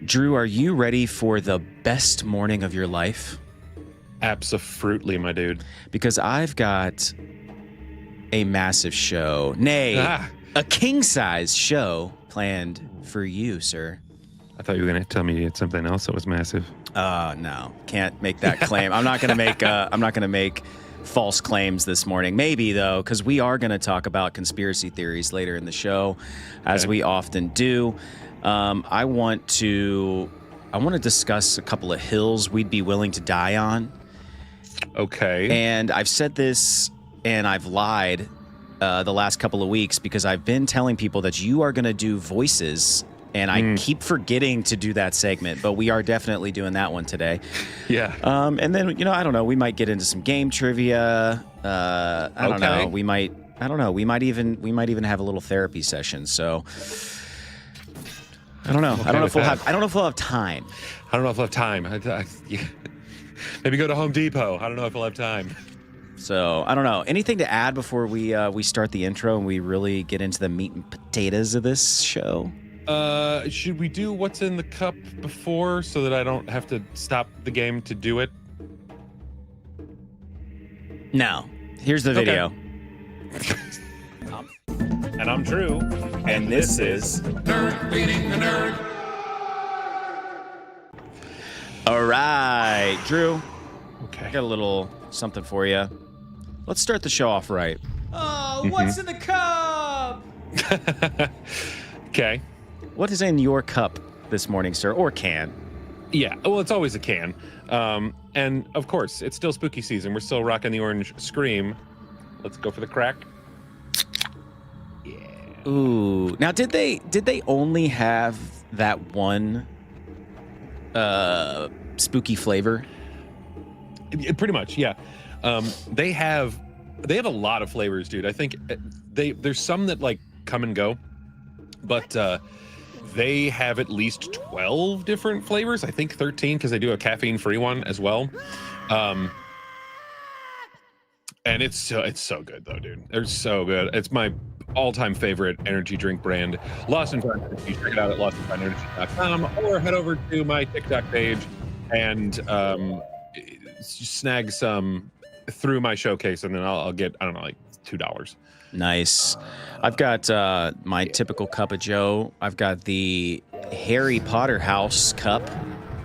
Drew, are you ready for the best morning of your life? Absolutely, my dude. Because I've got a massive show, nay, a king-size show planned for you, sir. I thought you were going to tell me you had something else that was massive. No, can't make that claim. I'm not going to make false claims this morning. Maybe though, because we are going to talk about conspiracy theories later in the show, as we often do. I want to discuss a couple of hills we'd be willing to die on. Okay. And I've said this, and I've lied the last couple of weeks because I've been telling people that you are going to do voices. And I keep forgetting to do that segment, but we are definitely doing that one today. Yeah. And then, I don't know, we might get into some game trivia. I don't know. We might even have a little therapy session. So I don't know. I don't know if we'll have time. I don't know if we'll have time. Maybe go to Home Depot. I don't know if we'll have time. So I don't know. Anything to add before we start the intro and we really get into the meat and potatoes of this show? Should we do what's in the cup before so that I don't have to stop the game to do it? No. Here's the video. And I'm Drew. And this is Nerd Feeding the Nerd. All right, Drew. Okay. I got a little something for you. Let's start the show off right. Oh, what's in the cup? Okay. What is in your cup this morning, sir, or can? Yeah, well, it's always a can. And of course, it's still spooky season. We're still rocking the orange Scream. Let's go for the crack. Yeah. Ooh. Now, did they only have that one spooky flavor? Pretty much, yeah. They have a lot of flavors, dude. I think there's some that like come and go, but they have at least 12 different flavors. I think 13 because they do a caffeine-free one as well. And it's so good though, dude. They're so good. It's my all-time favorite energy drink brand. Lost in Time Energy. Check it out at lostandfinenergy.com or head over to my TikTok page and snag some through my showcase, and then I'll get, I don't know, like $2. Nice. I've got my typical cup of joe. I've got the Harry Potter house cup,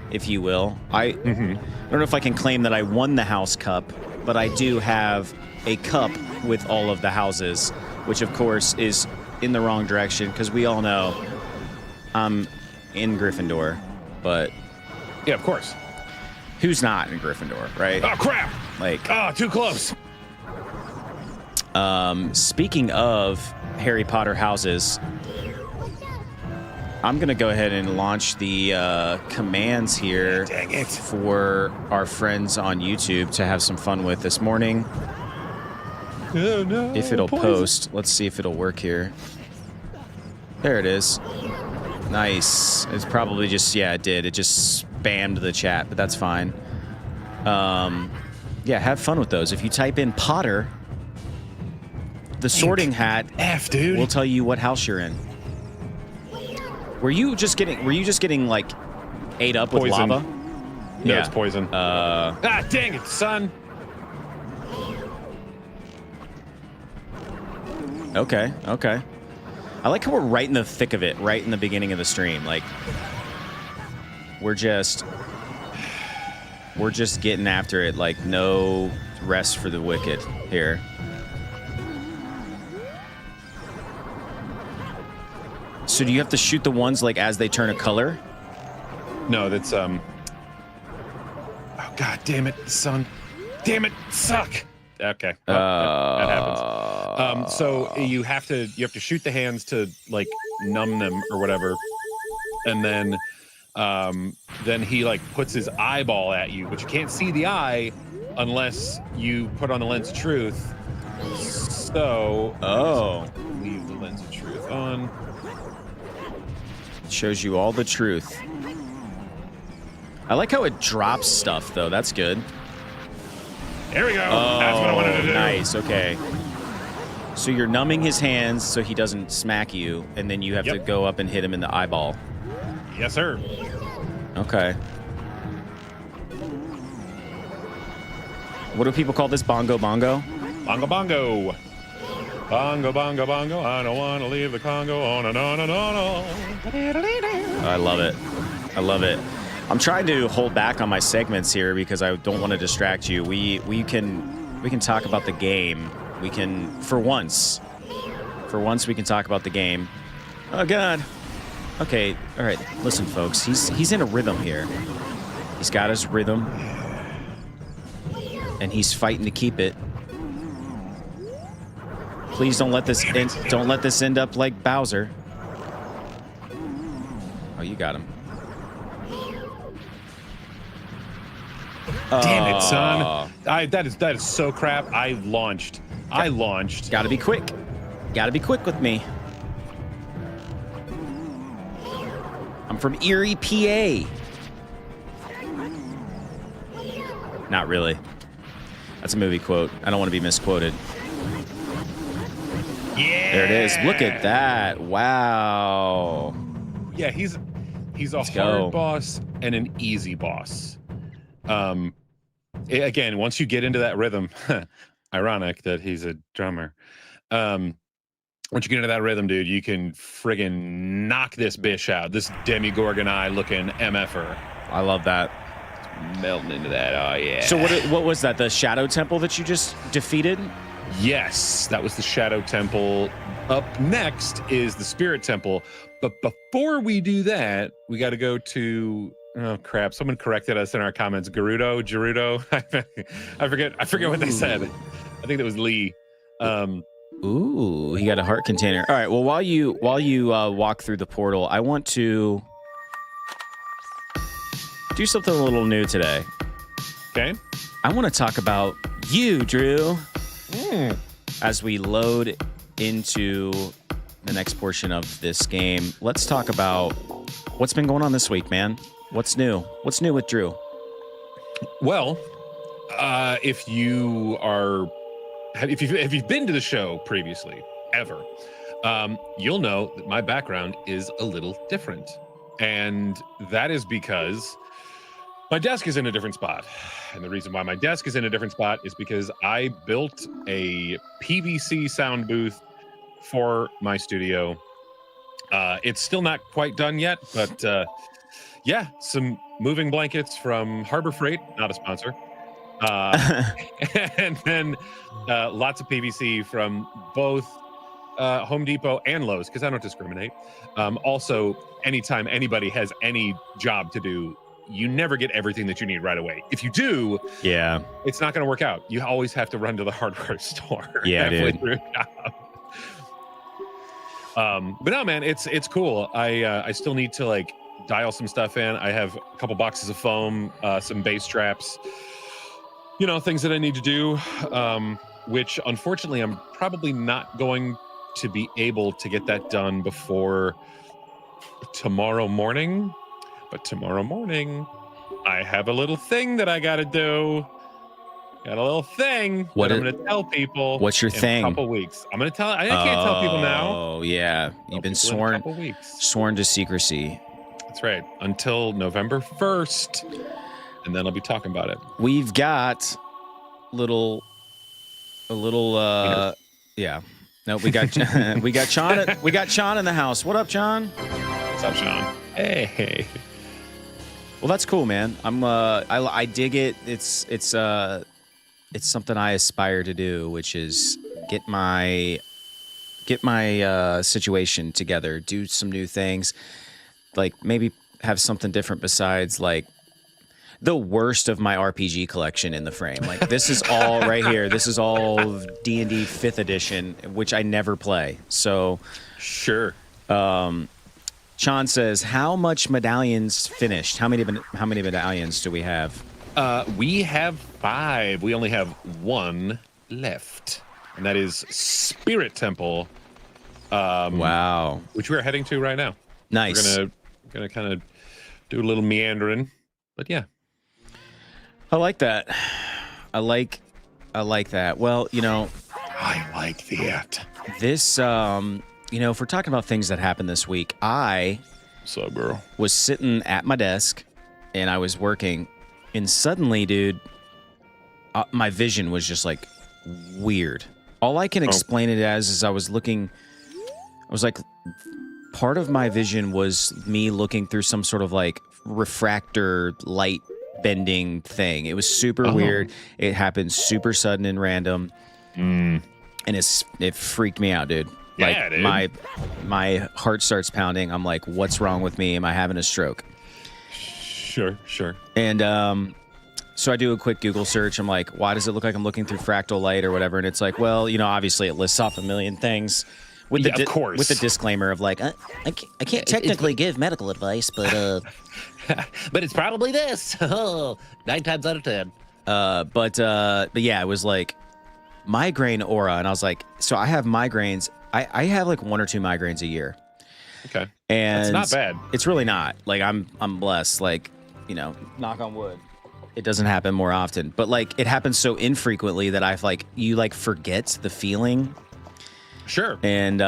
if you will. I don't know if I can claim that I won the house cup, but I do have a cup with all of the houses, which of course is in the wrong direction because we all know I'm in Gryffindor, but Yeah, of course. who's not in Gryffindor, right? Oh, crap. Like, Too close. speaking of Harry Potter houses, I'm going to go ahead and launch the commands here for our friends on YouTube to have some fun with this morning. Oh, no. If it'll post. Let's see if it'll work here. There it is. Nice. It's probably just, yeah, it did. It just spammed the chat, but that's fine. Yeah, have fun with those. If you type in Potter, the sorting hat dude. will tell you what house you're in. Were you just getting like ate up with Poison. lava? No, Yeah. it's poison. Dang it, son. Okay. I like how we're right in the thick of it, right in the beginning of the stream. Like, we're just getting after it, like no rest for the wicked here. So do you have to shoot the ones like as they turn a color? No, that's Oh, god damn it, son. Damn it, suck. Okay. That happens. So you have to shoot the hands to like numb them or whatever. And then he like puts his eyeball at you, but you can't see the eye unless you put on the lens of truth. So leave the lens of truth on. Shows you all the truth. I like how it drops stuff, though. That's good. There we go. That's what I wanted to do. Nice. Okay. So you're numbing his hands so he doesn't smack you, and then you have to go up and hit him in the eyeball. Yes, sir. Okay. What do people call this? Bongo bongo? Bongo bongo. Bongo bongo bongo. I don't want to leave the Congo. Oh, no, no, no, no, no. I love it. I love it. I'm trying to hold back on my segments here because I don't want to distract you. We can talk about the game. We can, for once we can talk about the game. Oh God. Okay. All right. Listen, folks. He's in a rhythm here. He's got his rhythm, and he's fighting to keep it. Please don't let this end up like Bowser. Oh, you got him. Damn it, son. That is so crap. I launched. Gotta be quick. Gotta be quick with me. I'm from Erie, PA. Not really. That's a movie quote. I don't want to be misquoted. Yeah. There it is. Look at that. Wow. Yeah, he's a hard boss and an easy boss. Again, once you get into that rhythm, ironic that he's a drummer. Once you get into that rhythm, dude, you can friggin' knock this bish out. This Demigorgon eye looking MFer. I love that. Melting into that. Oh yeah. So what was that? The Shadow Temple that you just defeated? Yes, that was the Shadow Temple. Up next is the Spirit Temple. But before we do that, we got to go to, oh crap, someone corrected us in our comments. Gerudo. I forget what they said. I think it was Lee. Ooh, he got a heart container. All right, well, while you walk through the portal, I want to do something a little new today. Okay. I want to talk about you, Drew. As we load into the next portion of this game, let's talk about what's been going on this week, man. What's new? What's new with Drew? Well, if you've been to the show previously, ever, you'll know that my background is a little different. And that is because my desk is in a different spot. And the reason why my desk is in a different spot is because I built a PVC sound booth for my studio. It's still not quite done yet, but yeah, some moving blankets from Harbor Freight, not a sponsor. And then lots of PVC from both Home Depot and Lowe's, because I don't discriminate. Also, anytime anybody has any job to do, you never get everything that you need right away. If you do, yeah, it's not going to work out. You always have to run to the hardware store. Yeah, dude. But no, man, it's cool. I still need to like dial some stuff in. I have a couple boxes of foam, some bass traps, you know, things that I need to do, which unfortunately I'm probably not going to be able to get that done before tomorrow morning. But tomorrow morning, I have a little thing that I got to do. Got a little thing that I'm going to tell people. What's your thing? In a couple weeks. I'm going to tell. I can't tell people now. Oh yeah, you've been sworn to secrecy. That's right. Until November 1st, and then I'll be talking about it. We've got a little. Yeah. No, we got Sean. We got Sean in the house. What up, Sean? What's up, Sean? Hey. Well, that's cool, man. I dig it. It's something I aspire to do, which is get my situation together, do some new things, like maybe have something different besides like the worst of my RPG collection in the frame. Like this is all right here. This is all D&D 5th edition, which I never play. So sure. Sean says, how much medallions finished? How many medallions do we have? We have 5. We only have 1 left, and that is Spirit Temple. Wow. Which we're heading to right now. Nice. We're gonna kind of do a little meandering, but yeah. I like that. I like that. Well, you know, I like that. This, you know, if we're talking about things that happened this week, I What's up, girl? Was sitting at my desk, and I was working, and suddenly, dude, my vision was just like weird. All I can explain it as is I was like, part of my vision was me looking through some sort of like refractor light bending thing. It was super weird. It happened super sudden and random. And it freaked me out, dude. Yeah, dude. My heart starts pounding. I'm like, what's wrong with me? Am I having a stroke? Sure. And so I do a quick Google search. I'm like, why does it look like I'm looking through fractal light or whatever? And it's like, well, obviously it lists off a million things. With of course. With the disclaimer of like, I can't technically give medical advice, but but it's probably this. 9 times out of 10. But yeah, it was like migraine aura, and I was like, so I have migraines. I have like 1 or 2 migraines a year. Okay, and that's not bad. It's really not. Like I'm blessed. Like knock on wood, it doesn't happen more often. But like it happens so infrequently that I've like you like forget the feeling. Sure. And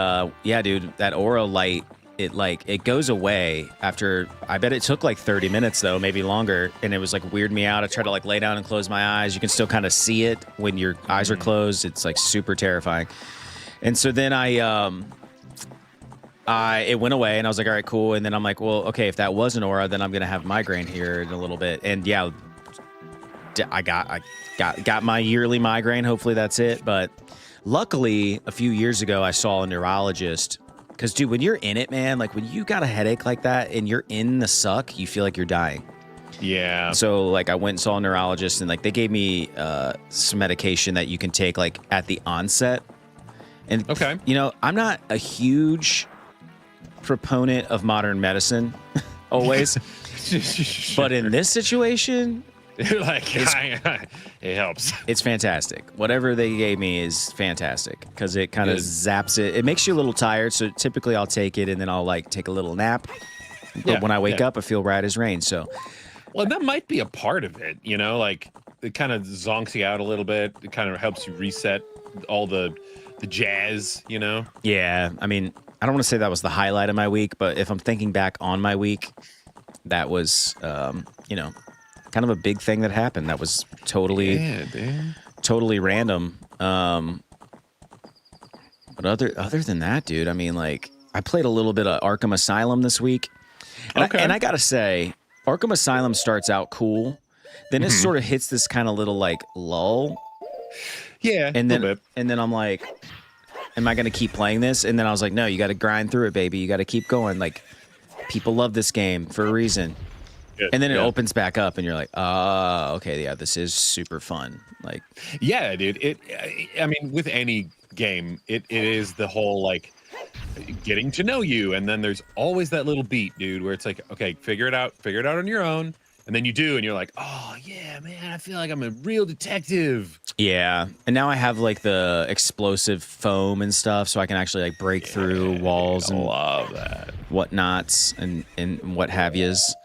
yeah, dude, that aura light, it goes away after, I bet it took like 30 minutes though, maybe longer. And it was like weird me out. I tried to like lay down and close my eyes. You can still kind of see it when your eyes are closed. It's like super terrifying. And so then it went away and I was like, all right, cool. And then I'm like, well, okay, if that was an aura, then I'm going to have migraine here in a little bit. And yeah, I got my yearly migraine. Hopefully that's it. But luckily, a few years ago, I saw a neurologist. Because, dude, when you're in it, man, like when you got a headache like that and you're in the suck, you feel like you're dying. Yeah. So, like, I went and saw a neurologist, and like they gave me some medication that you can take like at the onset. And okay, I'm not a huge proponent of modern medicine, always, but in this situation. Like it helps. It's fantastic. Whatever they gave me is fantastic because it kind of zaps it. It makes you a little tired, so typically I'll take it and then I'll like take a little nap. But when I wake up, I feel right as rain. So, well, that might be a part of it. Like it kind of zonks you out a little bit. It kind of helps you reset all the jazz. Yeah, I mean, I don't want to say that was the highlight of my week, but if I'm thinking back on my week, that was kind of a big thing that happened that was totally random. But other than that, dude, I mean, like I played a little bit of Arkham Asylum this week, and I gotta say, Arkham Asylum starts out cool, then it sort of hits this kind of little like lull. Yeah, and then I'm like, am I gonna keep playing this? And then I was like, no, you got to grind through it, baby. You got to keep going. Like people love this game for a reason. And then it opens back up, and you're like, "Oh, okay, yeah, this is super fun." Like, yeah, dude. I mean, with any game, it is the whole like getting to know you, and then there's always that little beat, dude, where it's like, okay, figure it out on your own, and then you do, and you're like, oh yeah, man, I feel like I'm a real detective. Yeah, and now I have like the explosive foam and stuff, so I can actually like break through walls and love that whatnots and what have yous.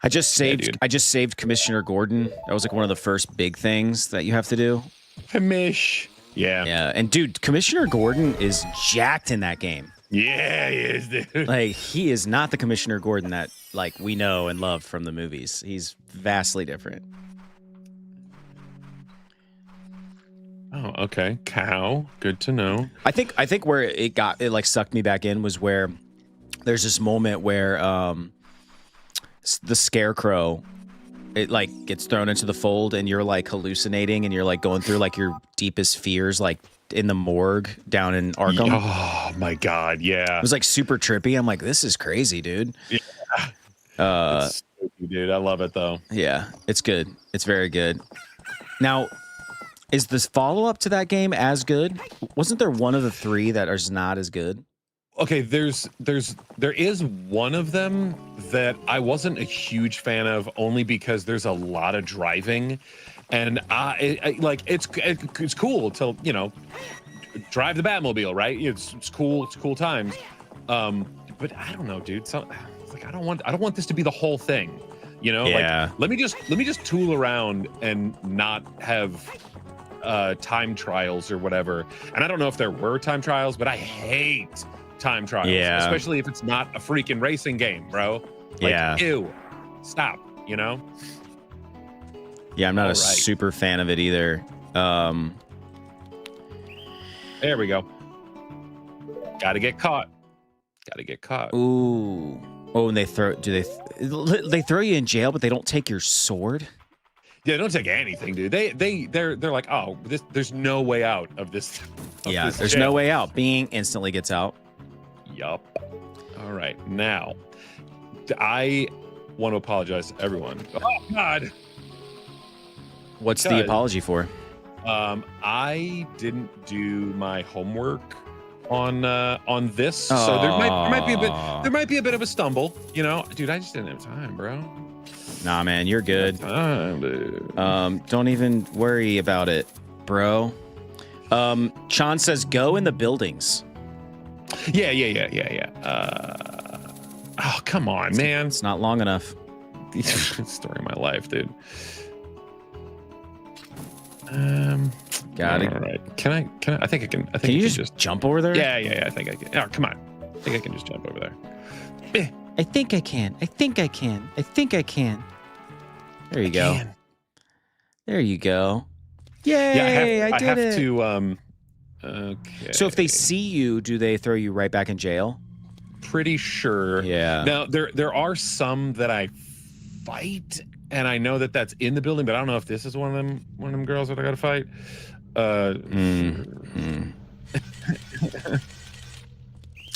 I just saved Commissioner Gordon. That was like one of the first big things that you have to do. Commish. Yeah. Yeah. And dude, Commissioner Gordon is jacked in that game. Yeah, he is, dude. Like he is not the Commissioner Gordon that like we know and love from the movies. He's vastly different. Oh, okay. Cow. Good to know. I think where it like sucked me back in was where there's this moment where the scarecrow, it like gets thrown into the fold and you're like hallucinating and you're like going through like your deepest fears like in the morgue down in Arkham. Oh my god, yeah. It was like super trippy. I'm like, this is crazy, dude. Yeah. It's spooky, dude. I love it though. Yeah, it's good. It's very good. Now, is this follow-up to that game as good? Wasn't there one of the 3 that is not as good? Okay, there is one of them that I wasn't a huge fan of, only because there's a lot of driving, and it's cool to drive the Batmobile, right? It's cool times, but I don't know, dude. So like I don't want this to be the whole thing, Yeah. Like let me just tool around and not have time trials or whatever. And I don't know if there were time trials, but I hate time trials, Yeah. especially if it's not a freaking racing game, bro. Like, Yeah. ew, stop. You know. Yeah, I'm not All a right. super fan of it either. There we go. Gotta get caught. Gotta get caught. Ooh. Oh, and they throw. They throw you in jail, but they don't take your sword? Yeah, don't take anything, dude. They're like, oh, there's no way out of this. Yeah, this there's jail. no way out. Being instantly gets out. Yup. All right, now I want to apologize to everyone. Oh God. What's the Because- apology for? I didn't do my homework on this, so there might be a bit of a stumble. You know, dude, I just didn't have time, bro. Nah, man, you're good. Time, dude. Don't even worry about it, bro. Sean says go in the buildings. Yeah. Oh, come on, man. It's not long enough. Story of my life, dude. Got it. All right. Can I? I think I can. I think Can you I just jump over there? Yeah. I think I can. Oh, come on. I think I can just jump over there. I think I can. I think I can. I think I can. There you go. Man. There you go. Yay! Yeah, I did it. to. Okay. So if they see you, do they throw you right back in jail? Pretty sure. Yeah. Now there are some that I fight, and I know that that's in the building, but I don't know if this is one of them girls that I got to fight.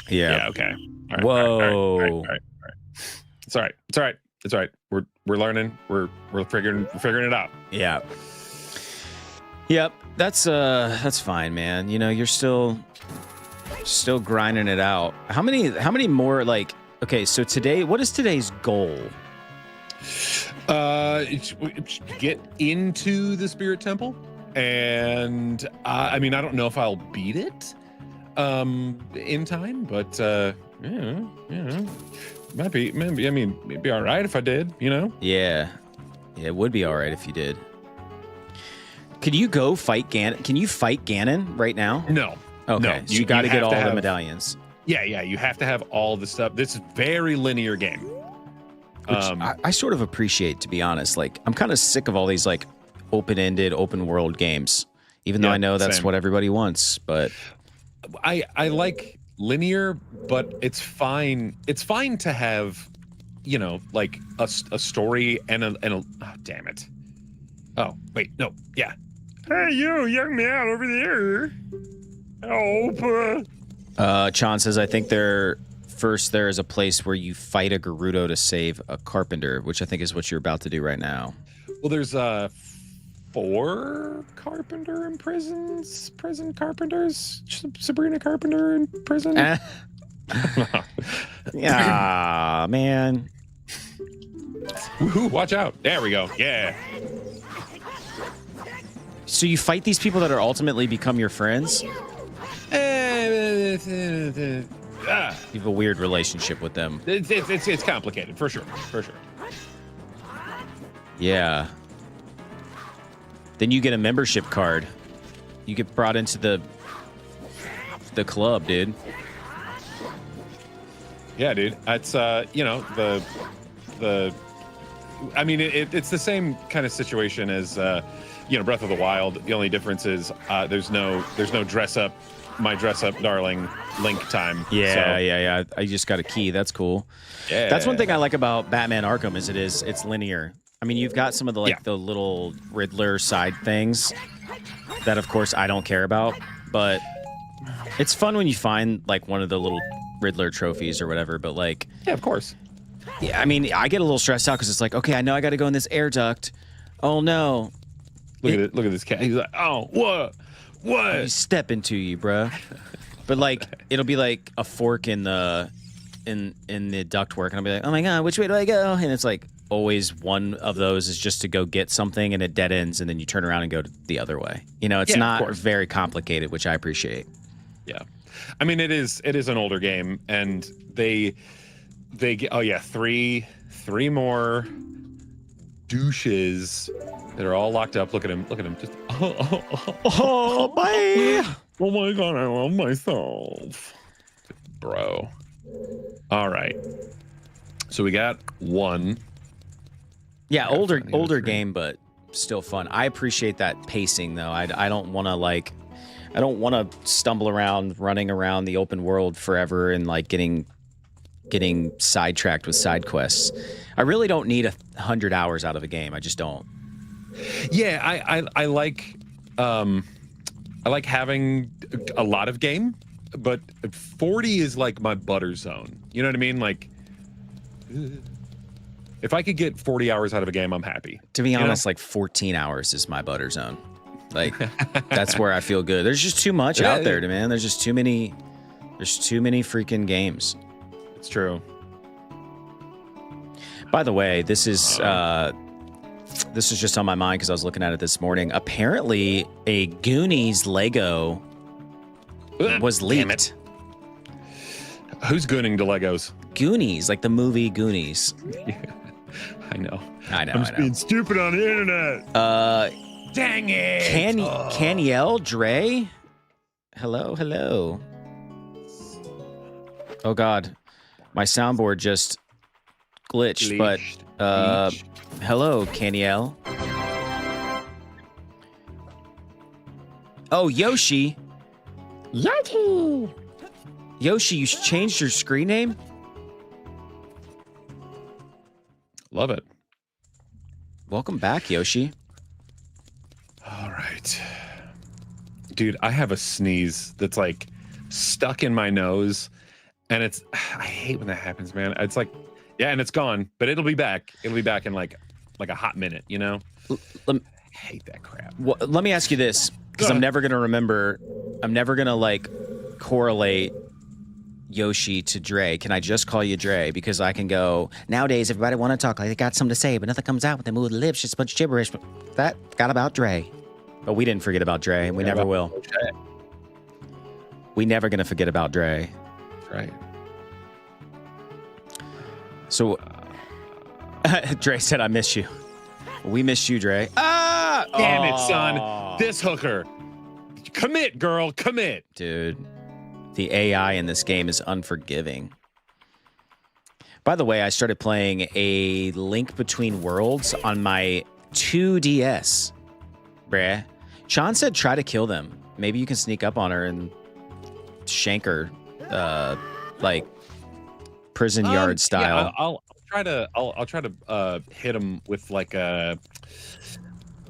Yeah. Yeah. Okay. All right, Whoa. all right. It's all right. We're learning. We're figuring it out. Yeah. Yep. That's fine, man. You know, you're still grinding it out. How many more, like, okay, so today, what is today's goal? Get into the Spirit Temple, and I mean, I don't know if I'll beat it in time, but maybe I mean, it'd be all right if I did, you know. Yeah, it would be all right if you did. Could you go fight Ganon? Can you fight Ganon right now? No. Okay, No, so you got to get have all to the have- medallions. Yeah, you have to have all the stuff. This is very linear game. Which I sort of appreciate, to be honest. Like, I'm kind of sick of all these, like, open-ended, open-world games, even though Yeah, I know that's same. what everybody wants, but... I like linear, but it's fine. It's fine to have, you know, like a story and a oh, damn it. Oh, wait, no, yeah. Hey, you, young man over there. Help. Chan says, I think there is a place where you fight a Gerudo to save a carpenter, which I think is what you're about to do right now. Well, there's 4 prison carpenters. Sabrina Carpenter in prison. Yeah, man. Woohoo, watch out. There we go. Yeah. So you fight these people that are ultimately become your friends? You have a weird relationship with them. It's complicated, for sure. Yeah. Then you get a membership card. You get brought into the club, dude. Yeah, dude. It's you know, the I mean, it's the same kind of situation as you know, Breath of the Wild. The only difference is there's no dress up darling Link time. Yeah, So, yeah. I just got a key. That's cool. yeah. That's one thing I like about Batman Arkham is it's linear. I mean, you've got some of the Yeah. the little Riddler side things that, of course, I don't care about, but it's fun when you find like one of the little Riddler trophies or whatever. But like, Yeah, of course. yeah, I mean, I get a little stressed out because it's like, okay, I know I got to go in this air duct. Oh no, Look at this cat. He's like, oh, what? he's stepping to you, bruh. But like, it'll be like a fork in the ductwork, and I'll be like, oh my god, which way do I go? And it's like always one of those is just to go get something, and it dead ends, and then you turn around and go the other way. You know, it's Yeah, of not course. very complicated, which I appreciate. Yeah, I mean, it is an older game, and they get, oh yeah, three more douches that are all locked up. Look at him, just Oh, bye. oh my god, I love myself. bro. All right. So we got 1. Yeah, older game, but still fun. I appreciate that pacing though. I don't want to stumble around, running around the open world forever and like getting sidetracked with side quests. I really don't need 100 hours out of a game. I just don't. Yeah, I like having a lot of game, but 40 is like my butter zone. You know what I mean? Like, if I could get 40 hours out of a game, I'm happy. To be honest, like 14 hours is my butter zone. Like, that's where I feel good. There's just too much out there, man. There's just too many freaking games. It's true. By the way, this is just on my mind because I was looking at it this morning. Apparently, a Goonies Lego was leaked. Who's gooning the Legos? Goonies, like the movie Goonies. Yeah, I know. I'm just being stupid on the internet. Dang it. Caniel Dre? Hello. Oh, God. My soundboard just glitched, but hello, Caniel. Oh, Yoshi. Yoshi, you changed your screen name? Love it. Welcome back, Yoshi. All right. Dude, I have a sneeze that's like stuck in my nose, and I hate when that happens, man. It's like, yeah, and it's gone, but it'll be back. It'll be back in like a hot minute, you know? I hate that crap. Well, let me ask you this, because I'm never going to remember. I'm never going to like correlate Yoshi to Dre. Can I just call you Dre? Because I can go, nowadays everybody want to talk like they got something to say, but nothing comes out when they move the lips. Just a bunch of gibberish. But that got about Dre. But we didn't forget about Dre, and we never will. We never going to forget about Dre. That's right. So, Dre said, I miss you. We miss you, Dre. Ah! Damn it, son. This hooker. Commit, girl. Commit. Dude, the AI in this game is unforgiving. By the way, I started playing a Link Between Worlds on my 2DS. Bruh. Sean said try to kill them. Maybe you can sneak up on her and shank her, like prison yard style. Yeah, I'll try to hit him with like a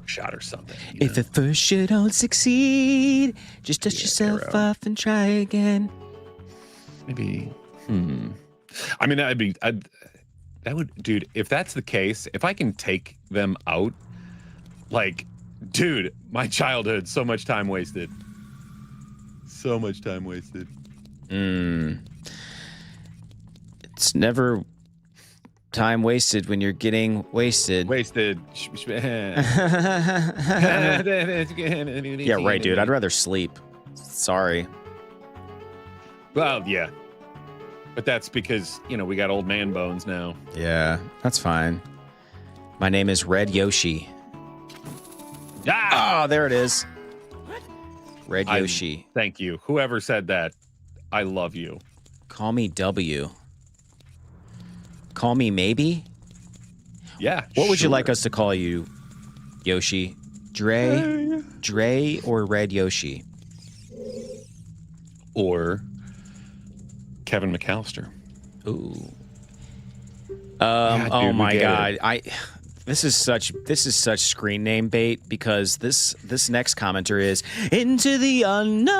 shot or something. If at first you don't succeed, just dust yourself off and try again. Maybe. I mean, that would, dude. If that's the case, if I can take them out, like, dude, my childhood, so much time wasted. So much time wasted. It's never time wasted when you're getting wasted. Wasted. Yeah, right, dude. I'd rather sleep. Sorry. Well, yeah. But that's because, you know, we got old man bones now. Yeah, that's fine. My name is Red Yoshi. Ah! Oh, there it is. Red Yoshi. Thank you. Whoever said that, I love you. Call me W. Call me maybe? Yeah. What would you like us to call you, Yoshi? Dre or Red Yoshi? Or Kevin McAllister. Ooh. Yeah, dude, oh my God. This is such screen name bait because this next commenter is into the unknown.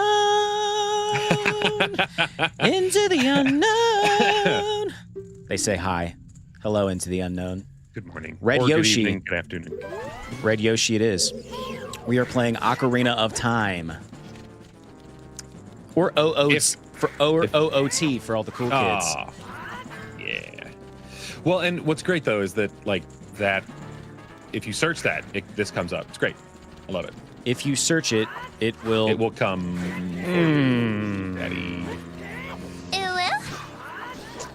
Into the unknown. They say hi. Hello into the unknown. Good morning. Red or Yoshi. Good evening, good afternoon. Red Yoshi it is. We are playing Ocarina of Time. Or OOT for all the cool kids. Yeah. Well, and what's great though is that if you search that, this comes up. It's great. I love it. If you search it, it will come for you, Daddy.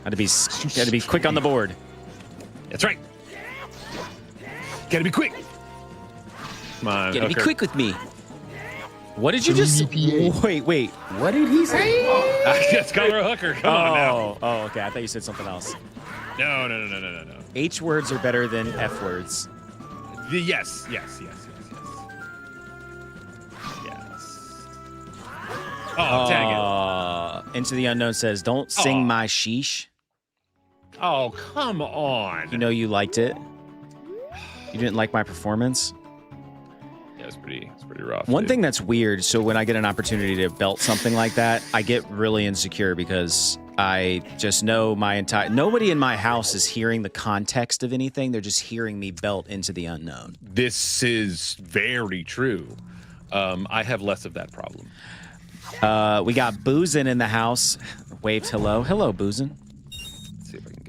Gotta be quick on the board. That's right. Gotta be quick. Come on. Gotta be quick with me. What did you just? Wait. What did he say? Let's call her a hooker. Come on now. Oh, okay. I thought you said something else. No. H words are better than F words. Yes. Oh, dang it. Into the Unknown says, don't sing my sheesh. Oh, come on. You know you liked it. You didn't like my performance. Yeah, it's pretty rough. One thing that's weird, so when I get an opportunity to belt something like that, I get really insecure because I just know nobody in my house is hearing the context of anything. They're just hearing me belt Into the Unknown. This is very true. I have less of that problem. We got Boozin in the house. Waved hello. Hello, Boozin.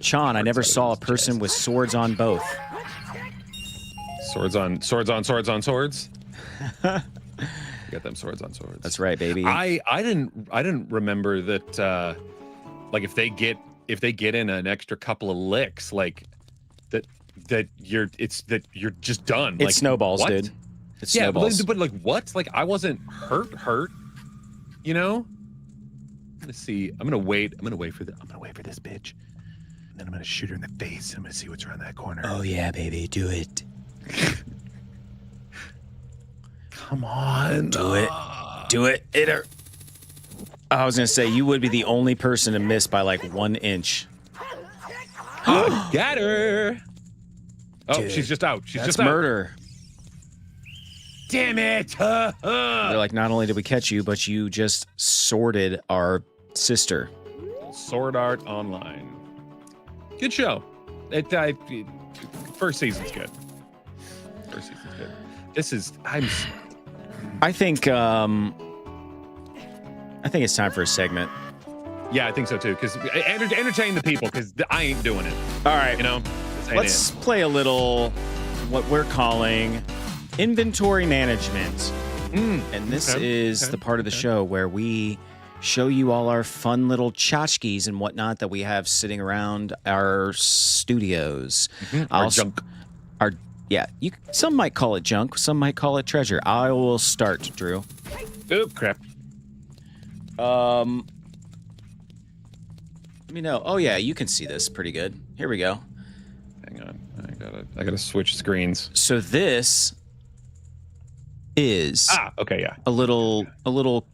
Sean, I never saw a person with swords on both. Swords on swords. You got them swords on swords. That's right, baby. I didn't remember that. Like if they get in an extra couple of licks, like that you're just done. It like, snowballs, what? dude. It snowballs. But like what? Like I wasn't hurt. You know. Let's see. I'm gonna wait for this bitch, and then I'm gonna shoot her in the face. And I'm gonna see what's around that corner. Oh yeah, baby, do it. Come on. Do it. Hit her. I was gonna say you would be the only person to miss by like 1 inch. Got her. Oh, Dude, she's just out. She's just murder. Out. Damn it. They're like, not only did we catch you, but you just sworded our sister. Sword Art Online. Good show. First season's good. This is I think it's time for a segment. Yeah, I think so too. Because entertain the people. Because I ain't doing it. All right, you know. Let's play a little what we're calling inventory management. And this is the part of the show where we show you all our fun little tchotchkes and whatnot that we have sitting around our studios. Our junk. Some might call it junk. Some might call it treasure. I will start, Drew. Oop, crap. Let me know. Oh yeah, you can see this pretty good. Here we go. Hang on, I gotta switch screens. So this is a little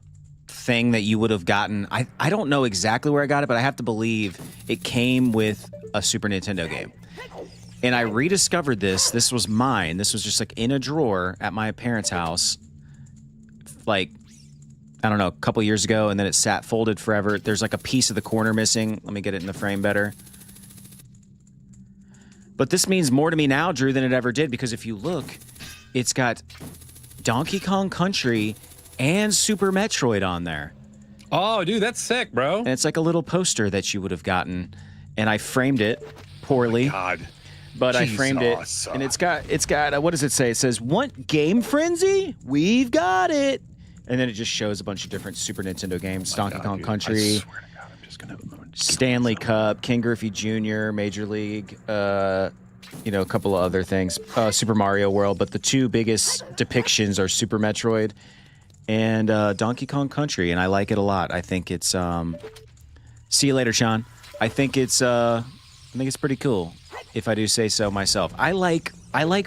thing that you would have gotten. I don't know exactly where I got it, but I have to believe it came with a Super Nintendo game. And I rediscovered this. This was mine. This was just like in a drawer at my parents' house, like, I don't know, a couple years ago, and then it sat folded forever. There's like a piece of the corner missing. Let me get it in the frame better. But this means more to me now, Drew, than it ever did, because if you look, it's got Donkey Kong Country and Super Metroid on there. Oh, dude, that's sick, bro. And it's like a little poster that you would have gotten, and I framed it poorly. Oh my God. But I framed it, and it's got what does it say? It says, "Want Game Frenzy? We've got it." And then it just shows a bunch of different Super Nintendo games: Donkey Kong Country, I swear to God, I'm just gonna Stanley Cup, King Griffey Jr., Major League, a couple of other things, Super Mario World. But the two biggest depictions are Super Metroid and Donkey Kong Country, and I like it a lot. I think it's see you later, Sean. I think it's pretty cool, if I do say so myself. I like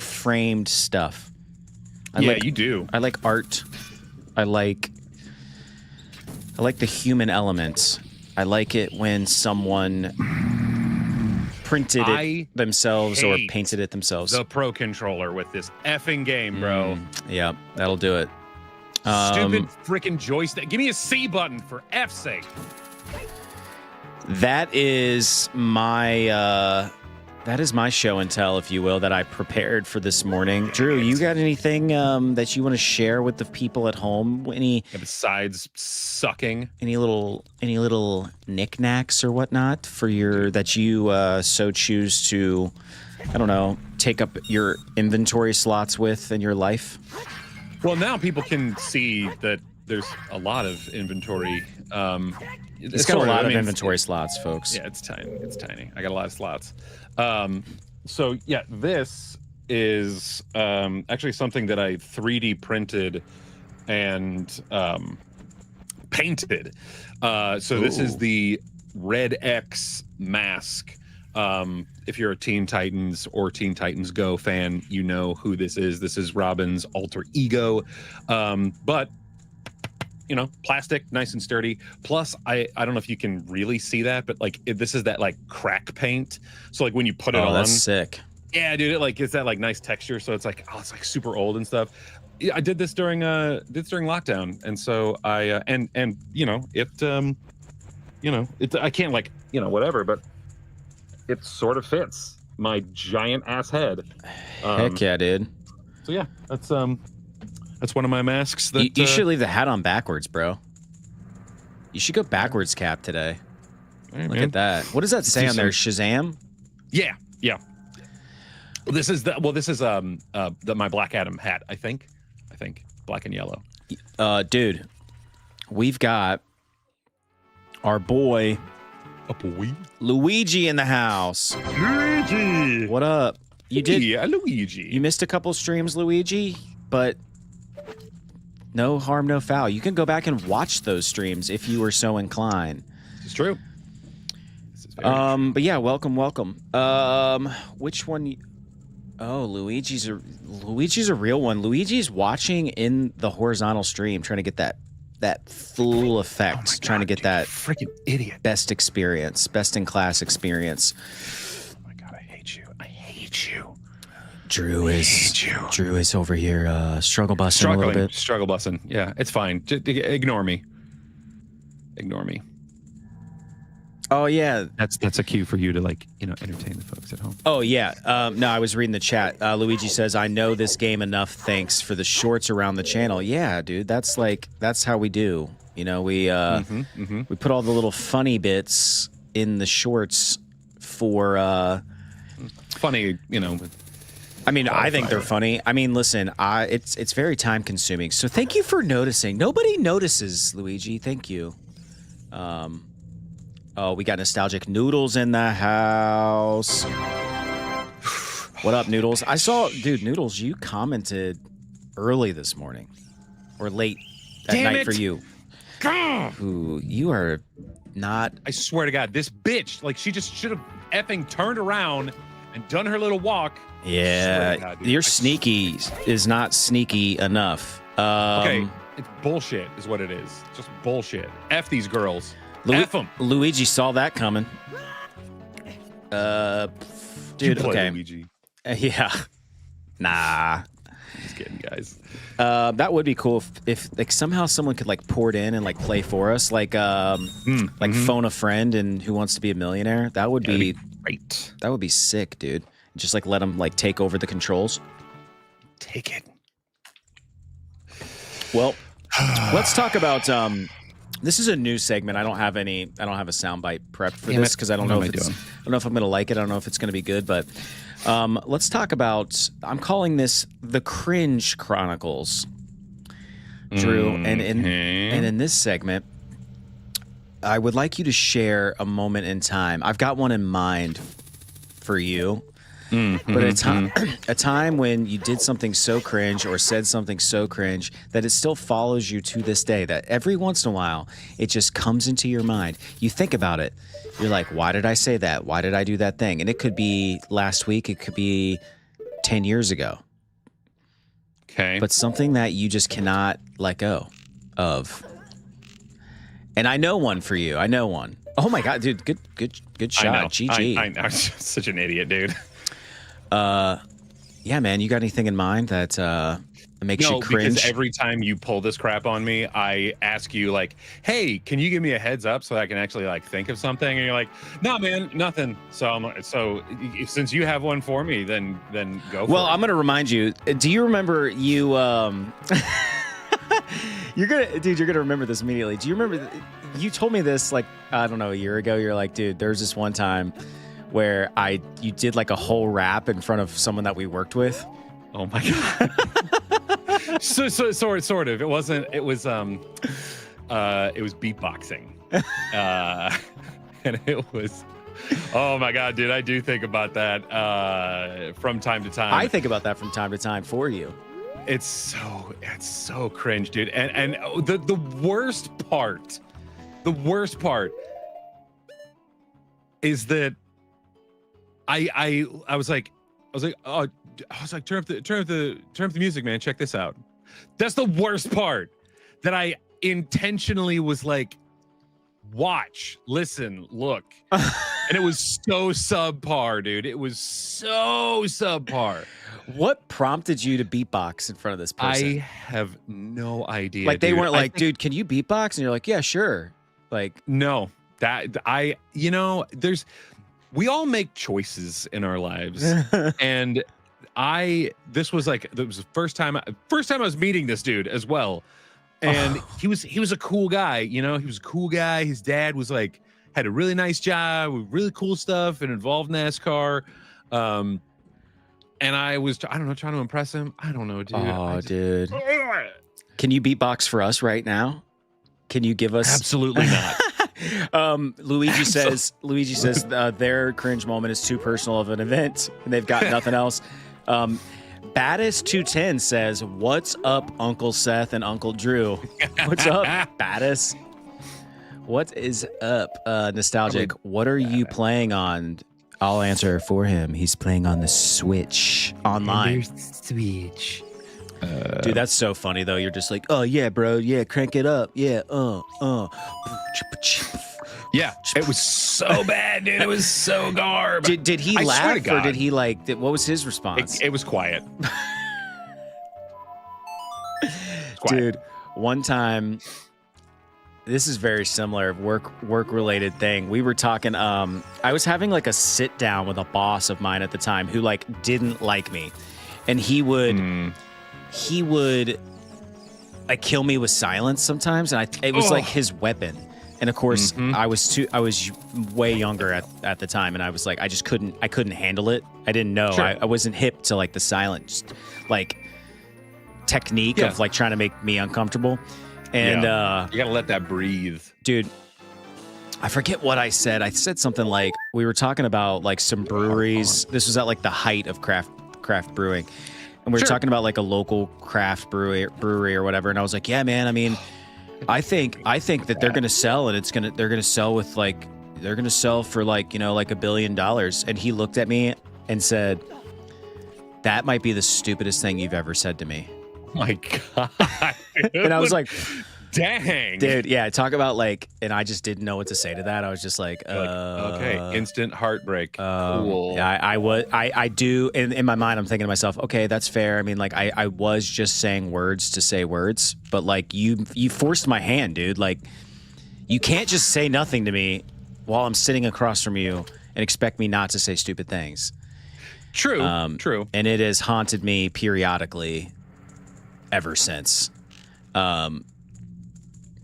framed stuff. You do. I like art. I like the human element. I like it when someone printed it themselves or painted it themselves. The Pro Controller with this effing game, bro. Yeah, that'll do it. Stupid freaking joystick. Give me a C button for F's sake. That is my show and tell, if you will, that I prepared for this morning. Drew, you got anything that you want to share with the people at home? Besides sucking, any little knickknacks or whatnot for that you so choose to, I don't know, take up your inventory slots with in your life? Well, now people can see that there's a lot of inventory. It's got a lot of inventory slots, folks. Yeah, it's tiny. I got a lot of slots. So yeah, this is actually something that I 3D printed and painted. So this is the Red X mask. If you're a Teen Titans or Teen Titans Go fan, you know who this is. This is Robin's alter ego. But you know, plastic, nice and sturdy. Plus, I don't know if you can really see that, but like this is that like crack paint. So like when you put it on, that's sick. Yeah, dude, it's that like nice texture. So it's like, oh, it's like super old and stuff. I did this during lockdown, and so I and you know it I can't like whatever, but it sort of fits my giant ass head. Heck yeah, dude. So yeah, that's one of my masks. That you should leave the hat on backwards, bro. You should go backwards cap today. Hey, Look at that. What does that say on there? Shazam? Yeah. This is my Black Adam hat. I think black and yellow. Dude, we've got our boy Luigi in the house. Luigi, what up? You did? Yeah, Luigi. You missed a couple streams, Luigi, but no harm, no foul. You can go back and watch those streams if you were so inclined. It's true. This is very true. But yeah, welcome. Which one? Oh, Luigi's a real one. Luigi's watching in the horizontal stream, trying to get that full effect, trying to get that freaking idiot best in class experience. Oh my god, I hate you. Drew is over here struggle busting a little bit. Struggle busting. Yeah, it's fine. Just ignore me. Oh yeah, that's a cue for you to entertain the folks at home. Oh yeah. No, I was reading the chat. Luigi says, "I know this game enough. Thanks for the shorts around the channel." Yeah, dude, that's how we do. You know, we put all the little funny bits in the shorts for funny. I mean, I think they're funny. I mean, listen, it's very time consuming. So thank you for noticing. Nobody notices, Luigi. Thank you. Oh, we got Nostalgic Noodles in the house. What up, Noodles? I saw, dude, Noodles, you commented early this morning. Or late at night for you. Ooh, you are not... I swear to God, this bitch, she just should have effing turned around and done her little walk. Yeah, God, your sneaky is not sneaky enough. Okay, it's bullshit is what it is. Just bullshit. F these girls. F them. Luigi saw that coming. Dude, okay. Luigi. Yeah. Nah. Just kidding, guys. That would be cool if somehow someone could pour it in and play for us, phone a friend and Who Wants to Be a Millionaire. That would be great. That would be sick, dude. Just let them take over the controls. Take it. Well, let's talk about this is a new segment. I don't have a soundbite prepped for this because I don't know if I'm gonna like it. I don't know if it's gonna be good, but let's talk about, I'm calling this the Cringe Chronicles, Drew. And in this segment, I would like you to share a moment in time. I've got one in mind for you. But a time when you did something so cringe or said something so cringe that it still follows you to this day, that every once in a while it just comes into your mind. You think about it. You're like, why did I say that? Why did I do that thing? And it could be last week. It could be 10 years ago. Okay. But something that you just cannot let go of. And I know one for you. I know one. Oh my God, dude. Good shot. GG. I know. I'm such an idiot, dude. Yeah, man, you got anything in mind that makes you cringe? Because every time you pull this crap on me, I ask you hey, can you give me a heads up so I can actually think of something? And you're like, no, man, nothing. So since you have one for me, then go for it. Well, I'm going to remind you. Do you remember you you're going to remember this immediately. Do you remember you told me this I don't know, a year ago. You're like, dude, there's this one time where you did a whole rap in front of someone that we worked with. Oh my God. so sort of. It wasn't, it was beatboxing. And it was, oh my God, dude, I do think about that from time to time. I think about that from time to time for you. It's so cringe, dude. And the worst part is that I was like, turn up the music, man. Check this out. That's the worst part, that I intentionally was like, watch, listen, look. And it was so subpar, dude. It was so subpar. What prompted you to beatbox in front of this person? I have no idea. Like, they dude. weren't like, dude, can you beatbox? And you're like, yeah, sure. Like, no, we all make choices in our lives. And this was the first time I was meeting this dude as well. And he was a cool guy, he was a cool guy. His dad was like, had a really nice job with really cool stuff and involved NASCAR. And I was, I don't know, trying to impress him. I don't know, dude. Oh, dude. Can you beatbox for us right now? Can you give us? Absolutely not. Luigi says their cringe moment is too personal of an event and they've got nothing else. Battis210 says, "What's up, Uncle Seth and Uncle Drew?" What's up, Battis? What is up, Nostalgic? What are you playing on? I'll answer for him. He's playing on the Switch online. Switch. Dude, that's so funny though. You're just like, oh yeah, bro, yeah, crank it up, yeah, Yeah, it was so bad, dude. It was so garb. Did he laugh or did he like? What was his response? It was quiet. Dude, one time, this is very similar, work related thing. We were talking. I was having like a sit down with a boss of mine at the time who like didn't like me, and he would like kill me with silence sometimes, and it was like his weapon. And of course, I was way younger at the time, and I was like, I couldn't handle it. I didn't know. Sure. I wasn't hip to like the silence, like technique of like trying to make me uncomfortable. And you gotta let that breathe, dude. I forget what I said. I said something like we were talking about like some breweries. This was at like the height of craft brewing, and we were talking about like a local craft brewery or whatever. And I was like, yeah, man. I mean, I think that they're gonna sell, and they're gonna sell for like like $1 billion. And he looked at me and said, "That might be the stupidest thing you've ever said to me." Oh my God. And I was like, dang, dude, yeah, talk about like, and I just didn't know what to say to that. I was just like, okay, instant heartbreak. Cool. Yeah, I do. In my mind, I'm thinking to myself, okay, that's fair. I mean, like, I was just saying words to say words, but like, you forced my hand, dude. Like, you can't just say nothing to me while I'm sitting across from you and expect me not to say stupid things. True, true. And it has haunted me periodically ever since.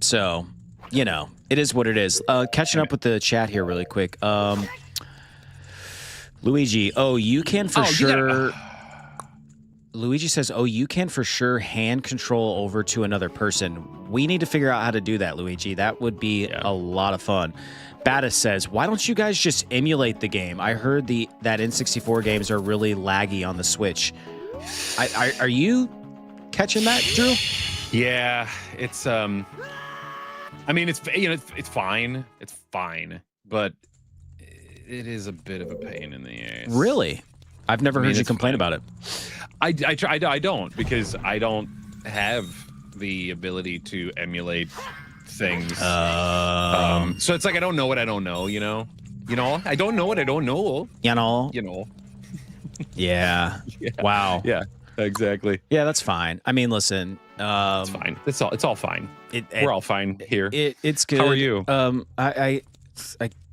So, it is what it is. Catching up with the chat here really quick. Luigi, you can for sure. Luigi says, you can for sure hand control over to another person. We need to figure out how to do that, Luigi. That would be a lot of fun. Battis says, why don't you guys just emulate the game? I heard that N64 games are really laggy on the Switch. Are you catching that, Drew? Yeah, it's I mean, it's fine. It's fine, but it is a bit of a pain in the ass. Really? I've never heard you complain about it. I don't, because I don't have the ability to emulate things. So it's like I don't know what I don't know, I don't know what I don't know. Yeah. Wow. Yeah, exactly. Yeah, that's fine. I mean, listen, it's fine. It's all fine. We're all fine here. It's good. How are you? I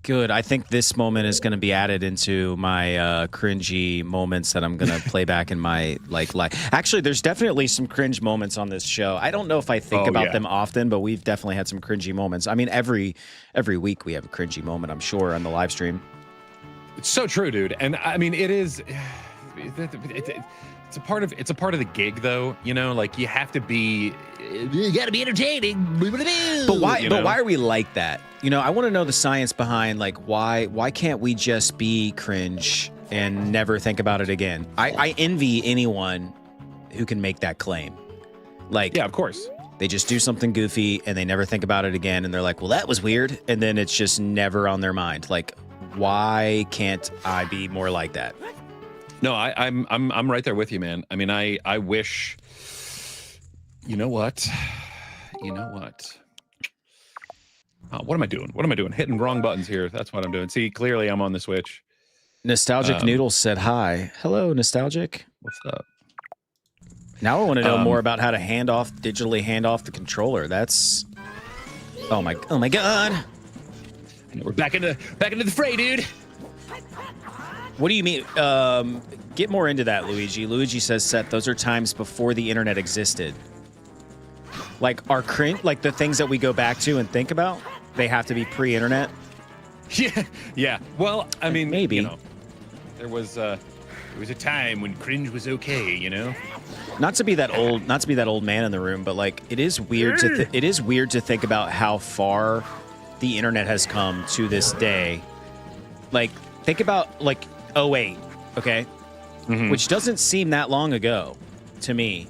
good. I think this moment is going to be added into my cringy moments that I'm going to play back in my life. Actually, there's definitely some cringe moments on this show. I don't know if I think about them often, but we've definitely had some cringy moments. I mean, every week we have a cringy moment, I'm sure, on the live stream. It's so true, dude. And I mean, it is. It's a part of the gig, though. Like you have to be. You got to be entertaining. But why? But why are we like that? I want to know the science behind like why can't we just be cringe and never think about it again? I envy anyone who can make that claim. Like, yeah, of course. They just do something goofy and they never think about it again. And they're like, well, that was weird. And then it's just never on their mind. Like, why can't I be more like that? No, I'm right there with you, man. I mean, I wish, you know what? What am I doing? Hitting wrong buttons here. That's what I'm doing. See, clearly I'm on the Switch. Nostalgic Noodles said hi. Hello, Nostalgic. What's up? Now I want to know more about how to digitally hand off the controller. That's oh my god. We're back into the fray, dude. What do you mean? Get more into that, Luigi. Luigi says, Seth, those are times before the internet existed. Like our cringe, like the things that we go back to and think about, they have to be pre-internet. Yeah. Well, I mean, maybe. You know, there was a time when cringe was okay, you know. Not to be that old man in the room, but like it is weird to think about how far the internet has come to this day. Like think about like 2008, okay? Mm-hmm. Which doesn't seem that long ago to me.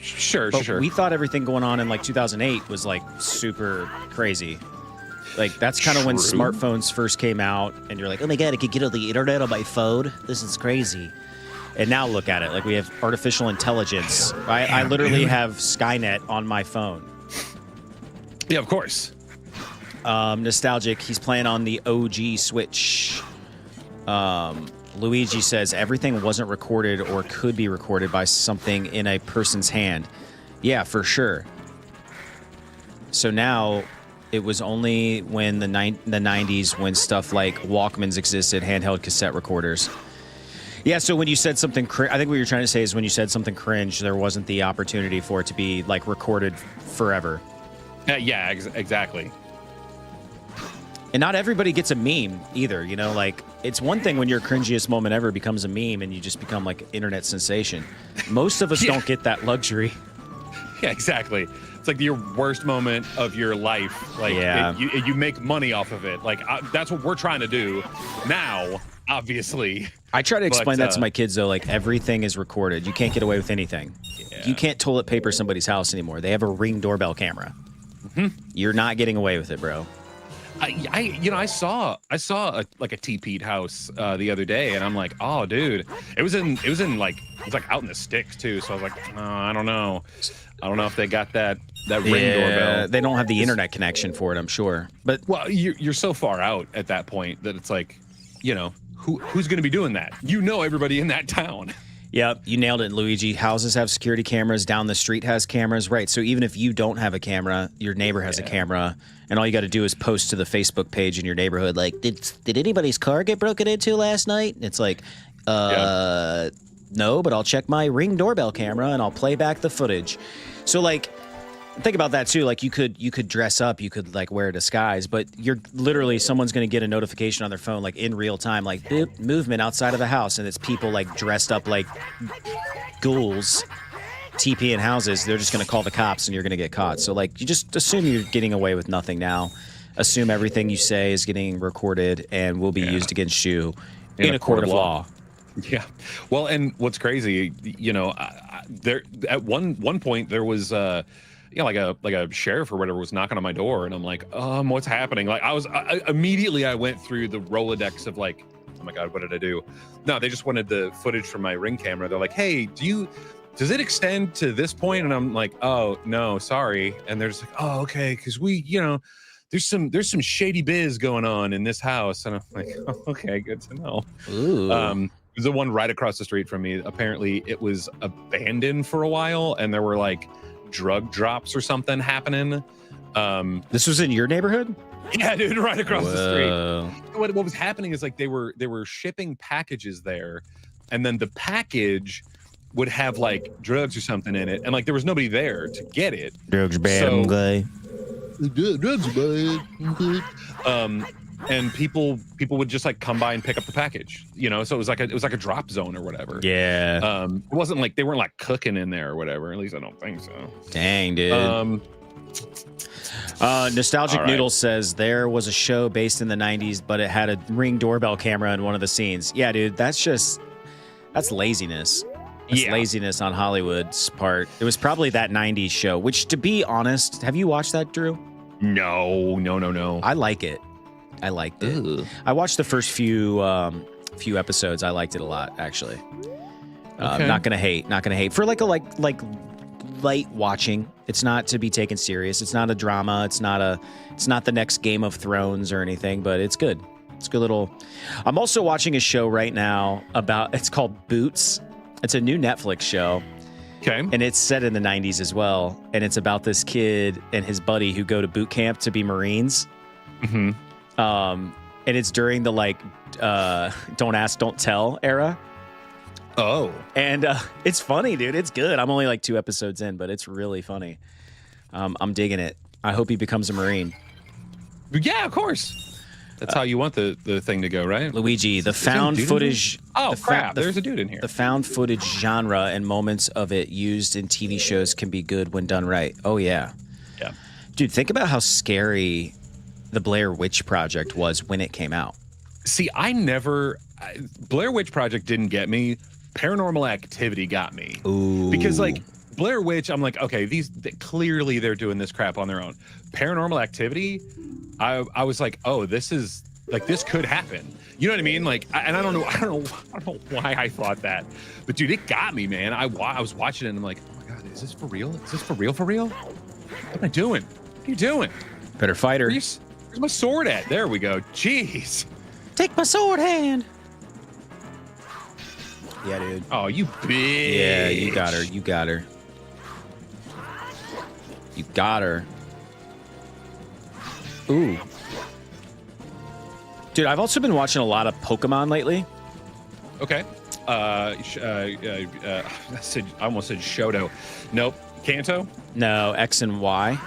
Sure. We thought everything going on in like 2008 was like super crazy. Like that's kind of when smartphones first came out and you're like, oh my God, I could get on the internet on my phone. This is crazy. And now look at it. Like we have artificial intelligence. I literally have Skynet on my phone. Yeah, of course. Nostalgic. He's playing on the OG Switch. Luigi says everything wasn't recorded or could be recorded by something in a person's hand. Yeah, for sure. So now it was only when the 90s when stuff like Walkmans existed, handheld cassette recorders. Yeah, so when you said something I think what you're trying to say is when you said something cringe, there wasn't the opportunity for it to be like recorded forever. Yeah, exactly. And not everybody gets a meme either, you know, like it's one thing when your cringiest moment ever becomes a meme and you just become like an internet sensation. Most of us don't get that luxury. Yeah, exactly. It's like your worst moment of your life. Like you make money off of it. Like that's what we're trying to do now, obviously. I try to explain that to my kids though, like everything is recorded. You can't get away with anything. Yeah. You can't toilet paper somebody's house anymore. They have a Ring doorbell camera. Mm-hmm. You're not getting away with it, bro. I saw a TP'd house the other day, and I'm like, oh, dude, it was like out in the sticks too. So I was like, oh, I don't know if they got that Ring doorbell. They don't have the internet connection for it, I'm sure. But well, you're so far out at that point that it's like, you know, who's going to be doing that? You know, everybody in that town. Yep, you nailed it, Luigi. Houses have security cameras. Down the street has cameras. Right, so even if you don't have a camera, your neighbor has a camera, and all you got to do is post to the Facebook page in your neighborhood, like, did anybody's car get broken into last night? It's like, no, but I'll check my Ring doorbell camera, and I'll play back the footage. So, like, think about that, too. Like, you could dress up. You could, like, wear a disguise, but you're literally, someone's going to get a notification on their phone, like, in real time, like, boop, movement outside of the house, and it's people, like, dressed up like ghouls, TP in houses. They're just going to call the cops, and you're going to get caught. So, like, you just assume you're getting away with nothing now. Assume everything you say is getting recorded and will be used against you in a court of law. Yeah. Well, and what's crazy, you know, there at one point there was like a sheriff or whatever was knocking on my door, and I'm like, what's happening? Like I immediately went through the Rolodex of like, oh my God, what did I do? No, they just wanted the footage from my Ring camera. They're like, hey, does it extend to this point? And I'm like, oh no, sorry. And they're just like, oh, okay, because we, you know, there's some shady biz going on in this house. And I'm like, oh, okay, good to know. Ooh. There's the one right across the street from me. Apparently it was abandoned for a while, and there were like drug drops or something happening. This was in your neighborhood? Yeah, dude, right across the street. What was happening is like they were shipping packages there, and then the package would have like drugs or something in it, and like there was nobody there to get it. Drugs bad, guy. Drugs bad. And people would just like come by and pick up the package, you know. So it was like a drop zone or whatever. Yeah. It wasn't like they weren't like cooking in there or whatever. At least I don't think so. Dang, dude. Nostalgic Noodle says there was a show based in the 90s, but it had a Ring doorbell camera in one of the scenes. Yeah, dude, that's laziness. That's Yeah. laziness on Hollywood's part. It was probably that 90s show, which, to be honest, have you watched that, Drew? No. I like it. I liked it. Ugh. I watched the first few episodes. I liked it a lot, actually. Okay. Not gonna hate for like light watching. It's not to be taken serious. It's not a drama. It's not the next Game of Thrones or anything, but it's good. It's a good little. I'm also watching a show right now it's called Boots. It's a new Netflix show. Okay. And it's set in the 90s as well. And it's about this kid and his buddy who go to boot camp to be Marines. Mm-hmm. And it's during the don't ask, don't tell era. Oh. And it's funny, dude. It's good. I'm only like 2 episodes in, but it's really funny. I'm digging it. I hope he becomes a Marine. Yeah, of course. That's how you want the thing to go, right? Luigi, the found footage. Oh, crap. There's a dude in here. The found footage genre and moments of it used in TV shows can be good when done right. Oh, yeah. Yeah. Dude, think about how scary the Blair Witch Project was when it came out. See, Blair Witch Project didn't get me. Paranormal Activity got me. Ooh. Because, like, Blair Witch, I'm like, okay, clearly they're doing this crap on their own. Paranormal Activity, I was like, oh, this could happen. You know what I mean? Like, I don't know why I thought that, but dude, it got me, man. I was watching it and I'm like, oh my god, is this for real? Is this for real? For real? What am I doing? What are you doing? Better fighter. Where's my sword at? There we go. Jeez. Take my sword hand. Yeah, dude. Oh, you bitch. Yeah, you got her. You got her. You got her. Ooh. Dude, I've also been watching a lot of Pokemon lately. Okay. I almost said Shoto. Nope. Kanto? No, X and Y.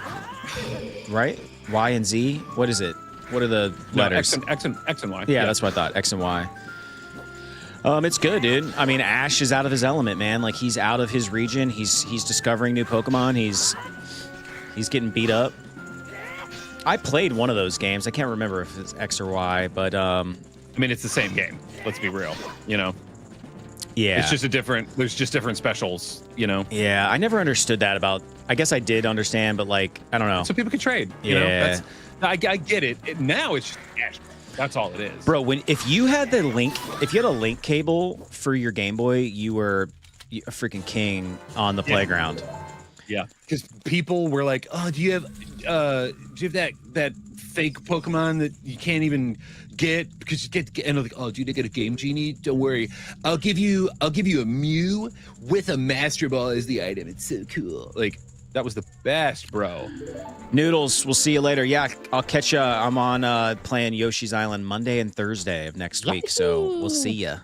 Right? Y and Z? What is it? What are the letters? X and Y. Yeah, that's what I thought. X and Y. It's good, dude. I mean, Ash is out of his element, man. Like, he's out of his region. He's discovering new Pokemon. He's getting beat up. I played one of those games. I can't remember if it's X or Y, but I mean, it's the same game. Let's be real. You know. Yeah. It's just there's just different specials, you know. Yeah, I never understood that about. I guess I did understand, but like, I don't know. So people can trade. You know. I get it. Now it's just cash. That's all it is. Bro, if you had a link cable for your Game Boy, you were a freaking king on the playground. Yeah, because people were like, "Oh, do you have that fake Pokemon that you can't even get because you get?" And I'm like, "Oh, dude, I get a Game Genie. Don't worry, I'll give you a Mew with a Master Ball as the item. It's so cool." Like, that was the best, bro. Noodles, we'll see you later. Yeah, I'll catch ya. I'm on playing Yoshi's Island Monday and Thursday of next week, so we'll see ya.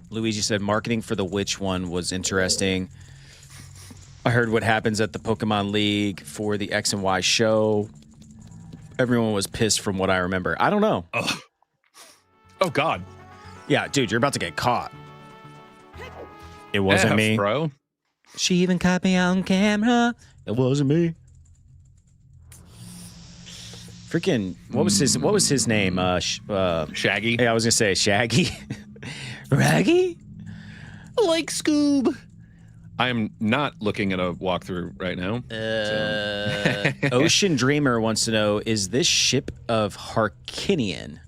Luigi said marketing for the witch one was interesting. I heard what happens at the Pokemon League for the X and Y show. Everyone was pissed from what I remember. I don't know. Oh, God. Yeah, dude, you're about to get caught. It wasn't me. Bro. She even caught me on camera. It wasn't me. Freaking, what was his name? Shaggy. Hey, I was gonna say Shaggy. Raggy? Like Scoob. I am not looking at a walkthrough right now. Ocean Dreamer wants to know, is this Ship of Harkinian?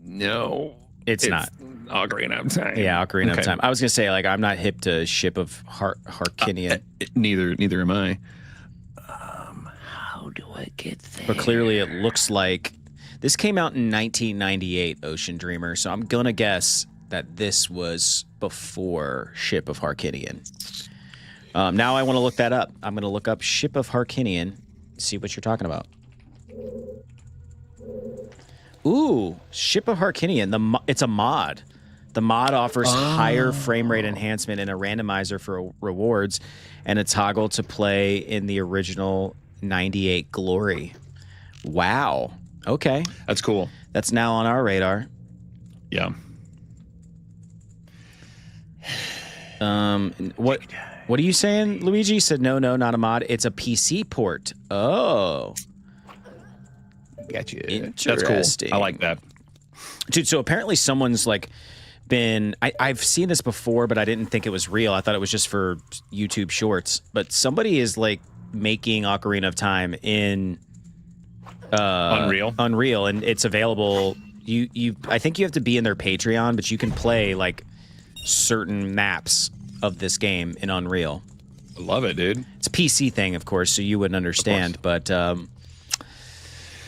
No. It's not. Ocarina of Time. Yeah, Ocarina of Time. I was gonna say, like, I'm not hip to Ship of Harkinian. Neither am I. How do I get there? But clearly it looks like this came out in 1998, Ocean Dreamer, so I'm gonna guess that this was before Ship of Harkinian. Now I want to look that up. I'm gonna look up Ship of Harkinian, see what you're talking about. Ooh, Ship of Harkinian. It's a mod. The mod offers higher frame rate enhancement and a randomizer for rewards and a toggle to play in the original 98 glory. Wow. Okay. That's cool. That's now on our radar. Yeah. What are you saying, Luigi? You said no, not a mod. It's a PC port. Oh. Gotcha. Interesting. That's cool. I like that. Dude, so apparently someone's like I've seen this before, but I didn't think it was real. I thought it was just for YouTube shorts. But somebody is like making Ocarina of Time in Unreal, and it's available. I think you have to be in their Patreon, but you can play like certain maps of this game in Unreal. I love it, dude. It's a PC thing, of course, so you wouldn't understand, but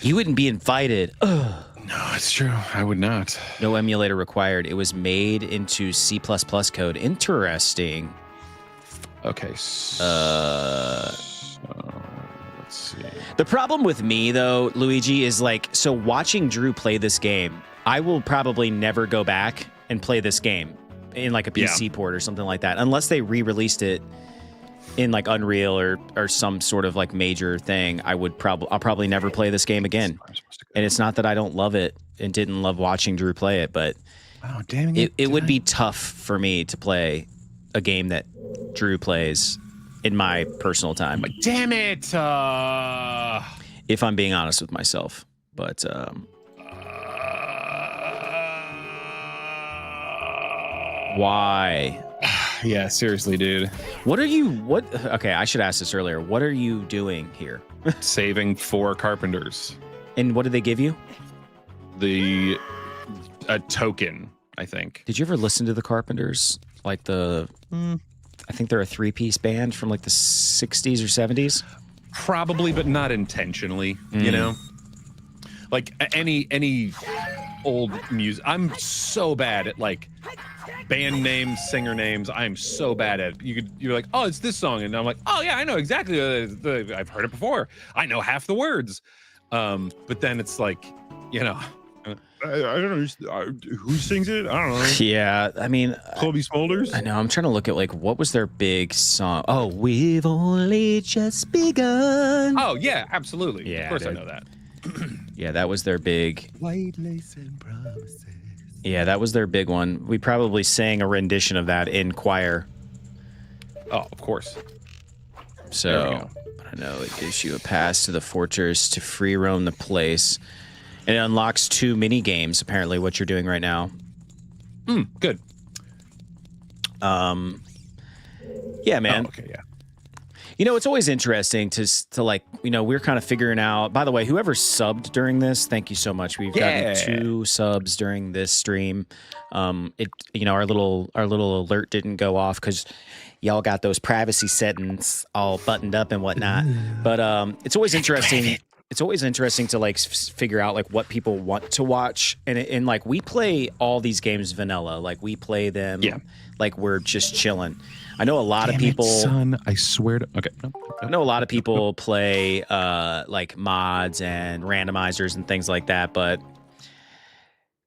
you wouldn't be invited. Ugh. No, it's true. I would not. No emulator required. It was made into C++ code. Interesting. Okay. So, let's see. The problem with me, though, Luigi, is like, so watching Drew play this game, I will probably never go back and play this game in like a PC port or something like that, unless they re-released it in like Unreal or some sort of like major thing. I'll probably never play this game again. And it's not that I don't love it and didn't love watching Drew play it, but it would be tough for me to play a game that Drew plays in my personal time. But damn it! If I'm being honest with myself, but why? Yeah, seriously, dude. Okay, I should ask this earlier. What are you doing here? Saving 4 carpenters. And what did they give you? A token, I think. Did you ever listen to the Carpenters? Like I think they're a 3-piece band from like the 60s or 70s. Probably, but not intentionally, you know? Like any old music. I'm so bad at like band names, singer names. I'm so bad at it. You're like, oh, it's this song. And I'm like, oh yeah, I know exactly. I've heard it before. I know half the words. But then it's like, you know, I don't know who sings it. I don't know. Yeah, I mean, Kobe Smulders. I know. I'm trying to look at like what was their big song. Oh, we've only just begun. Oh yeah, absolutely. Yeah, of course dude. I know that. Yeah, that was their big. White lace and promises. Yeah, that was their big one. We probably sang a rendition of that in choir. Oh, of course. So, I don't know. It gives you a pass to the fortress to free roam the place. And it unlocks 2 mini games, apparently, what you're doing right now. Good. Yeah, man. Oh, okay, yeah. You know, it's always interesting to like, you know, we're kind of figuring out. By the way, whoever subbed during this, thank you so much. We've gotten 2 subs during this stream. You know, our little alert didn't go off because y'all got those privacy settings all buttoned up and whatnot. But it's always interesting. It's always interesting to like figure out like what people want to watch, and like we play all these games vanilla. Like we play them like we're just chilling. I know a lot of people. Son, I swear to. Okay. No. I know a lot of people play like mods and randomizers and things like that, but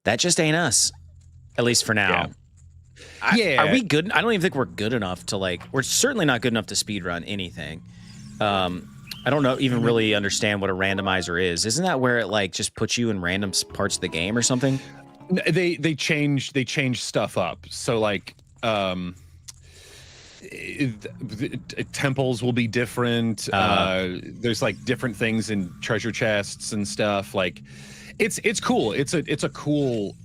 that just ain't us. At least for now. Yeah. Are we good? I don't even think we're good enough to like. We're certainly not good enough to speedrun anything. I don't know, even really understand what a randomizer is. Isn't that where it like just puts you in random parts of the game or something? They change stuff up. So like temples will be different. There's like different things in treasure chests and stuff. Like it's cool. It's a cool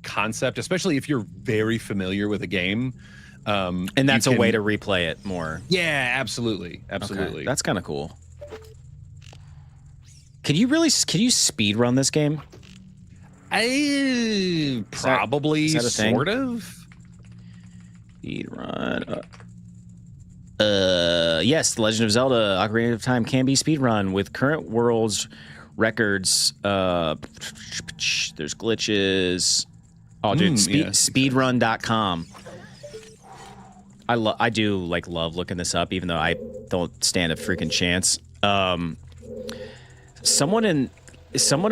concept, especially if you're very familiar with a game. And that's a way to replay it more. Yeah, absolutely. Okay. That's kind of cool. Can you speed run this game? Probably, is that a thing? Sort of. Speed run. Yes, The Legend of Zelda: Ocarina of Time can be speed run with current world's records. There's glitches. Oh, dude, speedrun.com. I do like love looking this up, even though I don't stand a freaking chance. Someone in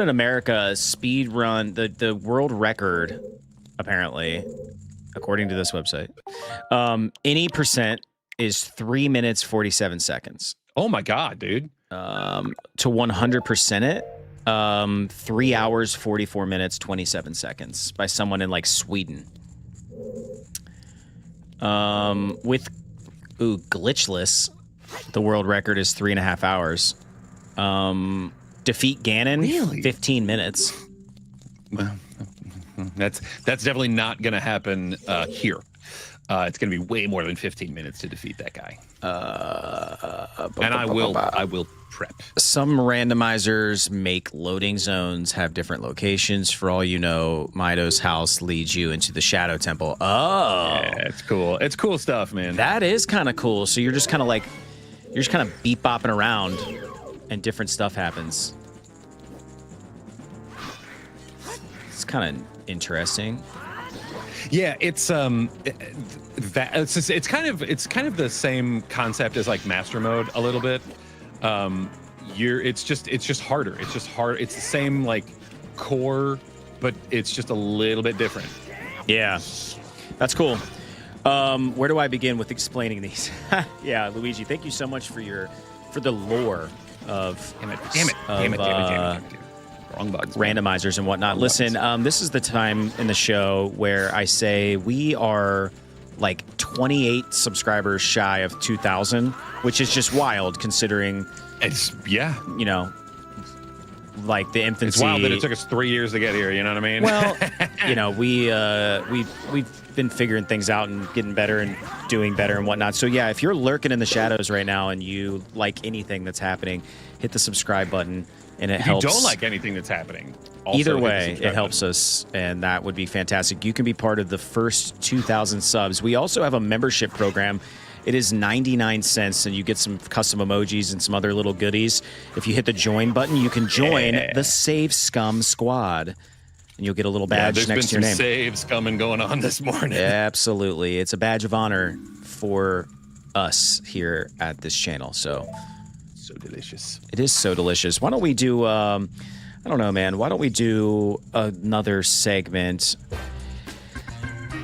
America speed run the world record, apparently, according to this website. Any percent is 3 minutes 47 seconds. Oh my god, dude! To 100% it, 3 hours 44 minutes 27 seconds by someone in like Sweden. With glitchless, the world record is 3.5 hours. Defeat Ganon, Really? 15 minutes. Well, That's definitely not going to happen here. It's going to be way more than 15 minutes to defeat that guy. And I will prep. Some randomizers make loading zones have different locations. For all you know, Mido's house leads you into the Shadow Temple. Oh, yeah, it's cool. It's cool stuff, man. That is kind of cool. So you're just kind of like, beep bopping around, and different stuff happens. It's kind of interesting. Yeah, it's kind of the same concept as like Master Mode a little bit. It's just harder. It's just hard. It's the same like core, but it's just a little bit different. Yeah, that's cool. Where do I begin with explaining these? Yeah, Luigi, thank you so much for the lore of Damn it. Wrong bugs. Randomizers and whatnot. Listen, this is the time in the show where I say we are like 28 subscribers shy of 2,000, which is just wild considering it's like the infancy. It's wild that it took us 3 years to get here. You know what I mean? Well, we've been figuring things out and getting better and doing better and whatnot. So yeah, if you're lurking in the shadows right now and you like anything that's happening, hit the subscribe button. And it helps. If you don't like anything that's happening, also either way, it helps us, and that would be fantastic. You can be part of the first 2,000 subs. We also have a membership program. It is 99 cents, and you get some custom emojis and some other little goodies. If you hit the join button, you can join the Save Scum Squad, and you'll get a little badge next to your name. There's been some save scumming going on this morning. Absolutely. It's a badge of honor for us here at this channel, so delicious. It is so delicious. Why don't we do I don't know, man. Why don't we do another segment?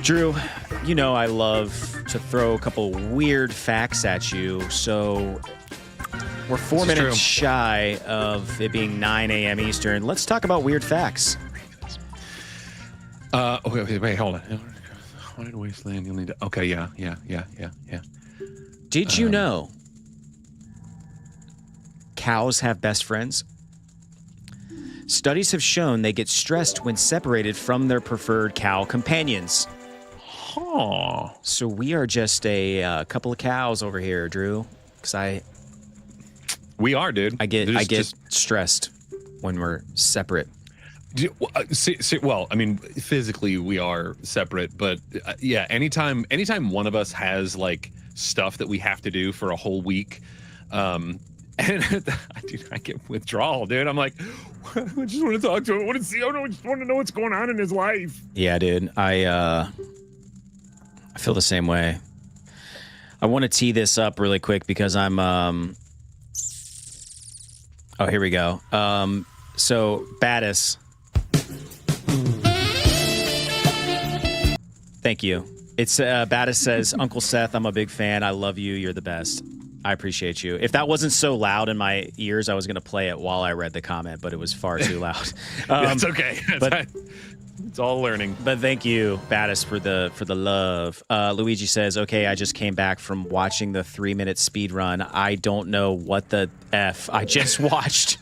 Drew, you know I love to throw a couple weird facts at you. So we're 4 minutes shy of it being 9 a.m. Eastern. Let's talk about weird facts. Wait, hold on. Haunted Wasteland, you'll need to... Okay, yeah. Did you know cows have best friends? Studies have shown they get stressed when separated from their preferred cow companions. Huh. So we are just a couple of cows over here, Drew. Because we are, dude. I get stressed when we're separate. Well, I mean, physically we are separate, but yeah, anytime one of us has like stuff that we have to do for a whole week, and I get withdrawal, dude. I'm like, I just want to talk to him. I want to see him. I just want to know what's going on in his life. Yeah, dude. I feel the same way. I want to tee this up really quick because I'm oh, here we go. So Battis. Thank you. It's Battis says, Uncle Seth, I'm a big fan. I love you. You're the best. I appreciate you. If that wasn't so loud in my ears, I was going to play it while I read the comment, but it was far too loud. That's okay. But it's all learning. But thank you, Battis, for the love. Luigi says, okay, I just came back from watching the 3-minute speed run. I don't know what the F I just watched.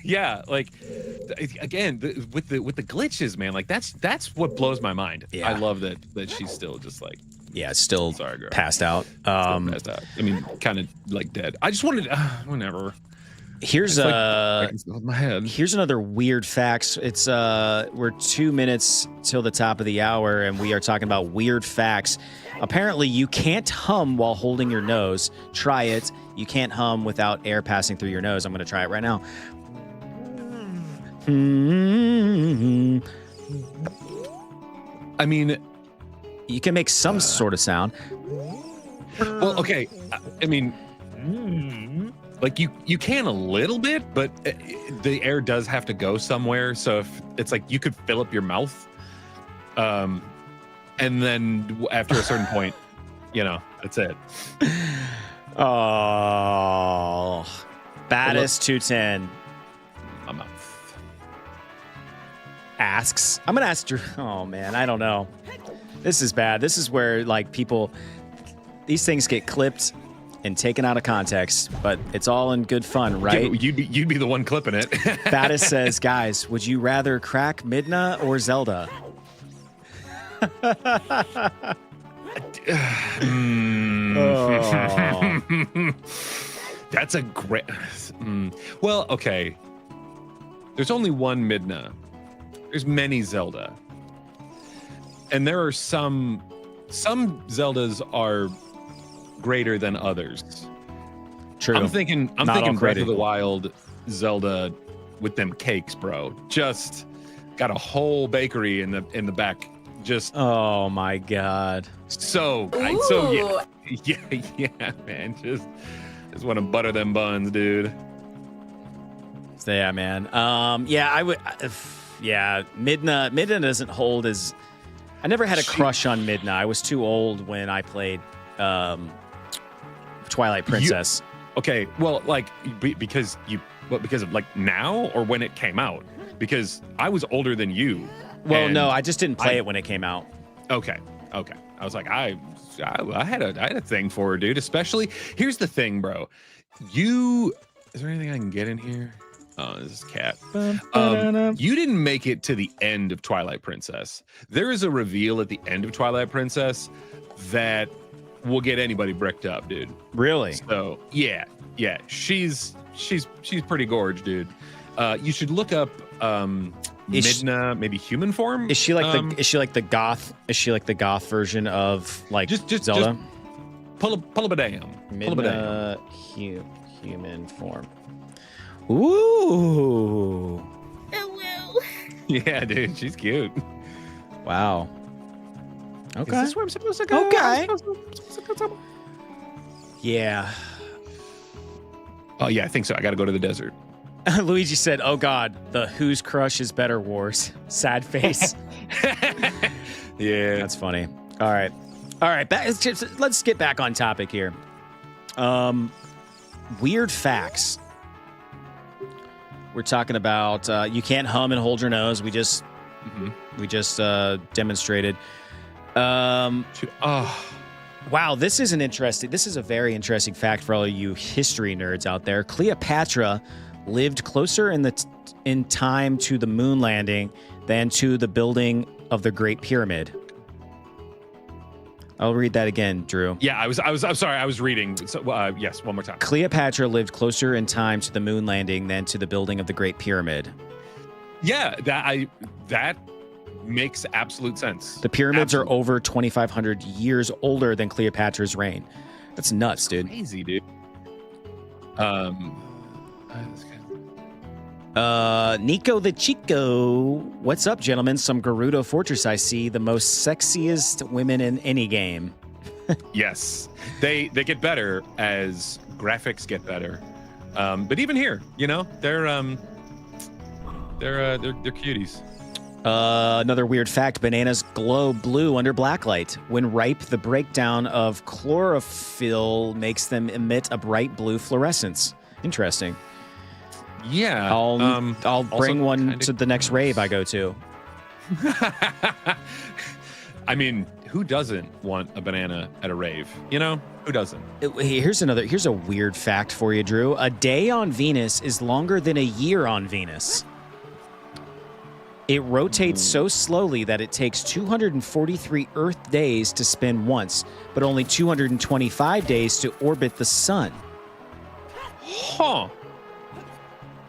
Yeah, like again with the glitches, man. Like that's what blows my mind. Yeah. I love that she's still just like still sorry, girl. passed out. Passed out. I mean, kind of like dead. I just wanted whenever. Here's my head. Here's another weird facts. It's we're 2 minutes till the top of the hour, and we are talking about weird facts. Apparently, you can't hum while holding your nose. Try it. You can't hum without air passing through your nose. I'm going to try it right now. I mean, you can make some sort of sound. Well, okay. I mean, like you can a little bit, but the air does have to go somewhere. So if it's like you could fill up your mouth, and then after a certain point, that's it. Oh, Battis 210 my mouth asks. I'm gonna ask Drew. Oh man, I don't know. This is bad. This is where like people, these things get clipped and taken out of context, but it's all in good fun, right? You'd be the one clipping it. Fatis says, guys, would you rather crack Midna or Zelda? That's a great. Well, okay. There's only one Midna. There's many Zelda, and there are some Zeldas are greater than others. True. I'm thinking all Breath of created the equal. Wild Zelda with them cakes, bro. Just got a whole bakery in the back. Just Oh my God. so yeah, man. Just want to butter them buns, dude. So, yeah, man. Yeah, I would. Yeah, Midna doesn't hold as. I never had a crush on Midna. I was too old when I played Twilight Princess. Okay, well, like because of like now or when it came out? Because I was older than you. Well, no, I just didn't play it when it came out. Okay. I was like, I had a thing for her, dude. Especially, here's the thing, bro. Is there anything I can get in here? Oh, this is cat. You didn't make it to the end of Twilight Princess. There is a reveal at the end of Twilight Princess that will get anybody bricked up, dude. Really? So yeah. She's pretty gorge, dude. You should look up Midna, maybe human form. Is she like the goth? Is she like the goth version of like just Zelda? Just pull up a damn. Midna human form. Ooh. Yeah, dude, she's cute. Wow. Okay. Is this where I'm supposed to go? Okay. Yeah. Oh yeah, I think so. I got to go to the desert. Luigi said, "Oh God, the whose crush is better wars." Sad face. Yeah, That's funny. All right. Let's get back on topic here. Weird facts. We're talking about you can't hum and hold your nose. We just demonstrated. Wow, this is a very interesting fact for all you history nerds out there. Cleopatra lived closer in time to the moon landing than to the building of the Great Pyramid. I'll read that again, Drew. Yeah, I'm sorry. I was reading. So, yes, one more time. Cleopatra lived closer in time to the moon landing than to the building of the Great Pyramid. Yeah, that makes absolute sense. The pyramids are over 2,500 years older than Cleopatra's reign. That's nuts, dude. Crazy, dude. Nico the Chico. What's up, gentlemen? Some Gerudo Fortress I see. The most sexiest women in any game. Yes, they get better as graphics get better. But even here, they're cuties. Another weird fact, bananas glow blue under blacklight. When ripe, the breakdown of chlorophyll makes them emit a bright blue fluorescence. Interesting. Yeah. I'll bring one to the next rave I go to. I mean, who doesn't want a banana at a rave? Who doesn't? Here's a weird fact for you, Drew. A day on Venus is longer than a year on Venus. It rotates so slowly that it takes 243 Earth days to spin once, but only 225 days to orbit the sun. Huh.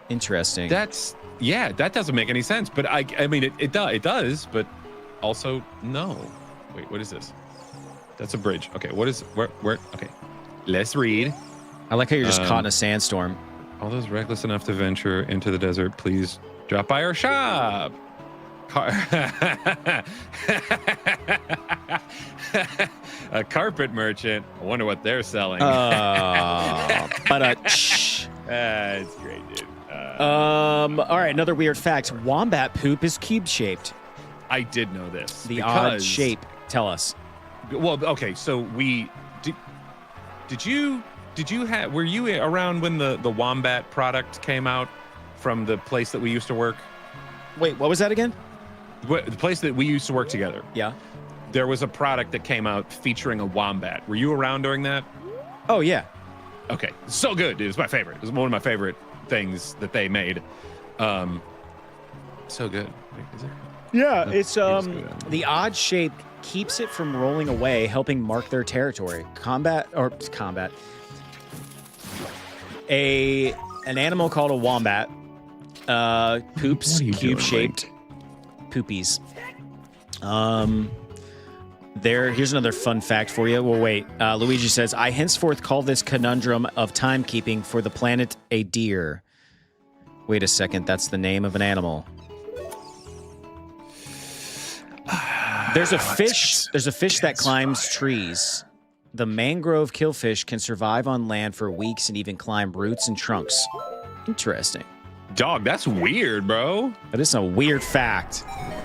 Interesting. That doesn't make any sense. But I mean, it does, but also no. Wait, what is this? That's a bridge. Okay, what is where? Okay, let's read. I like how you're just caught in a sandstorm. All those reckless enough to venture into the desert, please drop by our shop. A carpet merchant. I wonder what they're selling. It's great, dude. All right, another weird fact. Wombat poop is cube-shaped. I did know this. The odd shape. Tell us. Well, okay, so were you around when the Wombat product came out from the place that we used to work? Wait, what was that again? The place that we used to work together. Yeah. There was a product that came out featuring a wombat. Were you around during that? Oh, yeah. Okay, so good, dude. It's my favorite. It's one of my favorite things that they made. So good. Is it? Yeah, it's the odd shape keeps it from rolling away, helping mark their territory. Combat. An animal called a wombat poops cube-shaped poopies. Here's another fun fact for you. Well, wait. Luigi says, I henceforth call this conundrum of timekeeping for the planet a deer. Wait a second. That's the name of an animal. There's a fish. There's a fish that climbs trees. The mangrove killfish can survive on land for weeks and even climb roots and trunks. Interesting. Dog, that's weird, bro. That is a weird fact.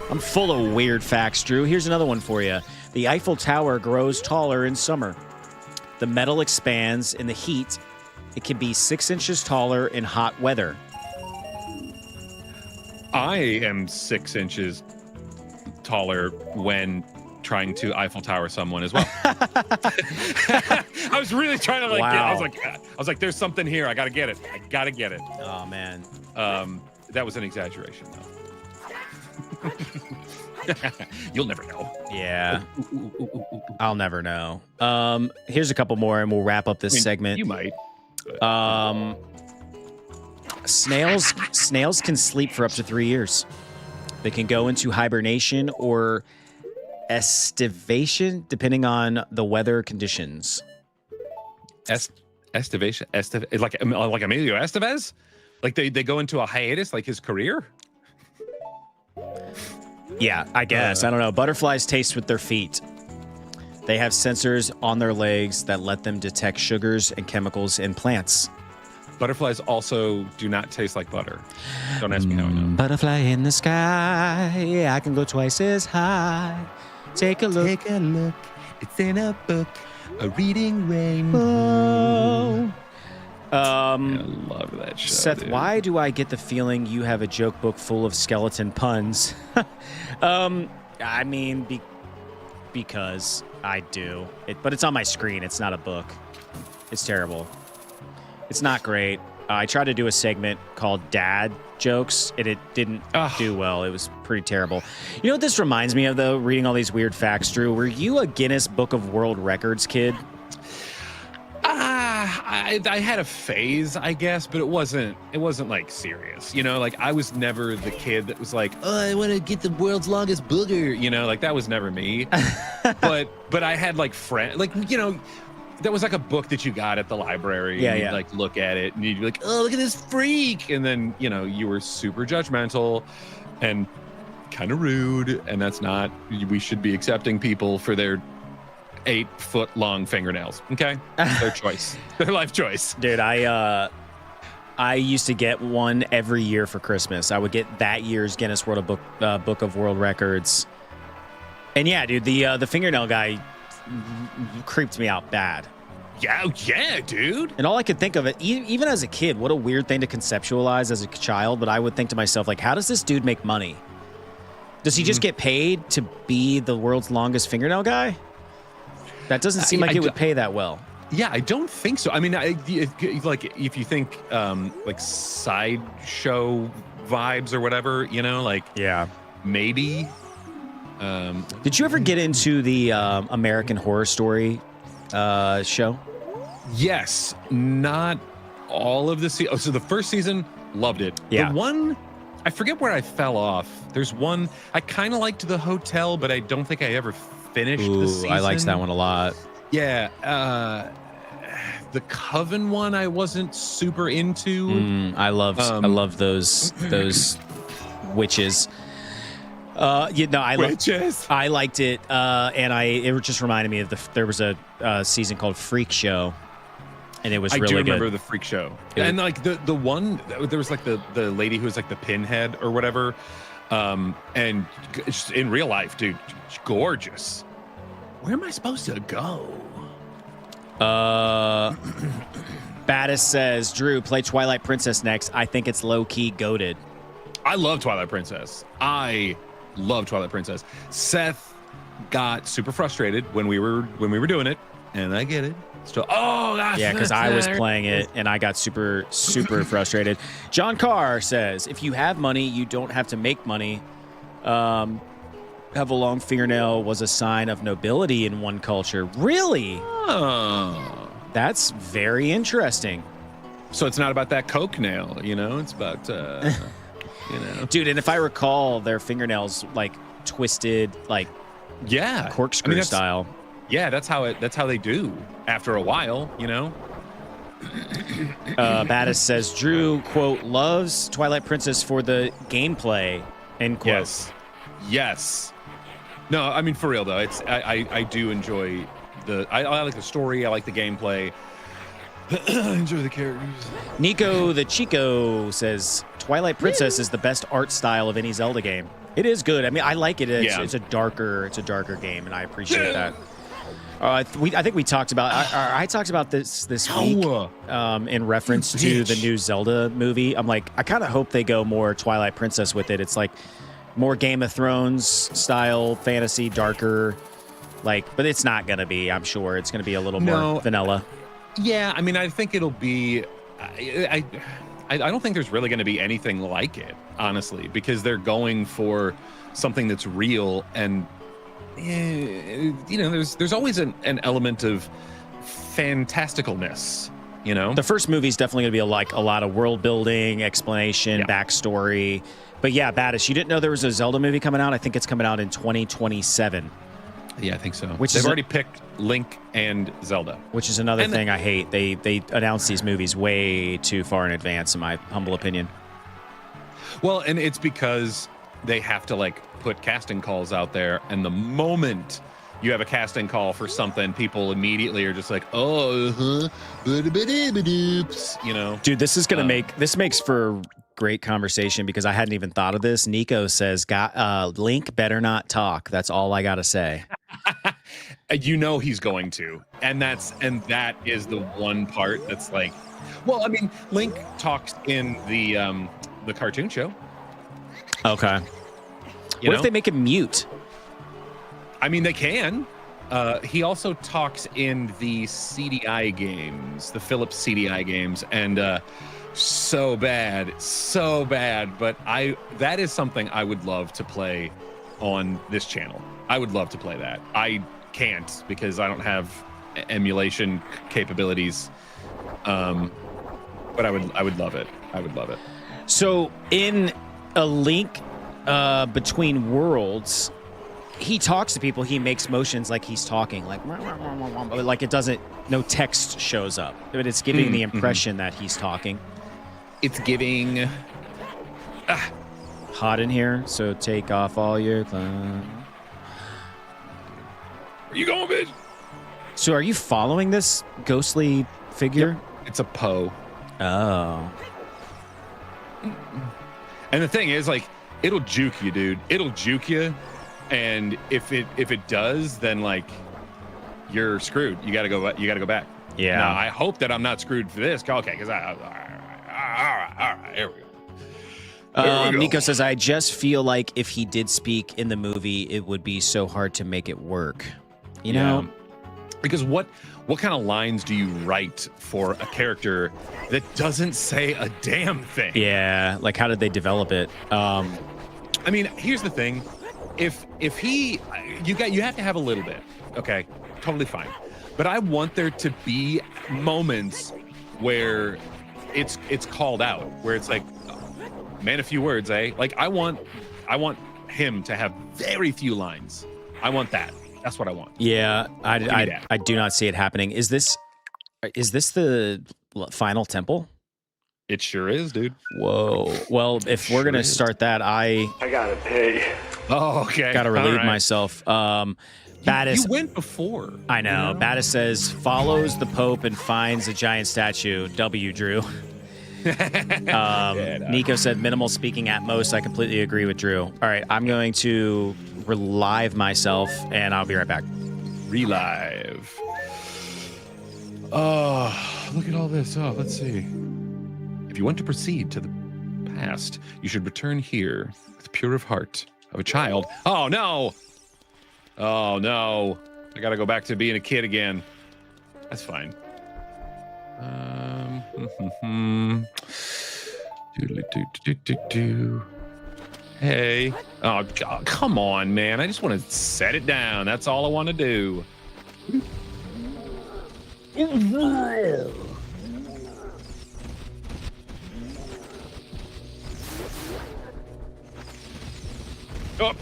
I'm full of weird facts, Drew. Here's another one for you. The Eiffel Tower grows taller in summer. The metal expands in the heat. It can be 6 inches taller in hot weather. I am 6 inches taller when trying to Eiffel Tower someone as well. I was really trying to Wow. I was like, there's something here. I gotta get it. Oh, man. That was an exaggeration, though. You'll never know. Yeah. I'll never know. Here's a couple more, and we'll wrap up this segment. You might. Snails can sleep for up to 3 years. They can go into hibernation or estivation, depending on the weather conditions. Estivation, like Emilio Estevez, like they go into a hiatus, like his career. Yeah, I guess. I don't know. Butterflies taste with their feet. They have sensors on their legs that let them detect sugars and chemicals in plants. Butterflies also do not taste like butter. Don't ask me how I know. Butterfly in the sky, I can go twice as high. Take a look. Take a look. It's in a book. A reading rainbow. I love that show. Seth, dude. why do I get the feeling you have a joke book full of skeleton puns? I mean, because I do. But it's on my screen. It's not a book. It's terrible. It's not great. I tried to do a segment called Dad Jokes, and it didn't do well. It was pretty terrible. You know what this reminds me of, though, reading all these weird facts, Drew? Were you a Guinness Book of World Records kid? I had a phase, I guess, but it wasn't like serious. You know, like I was never the kid that was like, oh, I want to get the world's longest booger. You know, like that was never me. but I had like friends, like, you know, that was like a book that you got at the library. Yeah, and you'd yeah. like look at it and you'd be like, oh, look at this freak. And then, you know, you were super judgmental and kind of rude. And that's not, we should be accepting people for their 8-foot-long fingernails. Okay, their choice, their life choice. Dude, I used to get one every year for Christmas. I would get that year's Guinness World Book of World Records. And yeah, dude, the fingernail guy creeped me out bad. Yeah, dude. And all I could think of it, even as a kid, what a weird thing to conceptualize as a child. But I would think to myself, like, how does this dude make money? Does he just get paid to be the world's longest fingernail guy? That doesn't seem like it would pay that well. Yeah, I don't think so. I mean, if you think like sideshow vibes or whatever, you know, like Yeah. maybe. Did you ever get into the American Horror Story show? Yes, not all of the season. Oh, so the first season, loved it. Yeah. The one, I forget where I fell off. There's one, I kind of liked The Hotel, but I don't think I ever finished the season. I liked that one a lot. Yeah. The Coven one I wasn't super into. I love those witches. Witches. I liked it, and it just reminded me of there was a season called Freak Show, and it was really good. I do remember the Freak Show, and like the one there was like the lady who was like the pinhead or whatever, and just in real life, dude, gorgeous. Where am I supposed to go? Baddest says, Drew, play Twilight Princess next. I think it's low-key goated. I love Twilight Princess. I love Twilight Princess. Seth got super frustrated when we were doing it and I get it. Yeah, because I was playing it and I got super, super frustrated. John Carr says, if you have money, you don't have to make money. Have a long fingernail was a sign of nobility in one culture. Really? Oh. That's very interesting. So it's not about that coke nail, you know? It's about, Dude, and if I recall, their fingernails, like, twisted, like, yeah, corkscrew style. Yeah, that's how they do after a while, you know? Battis says, Drew, quote, loves Twilight Princess for the gameplay, end quote. Yes. No, I mean, for real, though, I do enjoy I like the story, I like the gameplay. I enjoy the characters. Nico the Chico says, Twilight Princess is the best art style of any Zelda game. It is good. I mean, I like it. It's a darker game, and I appreciate that. I think we talked about. I talked about this week in reference to the new Zelda movie. I'm like, I kind of hope they go more Twilight Princess with it. It's like more Game of Thrones style fantasy, darker. Like, but it's not gonna be. I'm sure it's gonna be a little more vanilla. Yeah, I mean, I think it'll be. I don't think there's really going to be anything like it, honestly, because they're going for something that's real, and you know, there's always an element of fantasticalness. You know, the first movie is definitely going to be like a lot of world building, explanation, backstory. But yeah, Battis, you didn't know there was a Zelda movie coming out? I think it's coming out in 2027. Yeah, I think so. They've already picked Link and Zelda. Which is another thing I hate. They announce these movies way too far in advance, in my humble opinion. Well, and it's because they have to like put casting calls out there, and the moment you have a casting call for something, people immediately are just like, you know. Dude, this is gonna makes for great conversation because I hadn't even thought of this. Nico says, Link better not talk. That's all I gotta say. You know he's going to, and that is the one part that's like, well, I mean, Link talks in the cartoon show. Okay. What if they make him mute? I mean, they can. He also talks in the CDI games, the Philips CDI games, and so bad, but that is something I would love to play on this channel. I would love to play that. I can't because I don't have emulation capabilities, but I would love it. I would love it. So in A Link Between Worlds, he talks to people, he makes motions like he's talking, like it doesn't, no text shows up, but it's giving the impression that he's talking. It's giving hot in here, so take off all your clothes. Where you going, bitch? So are you following this ghostly figure? Yep. It's a Poe. Oh. And the thing is, like, it'll juke you, dude. It'll juke you. And if it does, then like you're screwed. You gotta go back. Yeah. Now, I hope that I'm not screwed for this. Okay, because all right, here we go. Nico says, I just feel like if he did speak in the movie, it would be so hard to make it work. You know? Because what kind of lines do you write for a character that doesn't say a damn thing? Yeah, like how did they develop it? I mean, here's the thing. If he, you have to have a little bit. Okay, totally fine. But I want there to be moments where it's called out, where it's like, man, a few words, eh? Like I want him to have very few lines. I want that. That's what I want. Yeah, I do not see it happening. Is this the final temple? It sure is, dude. Whoa. Well, if we're gonna start that, I gotta pay. Oh, okay. Gotta relieve myself. Battis, you went before. I know. You know. Battis says follows the Pope and finds a giant statue. W. Drew. Nico said minimal speaking at most. I completely agree with Drew. All right, I'm going to relive myself, and I'll be right back. Relive. Oh, look at all this. Oh, let's see. If you want to proceed to the past, you should return here with pure of heart of a child. Oh no! Oh no! I gotta go back to being a kid again. That's fine. Hey. Oh, God, come on, man. I just want to set it down. That's all I want to do. Up.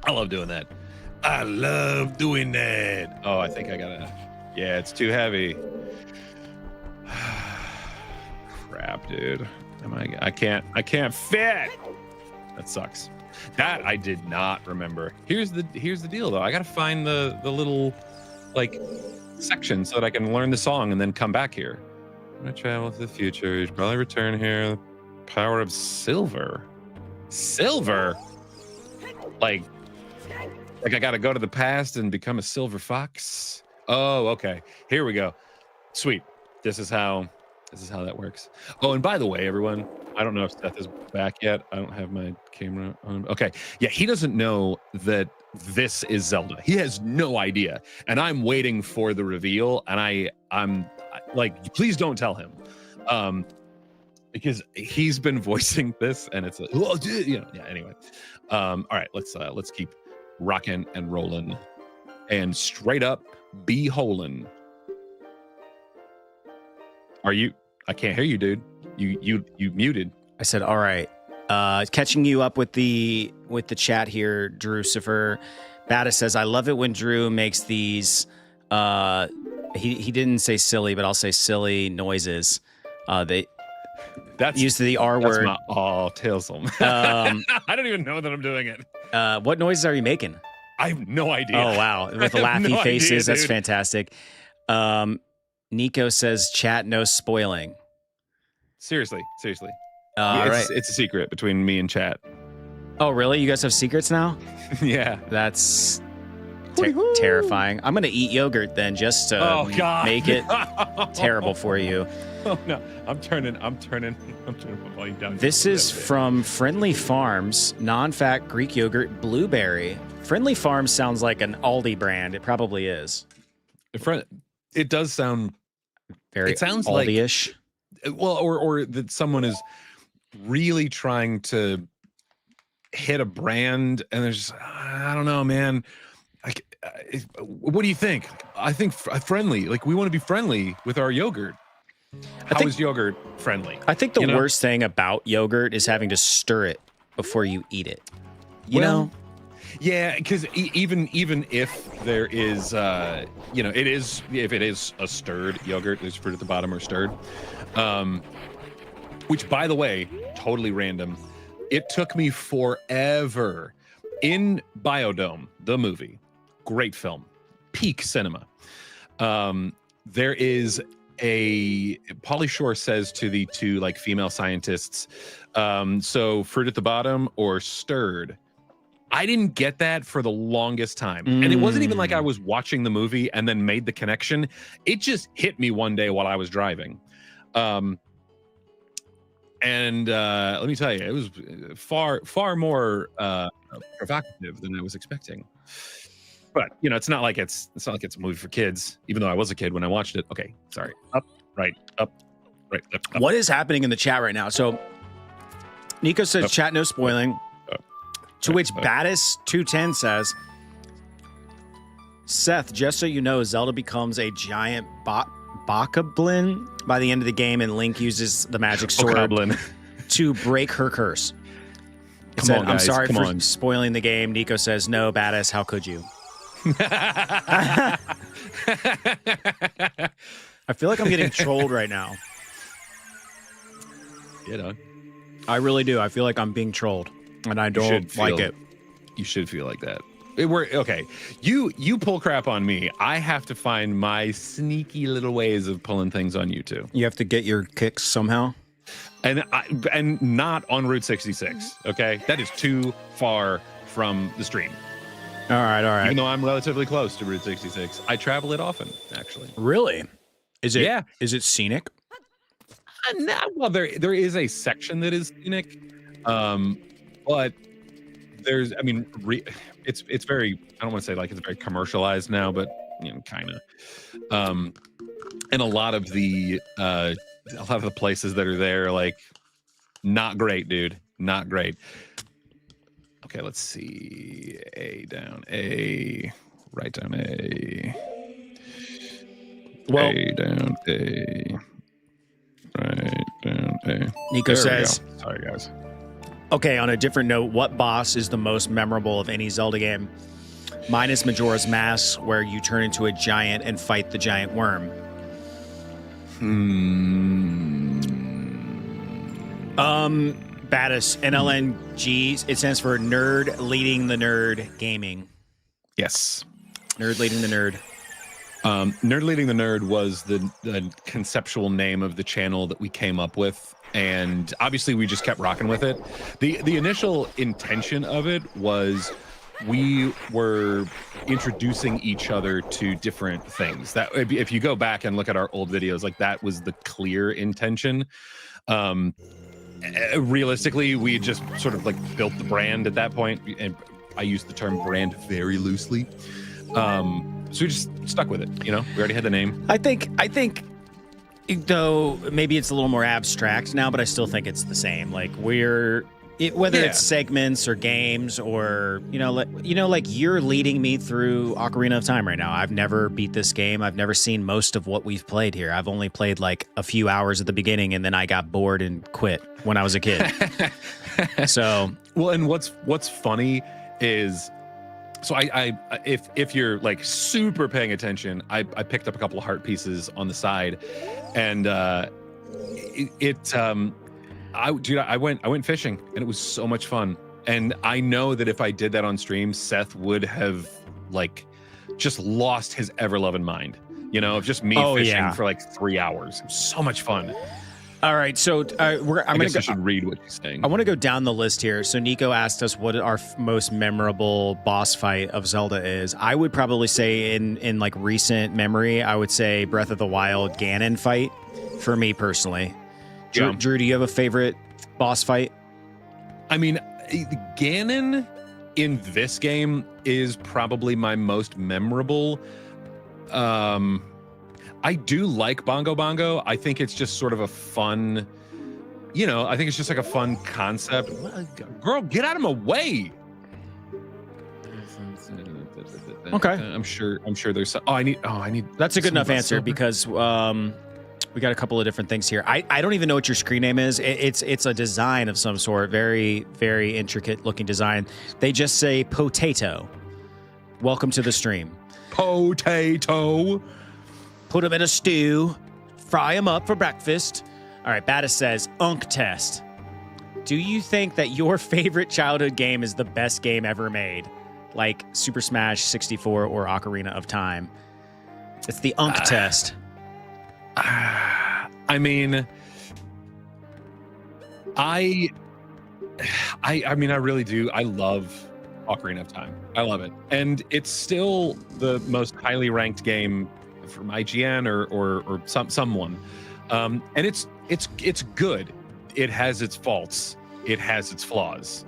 I love doing that. I love doing that. Oh, I think I gotta. Yeah, it's too heavy. Crap, dude. I can't fit. That sucks. That I did not remember. Here's the deal though. I gotta find the little like section so that I can learn the song and then come back here. I'm gonna travel to the future. You should probably return here. Power of silver. Silver? Like I gotta go to the past and become a silver fox? Oh, okay. Here we go. Sweet. This is how that works. Oh, and by the way, everyone, I don't know if Seth is back yet. I don't have my camera on. Okay. Yeah, he doesn't know that this is Zelda. He has no idea. And I'm waiting for the reveal, and I'm like, please don't tell him. Because he's been voicing this, and it's like, oh, yeah, anyway. All right, let's keep rocking and rolling and straight up be holin'. Are you? I can't hear you, dude. You muted. I said, all right. Catching you up with the chat here, Drucifer. Bada says, I love it when Drew makes these he didn't say silly, but I'll say silly noises. That's used the R word. Tailsome. I don't even know that I'm doing it. What noises are you making? I have no idea. Oh wow, with the laughy faces, that's fantastic. Nico says, "Chat, no spoiling." Seriously. Right. It's a secret between me and chat. Oh really? You guys have secrets now? Yeah. That's terrifying. I'm gonna eat yogurt then, just to make it terrible for you. Oh no, I'm turning my volume down. This is from Friendly Farms, non-fat Greek yogurt blueberry. Friendly Farms sounds like an Aldi brand. It probably is. It does sound very. It sounds Aldi-ish. Like, well, or that someone is really trying to hit a brand, and there's I don't know, man. What do you think? I think friendly. Like we want to be friendly with our yogurt. How is yogurt friendly? I think the worst thing about yogurt is having to stir it before you eat it. You know? Yeah, because even if there is, if it is a stirred yogurt, there's fruit at the bottom or stirred. Which, by the way, totally random. It took me forever. In Biodome, the movie, great film, peak cinema. There is Pauly Shore says to the two like female scientists, so fruit at the bottom or stirred. I didn't get that for the longest time. And it wasn't even like I was watching the movie and then made the connection. It just hit me one day while I was driving. And let me tell you, it was far more provocative than I was expecting. But it's not like it's a movie for kids, even though I was a kid when I watched it. Okay, sorry. Up, right, up. What is happening in the chat right now? So Nico says, chat, no spoiling. To which Battis210 says, Seth, just so you know, Zelda becomes a giant Bokoblin by the end of the game, and Link uses the magic sword to break her curse. It said, I'm sorry for spoiling the game. Nico says, no, Battis, how could you? I feel like I'm getting trolled right now. I really do. I feel like I'm being trolled, and I don't like it. You should feel like that. Okay. You pull crap on me. I have to find my sneaky little ways of pulling things on you too. You have to get your kicks somehow, and not on Route 66. Okay, that is too far from the stream. All right. Even though I'm relatively close to Route 66, I travel it often, actually. Really? Is it? Yeah. Is it scenic? Well, there is a section that is scenic, but there's, I mean, it's very, I don't want to say like it's very commercialized now, but kind of. And a lot of the places that are there, like, not great, dude, not great. Okay, let's see. A down A, right down A. Well, A down A, right down A. Nico There we says, go. Sorry, guys. okay, on a different note, what boss is the most memorable of any Zelda game? Mine is Majora's Mask, where you turn into a giant and fight the giant worm. Baddis, NLNG, it stands for Nerd Leading the Nerd Gaming. Yes. Nerd Leading the Nerd. Nerd Leading the Nerd was the conceptual name of the channel that we came up with, and obviously we just kept rocking with it. The initial intention of it was we were introducing each other to different things. That if you go back and look at our old videos, like that was the clear intention. Realistically, we just sort of like built the brand at that point, and I use the term brand very loosely. So we just stuck with it, we already had the name. I think though maybe it's a little more abstract now, but I still think it's the same. Like whether it's segments or games or like you're leading me through Ocarina of Time right now. I've never beat this game. I've never seen most of what we've played here. I've only played like a few hours at the beginning, and then I got bored and quit when I was a kid. So well, and what's funny is, so I if you're like super paying attention, I picked up a couple of heart pieces on the side, and I went fishing, and it was so much fun. And I know that if I did that on stream, Seth would have like just lost his ever-loving mind, of just me fishing for like 3 hours. It was so much fun. All right, so I'm going to should read what he's saying. I want to go down the list here. So Nico asked us what our most memorable boss fight of Zelda is. I would probably say in like recent memory, I would say Breath of the Wild Ganon fight for me personally. Drew, do you have a favorite boss fight? I mean, Ganon in this game is probably my most memorable. I do like Bongo Bongo. I think it's just sort of a fun, I think it's just like a fun concept. Girl, get out of my way. Okay. I'm sure there's some, I need. That's a good enough answer because we got a couple of different things here. I don't even know what your screen name is. It's a design of some sort. Very, very intricate looking design. They just say potato. Welcome to the stream. Potato. Put them in a stew, fry them up for breakfast. All right, Battis says, Unk test. Do you think that your favorite childhood game is the best game ever made? Like Super Smash 64 or Ocarina of Time? It's the Unk test. I mean, I mean, I really do. I love Ocarina of Time. I love it. And it's still the most highly ranked game from IGN or someone. And it's good. It has its faults. It has its flaws.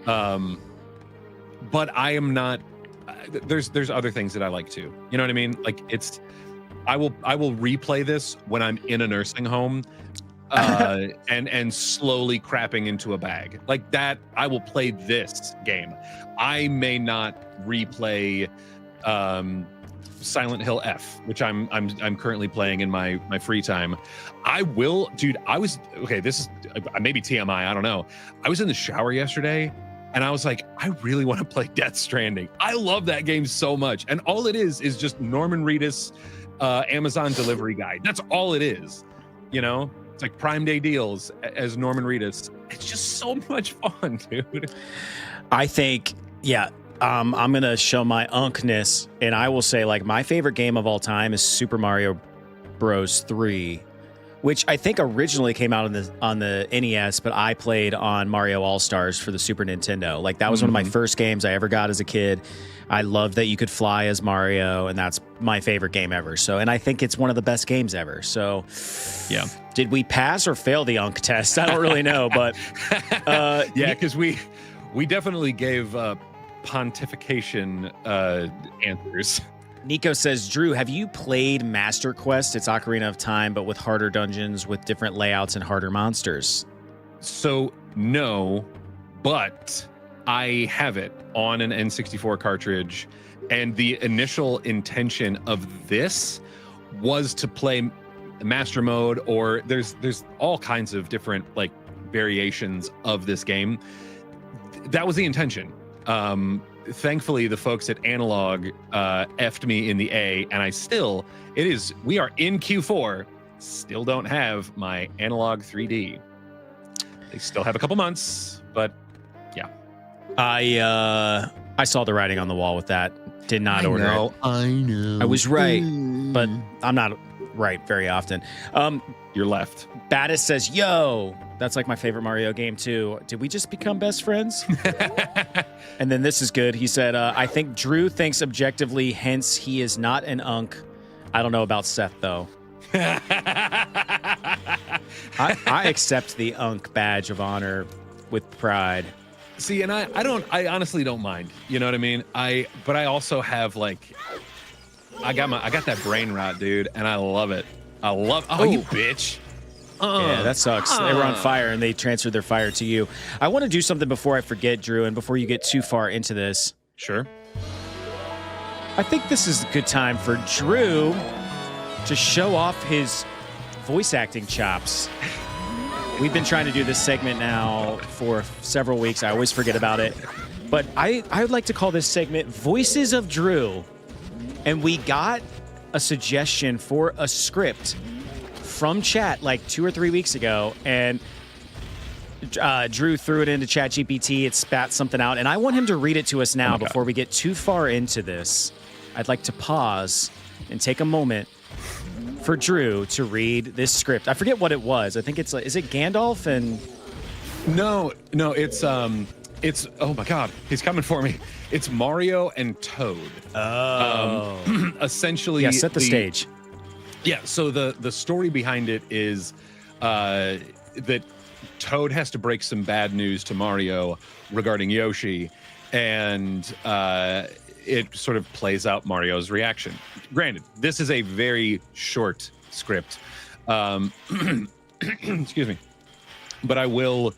But I am not, there's other things that I like too. You know what I mean? Like I will replay this when I'm in a nursing home, and slowly crapping into a bag like that. I will play this game. I may not replay, Silent Hill F, which I'm currently playing in my free time. I will, dude. This is maybe TMI, I don't know. I was in the shower yesterday and I was like, I really want to play Death Stranding. I love that game so much. And all it is just Norman Reedus Amazon delivery guide. That's all it is. It's like Prime Day deals as Norman Reedus. It's just so much fun, dude. I think, I'm going to show my unkness, and I will say, like, my favorite game of all time is Super Mario Bros. 3, which I think originally came out on the NES, but I played on Mario All-Stars for the Super Nintendo. Like, that was one of my first games I ever got as a kid. I love that you could fly as Mario, and that's my favorite game ever. So, and I think it's one of the best games ever. So, yeah. Did we pass or fail the Unk test? I don't really know, but because we We definitely gave pontification answers. Nico says, Drew, have you played Master Quest? It's Ocarina of Time, but with harder dungeons, with different layouts and harder monsters. So, no, but I have it on an N64 cartridge, and the initial intention of this was to play Master Mode, or there's all kinds of different like variations of this game. That was the intention. Thankfully, the folks at Analog effed me in the A, and we are in Q4, still don't have my Analog 3D. They still have a couple months, but yeah. I saw the writing on the wall with that. Did not order it. I know. I was right, but I'm not right very often. You're left. Battis says, yo, that's like my favorite Mario game too. Did we just become best friends? And then this is good. He said, I think Drew thinks objectively, hence he is not an unk. I don't know about Seth though. I accept the unk badge of honor with pride. See, and I honestly don't mind. You know what I mean? But I also have like, I got that brain rot, dude, and I love it. You bitch. Yeah, that sucks. They were on fire and they transferred their fire to you. I want to do something before I forget, Drew, and before you get too far into this. Sure. I think this is a good time for Drew to show off his voice acting chops. We've been trying to do this segment now for several weeks. I always forget about it. But I would like to call this segment Voices of Drew. And we got a suggestion for a script from chat like 2 or 3 weeks ago. And Drew threw it into ChatGPT. It spat something out. And I want him to read it to us now before we get too far into this. I'd like to pause and take a moment for Drew to read this script. I forget what it was. I think it's is it Gandalf and... No, it's oh my God, he's coming for me. It's Mario and Toad. Oh. Essentially. Yeah, set the stage. Yeah, so the story behind it is that Toad has to break some bad news to Mario regarding Yoshi, and it sort of plays out Mario's reaction. Granted, this is a very short script. Excuse me. But I will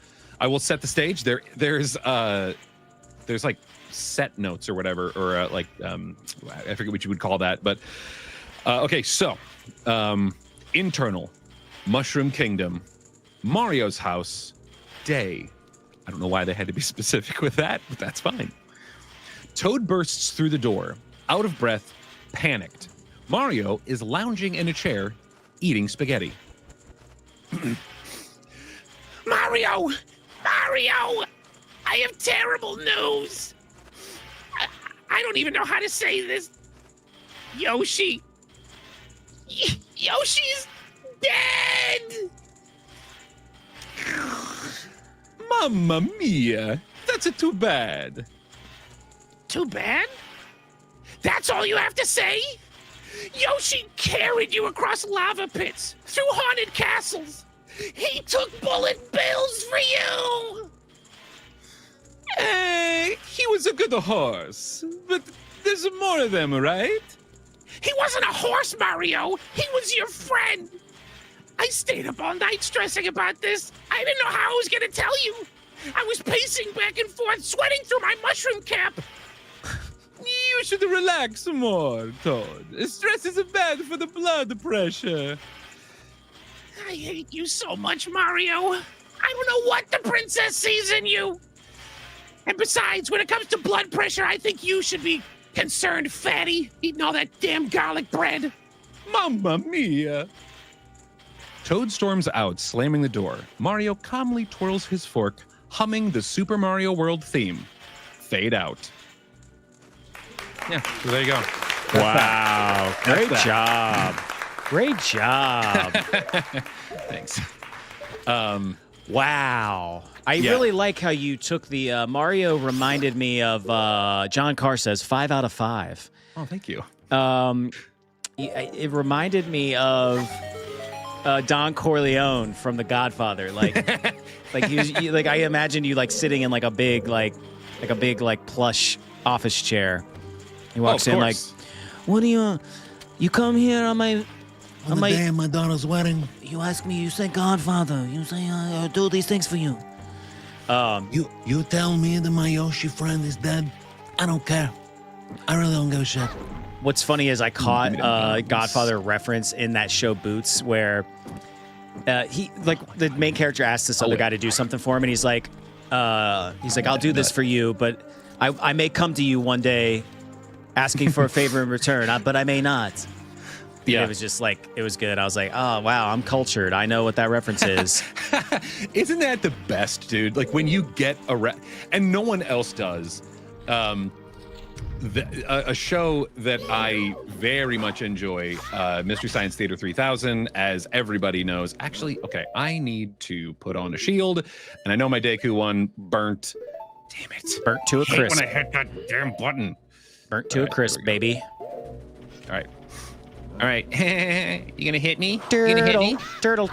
set the stage. There's like set notes or whatever, or I forget what you would call that. But okay, so internal Mushroom Kingdom, Mario's house, day. I don't know why they had to be specific with that, but that's fine. Toad bursts through the door, out of breath, panicked. Mario is lounging in a chair, eating spaghetti. Mario! I have terrible news! I don't even know how to say this. Yoshi Yoshi's dead! Mamma mia! That's too bad. Too bad? That's all you have to say? Yoshi carried you across lava pits, through haunted castles. He took bullet bills for you! He was a good horse, but there's more of them, right? He wasn't a horse, Mario. He was your friend. I stayed up all night stressing about this. I didn't know how I was going to tell you. I was pacing back and forth, sweating through my mushroom cap. You should relax more, Toad. Stress is bad for the blood pressure. I hate you so much, Mario. I don't know what the princess sees in you. And besides, when it comes to blood pressure, I think you should be concerned, fatty, eating all that damn garlic bread. Mamma mia. Toad storms out, slamming the door. Mario calmly twirls his fork, humming the Super Mario World theme. Fade out. Yeah, so there you go. Wow. Great job. Great job. Thanks. Wow. I really like how you took the Mario reminded me of John Carr says 5 out of 5. Oh, thank you. It reminded me of Don Corleone from The Godfather. Like I imagine you like sitting in like a big plush office chair. He walks in like, what do you come here on my On the day of my daughter's wedding, you ask me, you say Godfather, you say I do these things for you. you tell me that my Yoshi friend is dead. I don't care. I really don't give a shit. What's funny is I caught a Godfather reference in that show Boots, where the main character asked this other guy to do something for him, and he's like, I'll do this for you, but I may come to you one day asking for a favor in return, but I may not. Yeah, it was just like, it was good. I was like, oh wow, I'm cultured. I know what that reference is. Isn't that the best, dude? Like when you get and no one else does. A show that I very much enjoy, Mystery Science Theater 3000, as everybody knows. Actually, okay, I need to put on a shield, and I know my Deku one burnt. Damn it. Burnt to a crisp. When I hit that damn button. Burnt to a crisp, baby. All right. All right. You gonna hit me? Turtle, you gonna hit me? turtle.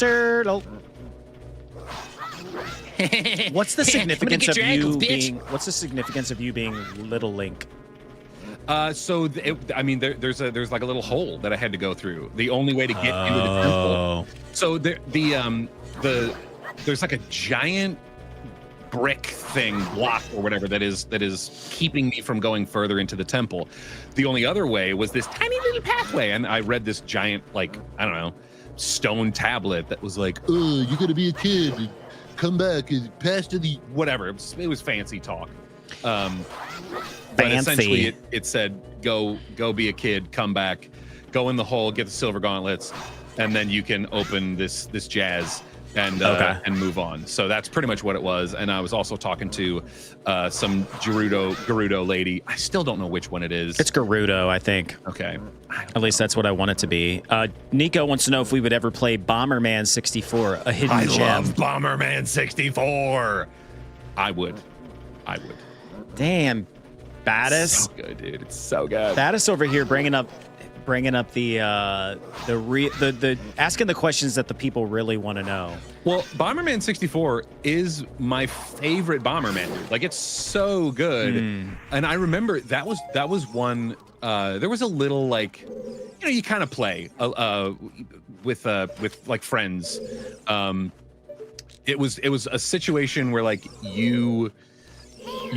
What's the significance of you being? What's the significance of you being Little Link? So there's like a little hole that I had to go through. The only way to get into the temple. So there's like a giant brick block or whatever that is keeping me from going further into the temple. The only other way was this tiny little pathway, and I read this giant, like, I don't know, stone tablet that was like, oh, you gotta be a kid, come back and pass to the whatever. It was fancy talk. But essentially it said, go be a kid, come back, go in the hole, get the silver gauntlets, and then you can open this jazz and move on. So that's pretty much what it was. And I was also talking to some Gerudo lady. I still don't know which one it is. It's Gerudo, I think. Okay. At least that's what I want it to be. Nico wants to know if we would ever play Bomberman 64, a hidden gem. I love Bomberman 64. I would. Damn, Battis. So good, dude. It's so good. Battis over here bringing up the asking the questions that the people really want to know. Well, Bomberman 64 is my favorite Bomberman. Like, it's so good. And I remember that was one. There was a little, like, you kind of play with like friends. It was a situation where, like, you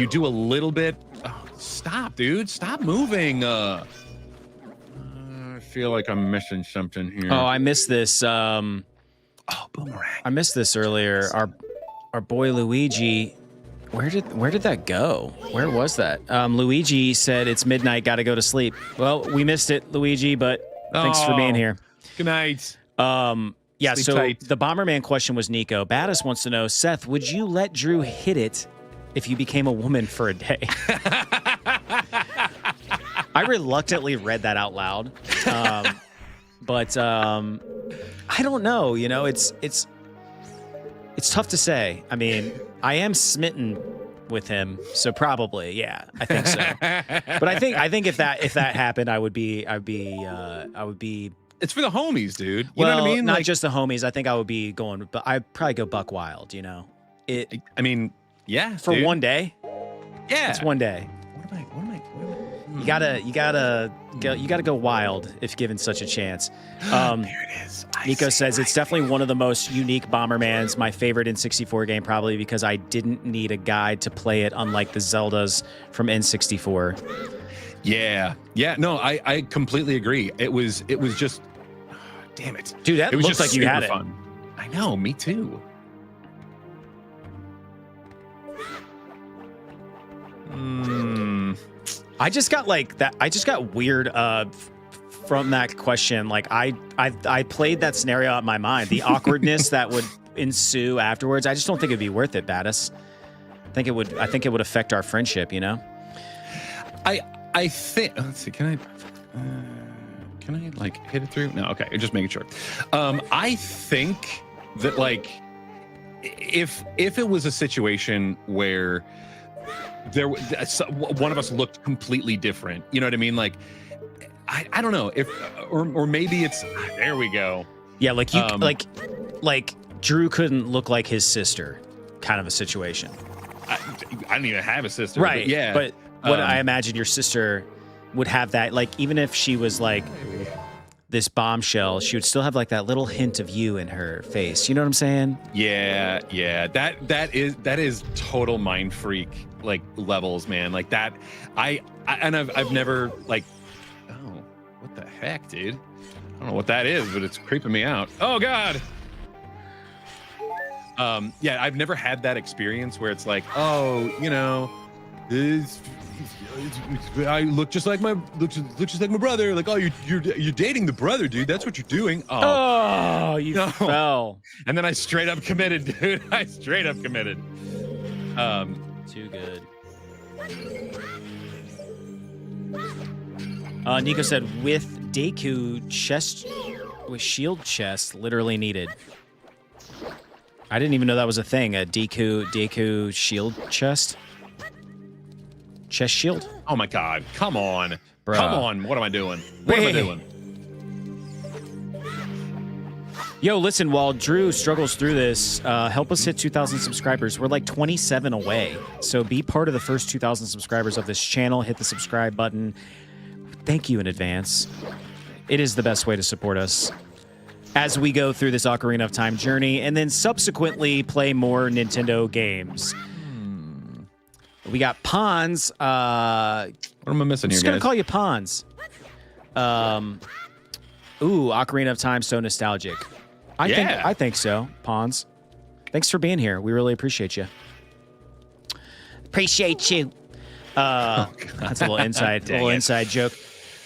do a little bit. Oh, stop, dude! Stop moving. I feel like I'm missing something here. Oh, I missed this. Boomerang. I missed this earlier. Our boy Luigi. Where did that go? Where was that? Luigi said it's midnight. Got to go to sleep. Well, we missed it, Luigi. But thanks for being here. Good night. Yeah. Sleep so tight. the Bomberman question was Nico. Battis wants to know, Seth, would you let Drew hit it if you became a woman for a day? I reluctantly read that out loud, but I don't know. You know, it's tough to say. I mean, I am smitten with him, so probably, yeah, I think so. But I think if that happened, I would be. It's for the homies, dude. You know what I mean? Not just the homies. I think I would be going, but I'd probably go buck wild. You know, I mean, yeah, for dude. one day. Yeah, it's one day. What am I? You gotta go wild if given such a chance. There it is. Nico says it's definitely one of the most unique Bombermans. My favorite N64 game, probably because I didn't need a guide to play it, unlike the Zeldas from N64. Yeah. No, I completely agree. It was just, damn it, dude. That it was looks just like you had it. fun. I know. Me too. I just got like that. I just got weird from that question. Like I played that scenario out in my mind. The awkwardness that would ensue afterwards. I just don't think it'd be worth it, Battis. I think it would affect our friendship. You know. I think. Let's see. Can I like hit it through? No. Okay. Just making sure. I think that, like, if it was a situation where one of us looked completely different, you know what I mean? Like, I don't know if, or maybe it's, there we go. Yeah, like you like Drew couldn't look like his sister, kind of a situation. I didn't even have a sister. Right. But yeah. But what I imagine your sister would have that, like, even if she was like this bombshell, she would still have like that little hint of you in her face. You know what I'm saying? Yeah. That is total mind freak like levels, man. Like that. I've never like. Oh, what the heck, dude? I don't know what that is, but it's creeping me out. Oh God. Yeah, I've never had that experience where it's like, oh, you know, I look just like my brother. Like, oh, you're dating the brother, dude. That's what you're doing. Oh, you fell. And then I straight up committed, dude. I straight up committed. Too good. Nico said with Deku chest with shield chest literally needed. I didn't even know that was a thing. A Deku shield chest. Chest shield? Oh my God! Come on, Bruh. Come on! What am I doing? What am I doing? Yo, listen. While Drew struggles through this, help us hit 2,000 subscribers. We're like 27 away. So be part of the first 2,000 subscribers of this channel. Hit the subscribe button. Thank you in advance. It is the best way to support us as we go through this Ocarina of Time journey, and then subsequently play more Nintendo games. We got Pons. What am I missing here, just gonna call you Pons. Ocarina of Time, so nostalgic. I think so, Pons. Thanks for being here. We really appreciate you. Appreciate you. That's a little inside joke.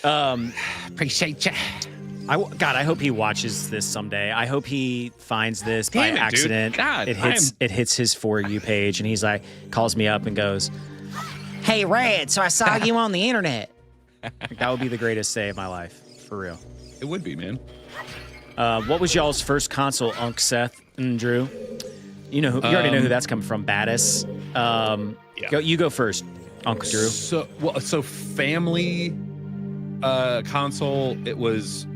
Appreciate you. God, I hope he watches this someday. I hope he finds this Damn by it, accident. dude. God, it hits his For You page, and he's like, calls me up and goes, "Hey, Rad, so I saw you on the internet." That would be the greatest day of my life, for real. It would be, man. What was y'all's first console, Unc, Seth, and Drew? You already know who that's coming from, Battis. You go first, Unc Drew. So family console, it was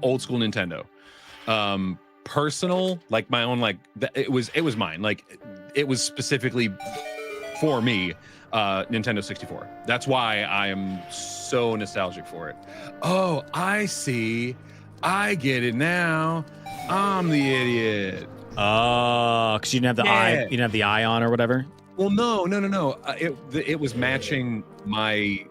old school Nintendo. Personal, like my own, like it was mine. Like it was specifically for me, Nintendo 64. That's why I am so nostalgic for it. Oh, I see. I get it now. I'm the idiot. Oh, because you didn't have the eye. You didn't have the eye on or whatever. Well, no. It was matching my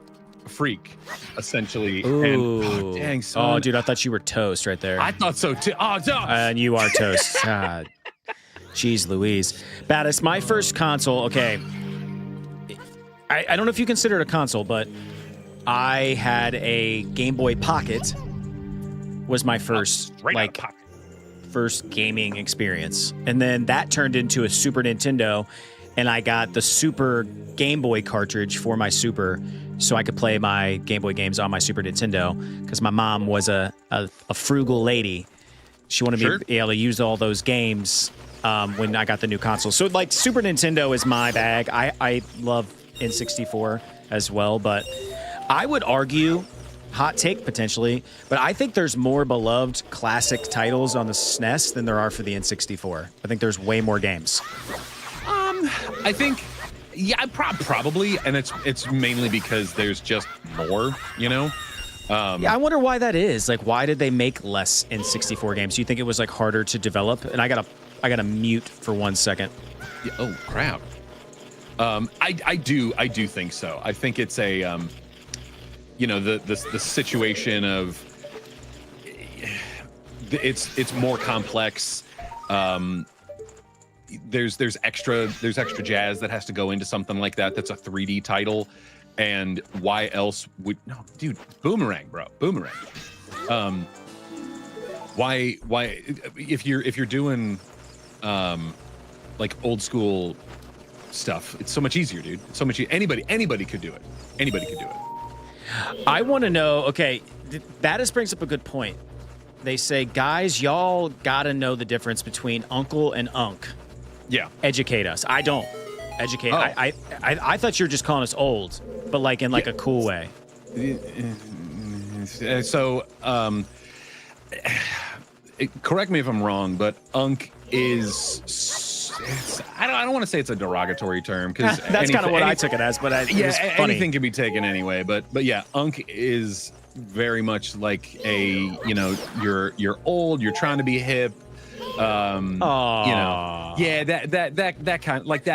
freak, essentially. Ooh. And, dang, son. Oh, dude, I thought you were toast right there. I thought so too. Oh, no. And you are toast. God. Jeez Louise. Battis, my first console, okay. I don't know if you consider it a console, but I had a Game Boy Pocket. Was my first, first gaming experience. And then that turned into a Super Nintendo, and I got the Super Game Boy cartridge for my Super so I could play my Game Boy games on my Super Nintendo, because my mom was a frugal lady. She wanted me to be able to use all those games when I got the new console. So, like, Super Nintendo is my bag. I love N64 as well, but I would argue, hot take potentially, but I think there's more beloved classic titles on the SNES than there are for the N64. I think there's way more games. I think, yeah, probably, and it's mainly because there's just more, you know. Yeah, I wonder why that is. Like, why did they make less N64 games? Do you think it was like harder to develop? And I gotta mute for 1 second. Yeah, oh crap. I do think so. I think it's a the situation of it's more complex. There's extra jazz that has to go into something like that. That's a 3D title, and why else would dude, Boomerang, bro, Boomerang. Why if you're doing like old school stuff, it's so much easier, dude. It's so much anybody could do it. Anybody could do it. I want to know, okay, Battis brings up a good point. They say, guys, y'all gotta know the difference between uncle and unk. Yeah. Educate us. I don't. Educate. Oh. I thought you were just calling us old, but like in like a cool way. So correct me if I'm wrong, but unk is. I don't want to say it's a derogatory term because that's kind of what I took it as. But it was funny. anything can be taken anyway. But yeah, unk is very much like you're old, you're trying to be hip. That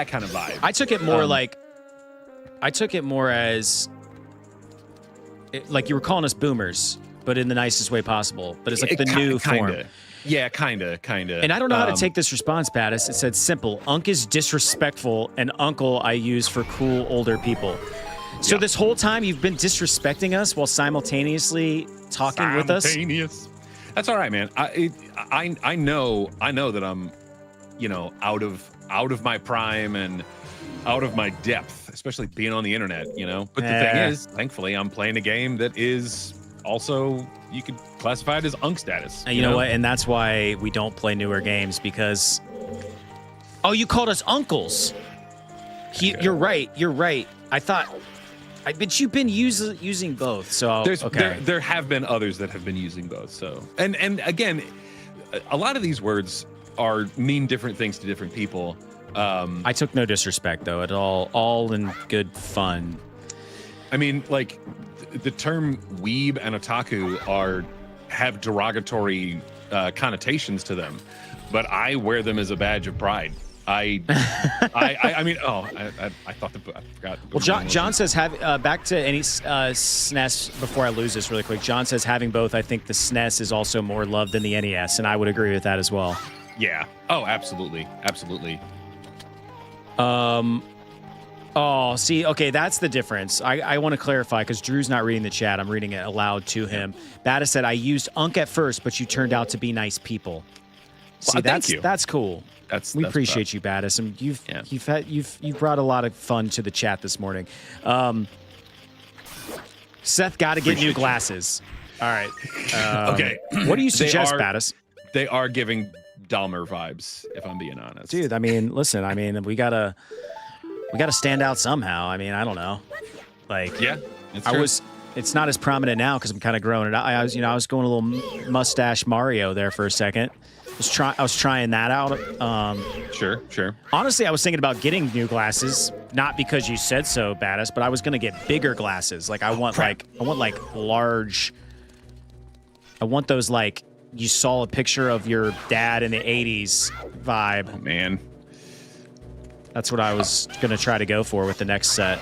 kind of vibe. I took it more as like you were calling us boomers, but in the nicest way possible. But it's like the new form. Yeah, kinda. And I don't know how to take this response, Battis. It said simple. Unk is disrespectful, and uncle I use for cool older people. So this whole time you've been disrespecting us while simultaneously talking with us? That's all right, man. I know that I'm, out of my prime and out of my depth, especially being on the internet, But the thing is, thankfully, I'm playing a game that is also, you could classify it as unk status. And you know what? And that's why we don't play newer games because... Oh, you called us uncles. You're right. I thought... But you've been using both, so there have been others that have been using both. So and again, a lot of these words mean different things to different people. I took no disrespect though at all in good fun. I mean, like the term weeb and otaku have derogatory connotations to them, but I wear them as a badge of pride. I thought I forgot. Well, John says back to any SNES before I lose this really quick. John says having both, I think the SNES is also more loved than the NES, and I would agree with that as well. Yeah. Oh, absolutely. Oh, see, okay, that's the difference. I want to clarify because Drew's not reading the chat. I'm reading it aloud to him. Bada said I used unk at first, but you turned out to be nice people. See, that's cool. We appreciate you, Battis, and you've brought a lot of fun to the chat this morning. Seth got to get new glasses. All right. Okay. What do you suggest, Battis? They are giving Dahmer vibes, if I'm being honest. Dude, I mean, listen, we gotta stand out somehow. I mean, I don't know. Like, yeah, it's not as prominent now because I'm kind of growing it out. I was going a little mustache Mario there for a second. I was trying that out. Sure. Honestly, I was thinking about getting new glasses, not because you said so, Battis, but I was gonna get bigger glasses. Like I want large. I want those like you saw a picture of your dad in the '80s vibe. Oh, man, that's what I was gonna try to go for with the next set.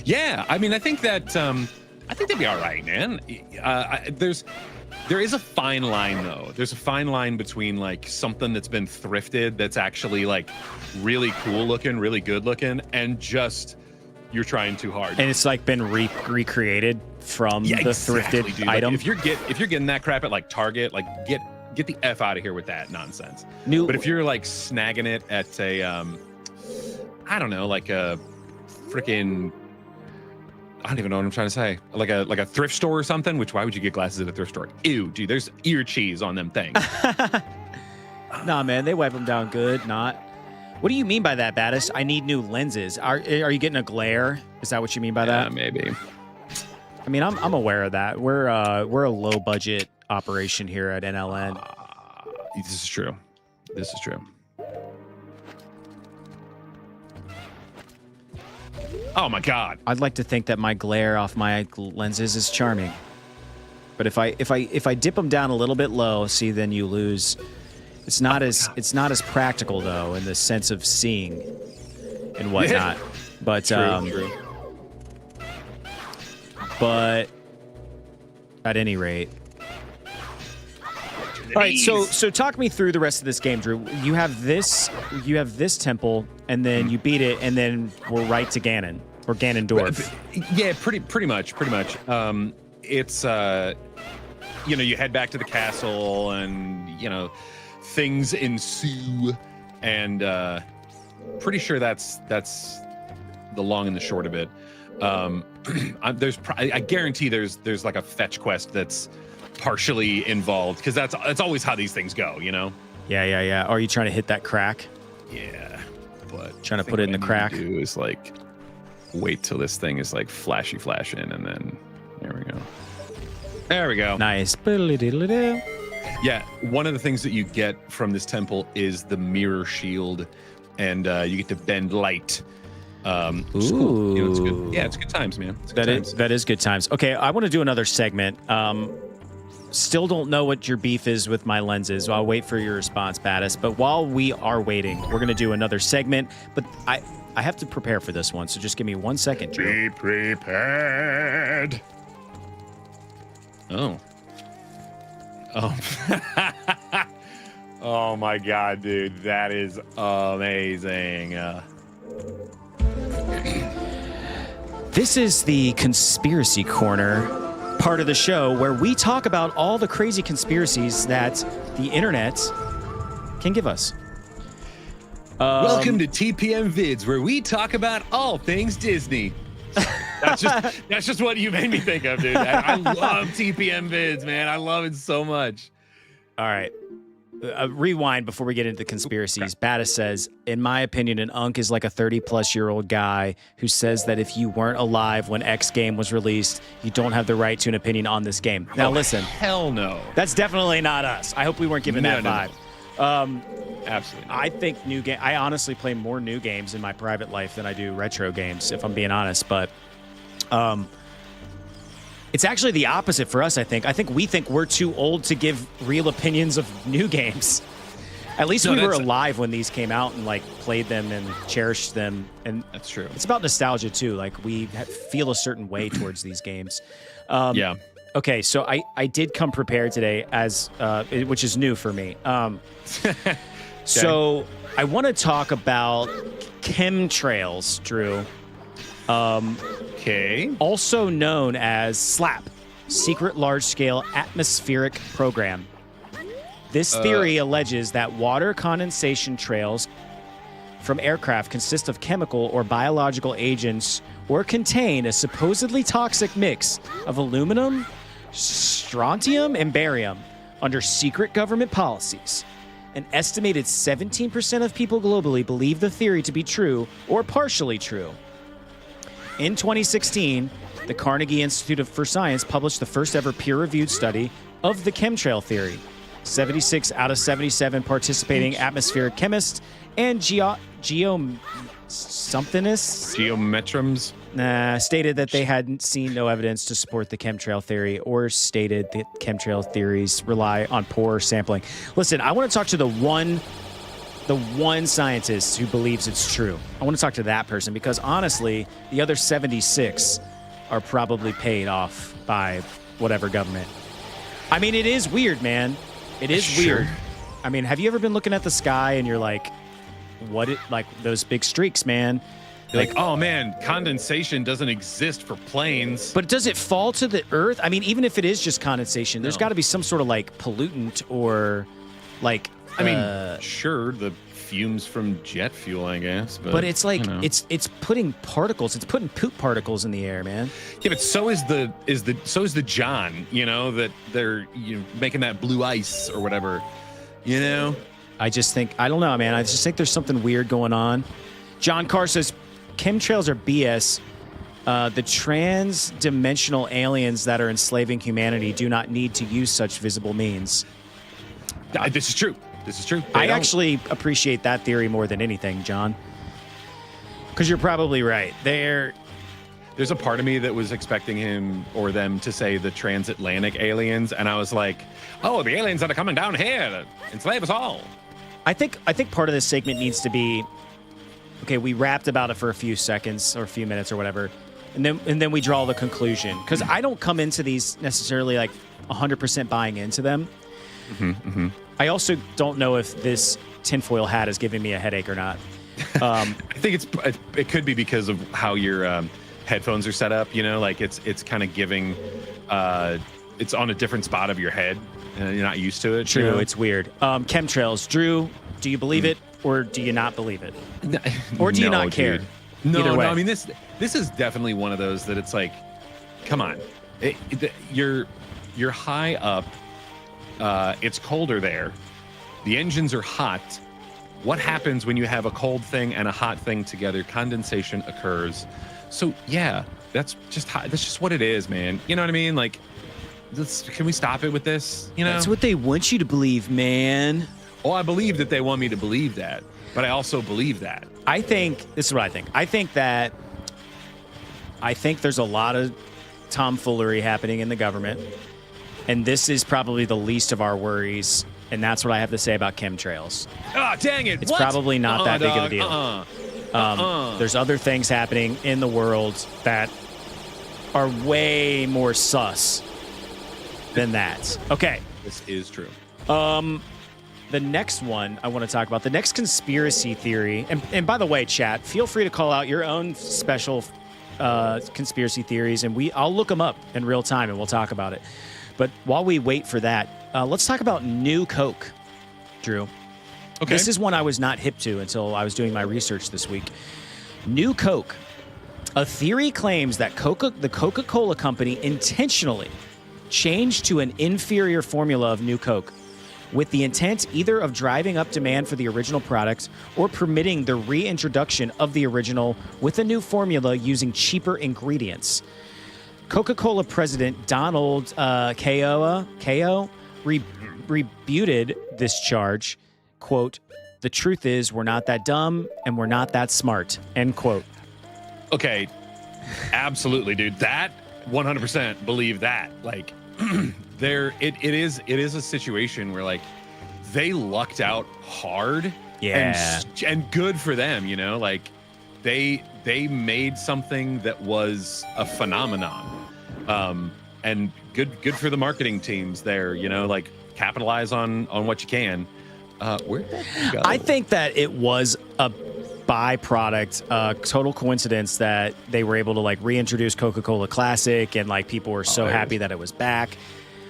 Yeah, I mean, I think that I think they'd be all right, man. There is a fine line, though. There's a fine line between, like, something that's been thrifted that's actually, like, really cool looking, really good looking, and just you're trying too hard. And it's, like, been recreated from the thrifted dude. item. Like, if you're getting that crap at, like, Target, like, get the F out of here with that nonsense. But if you're, like, snagging it at a, I don't know, like a freaking... I don't even know what I'm trying to say. Like a thrift store or something, which why would you get glasses at a thrift store? Ew, dude, there's ear cheese on them things. Nah, man, they wipe them down good, not. What do you mean by that, Battis? I need new lenses. Are you getting a glare? Is that what you mean by that? Yeah, maybe. I mean, I'm aware of that. We're a low budget operation here at NLN. This is true. Oh my God! I'd like to think that my glare off my lenses is charming, but if I dip them down a little bit low, see, then you lose. It's not as practical though in the sense of seeing and whatnot. But true. But at any rate. All right, so talk me through the rest of this game, Drew. You have this temple, and then you beat it, and then we're right to Ganon or Ganondorf. Yeah, pretty much. It's you head back to the castle, and things ensue, and pretty sure that's the long and the short of it. I guarantee there's like a fetch quest that's partially involved because that's always how these things go, Yeah. Are you trying to hit that crack? Yeah, but trying to put it in the crack. Do is like wait till this thing is like flashing, and then there we go. Nice. Yeah, one of the things that you get from this temple is the mirror shield, and you get to bend light. Which is cool. You know, it's good. Yeah, it's good times, man. It's good times. That is good times. Okay, I want to do another segment. Still don't know what your beef is with my lenses. I'll wait for your response, Battis. But while we are waiting, we're going to do another segment. But I have to prepare for this one, so just give me 1 second, Drew. Be prepared. Oh. Oh my God, dude. That is amazing. This is the Conspiracy Corner part of the show where we talk about all the crazy conspiracies that the internet can give us. Welcome to TPM Vids, where we talk about all things Disney. That's just what you made me think of, dude. I love TPM Vids, man. I love it so much. All right. Rewind before we get into the conspiracies. Battis says, in my opinion, an unk is like a 30-plus-year-old guy who says that if you weren't alive when X game was released, you don't have the right to an opinion on this game. Now, listen. Hell no. That's definitely not us. I hope we weren't given that vibe. No. Absolutely. I think I honestly play more new games in my private life than I do retro games, if I'm being honest. But it's actually the opposite for us, I think. I think we think we're too old to give real opinions of new games. At least we were alive when these came out and, like, played them and cherished them. And that's true. It's about nostalgia, too. Like, we feel a certain way towards these games. Yeah. Okay, so I did come prepared today, which is new for me. So I want to talk about chemtrails, Drew. Okay. Also known as SLAP, Secret Large-Scale Atmospheric Program. This theory alleges that water condensation trails from aircraft consist of chemical or biological agents or contain a supposedly toxic mix of aluminum, strontium, and barium under secret government policies. An estimated 17% of people globally believe the theory to be true or partially true. In 2016, the Carnegie Institute for Science published the first ever peer-reviewed study of the chemtrail theory. 76 out of 77 participating atmospheric chemists and geometrums stated that they hadn't seen no evidence to support the chemtrail theory or stated that chemtrail theories rely on poor sampling. Listen, I want to talk to the one scientist who believes it's true. I want to talk to that person because honestly, the other 76 are probably paid off by whatever government. I mean, it is weird, man. It is weird. I mean, have you ever been looking at the sky and you're like, like those big streaks, man? Like, oh man, condensation doesn't exist for planes. But does it fall to the earth? I mean, even if it is just condensation, there's got to be some sort of like pollutant or like. I mean, sure, the fumes from jet fuel, I guess. But it's like it's putting particles. It's putting poop particles in the air, man. Yeah, but so is the John. You know that they're making that blue ice or whatever. You know. I don't know, man. I just think there's something weird going on. John Carr says chemtrails are BS. The trans-dimensional aliens that are enslaving humanity do not need to use such visible means. This is true. This is true. I actually appreciate that theory more than anything, John. Because you're probably right. There's a part of me that was expecting him or them to say the transatlantic aliens, and I was like, oh, the aliens that are coming down here to enslave us all. I think part of this segment needs to be, okay, we rapped about it for a few seconds or a few minutes or whatever, and then we draw the conclusion. Because I don't come into these necessarily like 100% buying into them. I also don't know if this tinfoil hat is giving me a headache or not. I think it could be because of how your headphones are set up. You know, like it's kind of giving, it's on a different spot of your head, and you're not used to it. True, it's weird. Chemtrails, Drew, do you believe it or do you not believe it, or do you not care? Dude. No, I mean this is definitely one of those that it's like, come on, you're high up. It's colder there. The engines are hot. What happens when you have a cold thing and a hot thing together? Condensation occurs. So yeah, that's just what it is, man. You know what I mean? Like, can we stop it with this? You know, That's what they want you to believe, man. well, I believe that they want me to believe that, but I also believe that. I think this is what I think. I think there's a lot of tomfoolery happening in the government, and this is probably the least of our worries. And that's what I have to say about chemtrails. Ah, dang it! It's probably not that big of a deal. There's other things happening in the world that are way more sus than that. Okay. This is true. The next one I want to talk about, the next conspiracy theory, and by the way, chat, feel free to call out your own special conspiracy theories, and I'll look them up in real time, and we'll talk about it. But while we wait for that, let's talk about New Coke, Drew. Okay. This is one I was not hip to until I was doing my research this week. New Coke. A theory claims that the Coca-Cola company intentionally changed to an inferior formula of New Coke with the intent either of driving up demand for the original product or permitting the reintroduction of the original with a new formula using cheaper ingredients. Coca-Cola president Donald Ko rebuted this charge. Quote, "The truth is we're not that dumb and we're not that smart." End quote. Okay, absolutely, dude. That 100% believe that. Like, it is a situation where like they lucked out hard. Yeah, and good for them. You know, like they made something that was a phenomenon, and good for the marketing teams there. You know, like capitalize on what you can. Where did that go? I think that it was a byproduct, total coincidence that they were able to like reintroduce Coca-Cola Classic, and like people were so happy that it was back.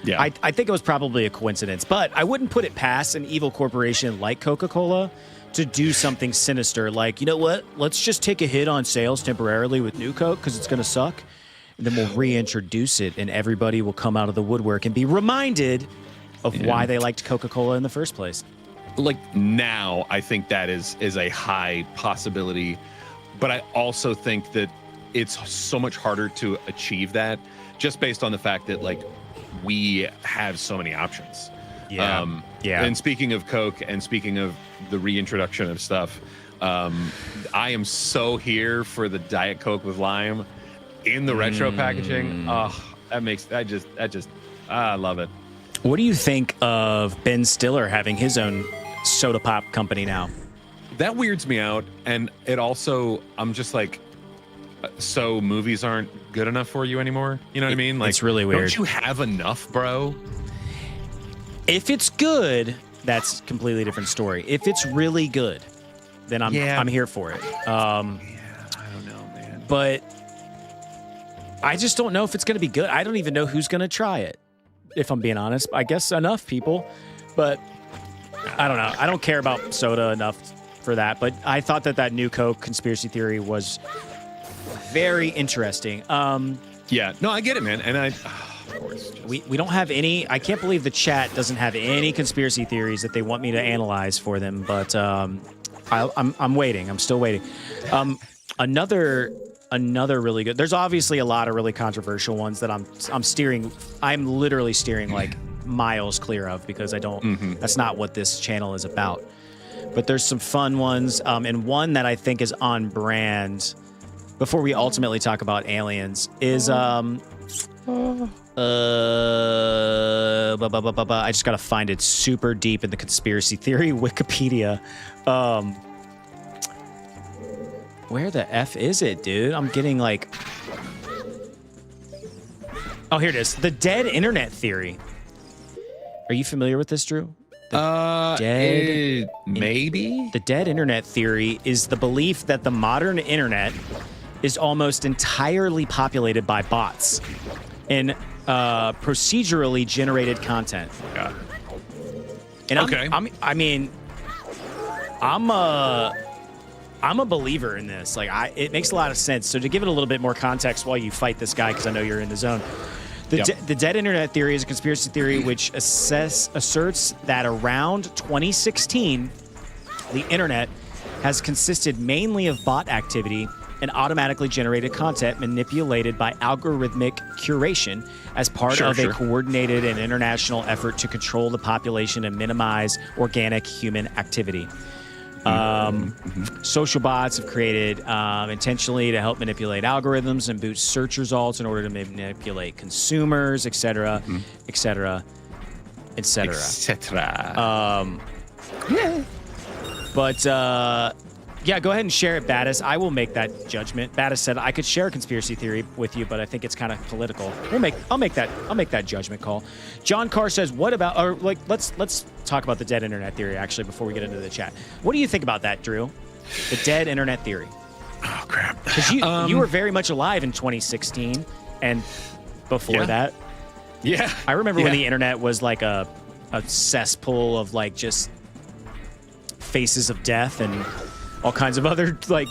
Yeah, I think it was probably a coincidence, but I wouldn't put it past an evil corporation like Coca-Cola to do something sinister. Like, you know what? Let's just take a hit on sales temporarily with New Coke because it's going to suck. And then we'll reintroduce it, and everybody will come out of the woodwork and be reminded of why they liked Coca-Cola in the first place. Like now, I think that is a high possibility, but I also think that it's so much harder to achieve that just based on the fact that like we have so many options. Yeah. And speaking of Coke and speaking of the reintroduction of stuff, I am so here for the Diet Coke with lime in the retro packaging. Oh, I love it. What do you think of Ben Stiller having his own soda pop company now? That weirds me out, and it also, I'm just like, so movies aren't good enough for you anymore? You know what I mean? Like, it's really weird. Don't you have enough, bro? If it's good, that's a completely different story. If it's really good, then I'm here for it. I don't know, man. But I just don't know if it's going to be good. I don't even know who's going to try it, if I'm being honest. I guess enough people, but I don't know. I don't care about soda enough for that, but I thought that New Coke conspiracy theory was very interesting. Yeah, no, I get it, man. And of course, we don't have any. I can't believe the chat doesn't have any conspiracy theories that they want me to analyze for them, but I'm waiting. I'm still waiting. Another really good. There's obviously a lot of really controversial ones that I'm literally steering like miles clear of because I don't. That's not what this channel is about. But there's some fun ones, and one that I think is on brand. Before we ultimately talk about aliens, is I just gotta find it super deep in the conspiracy theory Wikipedia. Where the F is it, dude? I'm getting like... Oh, here it is. The dead internet theory. Are you familiar with this, Drew? Maybe? The dead internet theory is the belief that the modern internet is almost entirely populated by bots and procedurally generated content. Yeah. And okay. I'm a believer in this. Like, it makes a lot of sense. So to give it a little bit more context while you fight this guy, because I know you're in the zone. The dead internet theory is a conspiracy theory which asserts that around 2016, the internet has consisted mainly of bot activity and automatically generated content manipulated by algorithmic curation as part of a coordinated and international effort to control the population and minimize organic human activity. Social bots have created intentionally to help manipulate algorithms and boost search results in order to manipulate consumers, etc., etc., etc. But yeah, go ahead and share it, Battis. I will make that judgment. Battis said I could share a conspiracy theory with you, but I think it's kind of political. I'll make that judgment call. John Carr says, "What about?" Or like, let's talk about the dead internet theory actually before we get into the chat. What do you think about that, Drew? The dead internet theory. Oh crap! Because you were very much alive in 2016 and before that. Yeah, I remember when the internet was like a cesspool of like just faces of death and all kinds of other like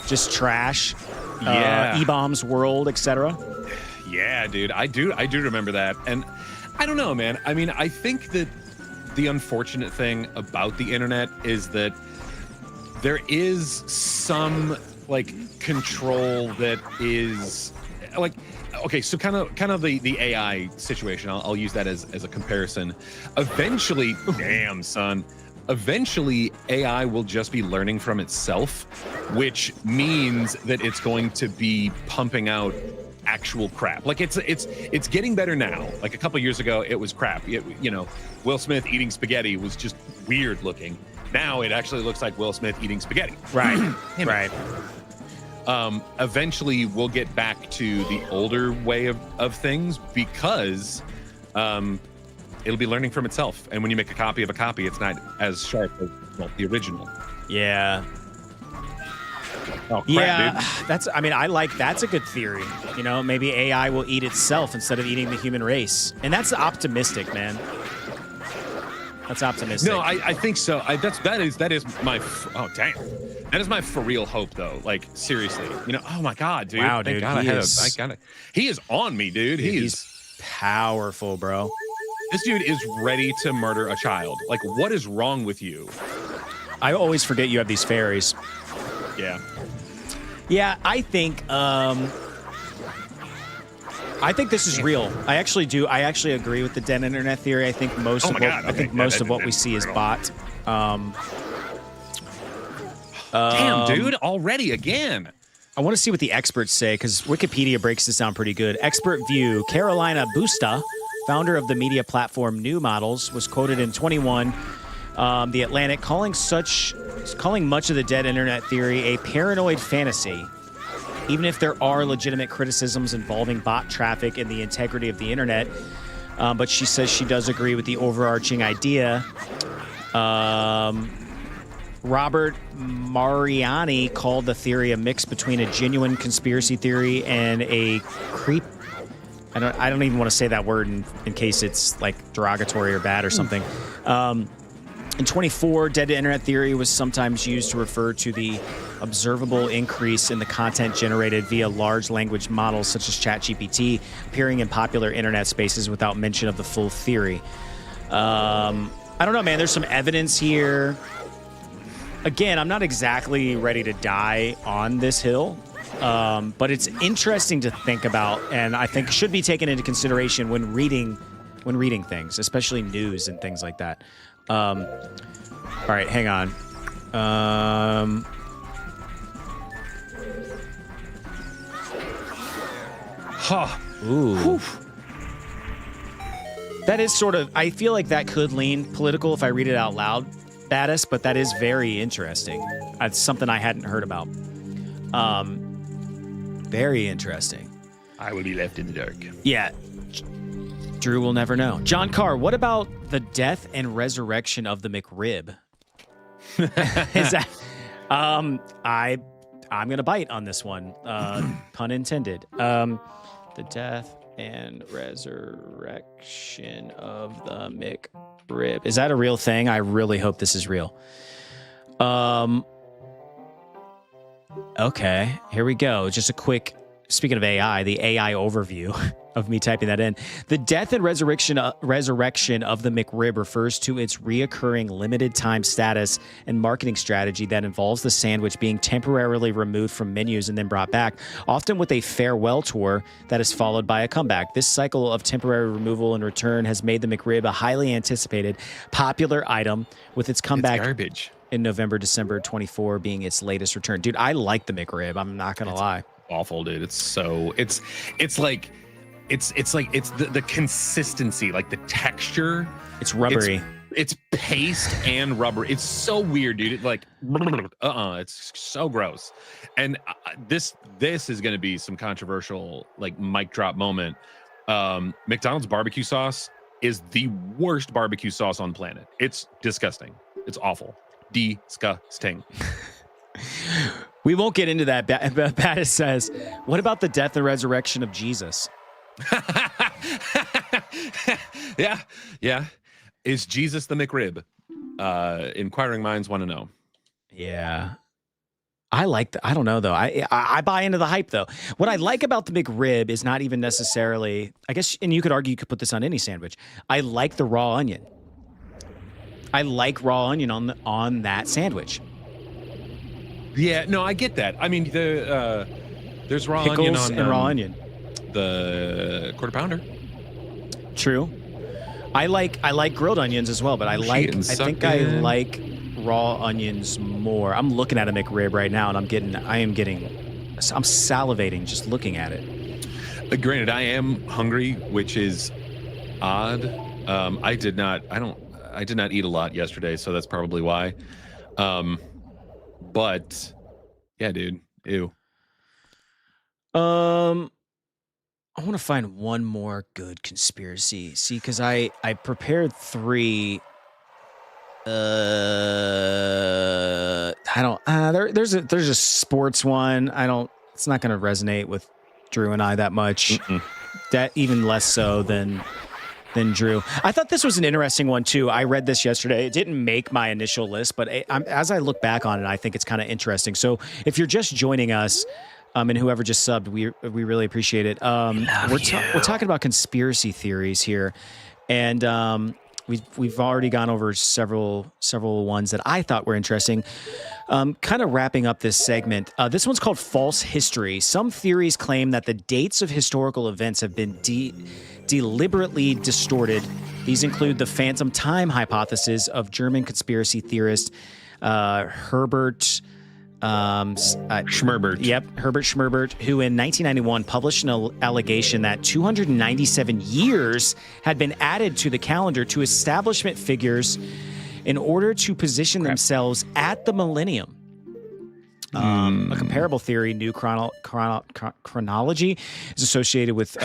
just trash. E-bombs world, etc. Yeah, dude, I do remember that. And I don't know, man. I mean, I think that the unfortunate thing about the internet is that there is some like control that is like, okay, so kind of the AI situation. I'll use that as a comparison. Eventually, damn son. Eventually, AI will just be learning from itself, which means that it's going to be pumping out actual crap. Like it's getting better now. Like a couple years ago, it was crap. Will Smith eating spaghetti was just weird looking. Now it actually looks like Will Smith eating spaghetti. Right. Right. Eventually, we'll get back to the older way of things because it'll be learning from itself. And when you make a copy of a copy, it's not as sharp as the original. Yeah. Oh, crap, yeah, dude. That's a good theory. Maybe AI will eat itself instead of eating the human race. And that's optimistic, man. That's optimistic. No, I think so. That is my that is my for real hope though. Like seriously, oh my God, dude. Wow, dude. He is on me, dude. He's powerful, bro. This dude is ready to murder a child. Like, what is wrong with you? I always forget you have these fairies. Yeah. Yeah, I think this is real. I actually do. I actually agree with the dead internet theory. I think most of what we see is bot. Damn, dude, already again. I want to see what the experts say because Wikipedia breaks this down pretty good. Expert view: Carolina Busta, founder of the media platform New Models, was quoted in 21 The Atlantic calling much of the dead internet theory a paranoid fantasy. Even if there are legitimate criticisms involving bot traffic and the integrity of the internet, but she says she does agree with the overarching idea. Robert Mariani called the theory a mix between a genuine conspiracy theory and a creep. I don't even want to say that word in case it's like derogatory or bad or something. In 24, dead internet theory was sometimes used to refer to the observable increase in the content generated via large language models such as ChatGPT appearing in popular internet spaces without mention of the full theory. I don't know, man. There's some evidence here. Again, I'm not exactly ready to die on this hill, but it's interesting to think about, and I think should be taken into consideration when reading things, especially news and things like that. All right, hang on. Ooh. Whew. That is sort of, I feel like that could lean political if I read it out loud, Battis, but that is very interesting. That's something I hadn't heard about. Very interesting. I will be left in the dark. Yeah. Drew will never know. John Carr, what about the death and resurrection of the McRib? Is that I'm gonna bite on this one. Pun intended. The death and resurrection of the McRib. Is that a real thing? I really hope this is real. Okay, here we go. Just a quick speaking of AI, the AI overview of me typing that in. The death and resurrection of the McRib refers to its reoccurring limited time status and marketing strategy that involves the sandwich being temporarily removed from menus and then brought back, often with a farewell tour that is followed by a comeback. This cycle of temporary removal and return has made the McRib a highly anticipated, popular item, with its comeback garbage in November, December 24 being its latest return. Dude, I like the McRib. I'm not gonna lie. Awful, dude. It's like the consistency, like the texture. It's rubbery. It's paste and rubber. It's so weird, dude. It's like it's so gross. And this is going to be some controversial, like, mic drop moment. McDonald's barbecue sauce is the worst barbecue sauce on the planet. It's disgusting. It's awful. Disgusting. We won't get into that. Battis says, what about the death and resurrection of Jesus? Yeah. Is Jesus the McRib? Inquiring minds want to know. Yeah. I like I don't know, though. I buy into the hype, though. What I like about the McRib is not even necessarily, I guess, and you could argue you could put this on any sandwich. I like the raw onion. I like raw onion on that sandwich. Yeah, no, I get that. I mean, there's raw Pickles onion on and raw onion. The quarter pounder. True. I like grilled onions as well, but I think I like raw onions more. I'm looking at a McRib right now, and I'm salivating just looking at it. Granted, I am hungry, which is odd. I did not eat a lot yesterday, so that's probably why. But yeah, dude. Ew. I want to find one more good conspiracy. See, because I prepared 3. There's a sports one. It's not going to resonate with Drew and I that much. That even less so than Drew. I thought this was an interesting one too. I read this yesterday. It didn't make my initial list, but as I look back on it, I think it's kind of interesting. So if you're just joining us, and whoever just subbed, we really appreciate it. We're talking about conspiracy theories here, and we've already gone over several ones that I thought were interesting. Kind of wrapping up this segment. This one's called False History. Some theories claim that the dates of historical events have been deliberately distorted. These include the phantom time hypothesis of German conspiracy theorist Herbert Schmerbert. Yep, Herbert Schmerbert, who in 1991 published an allegation that 297 years had been added to the calendar to establishment figures in order to position themselves at the millennium. A comparable theory, new chronology, is associated with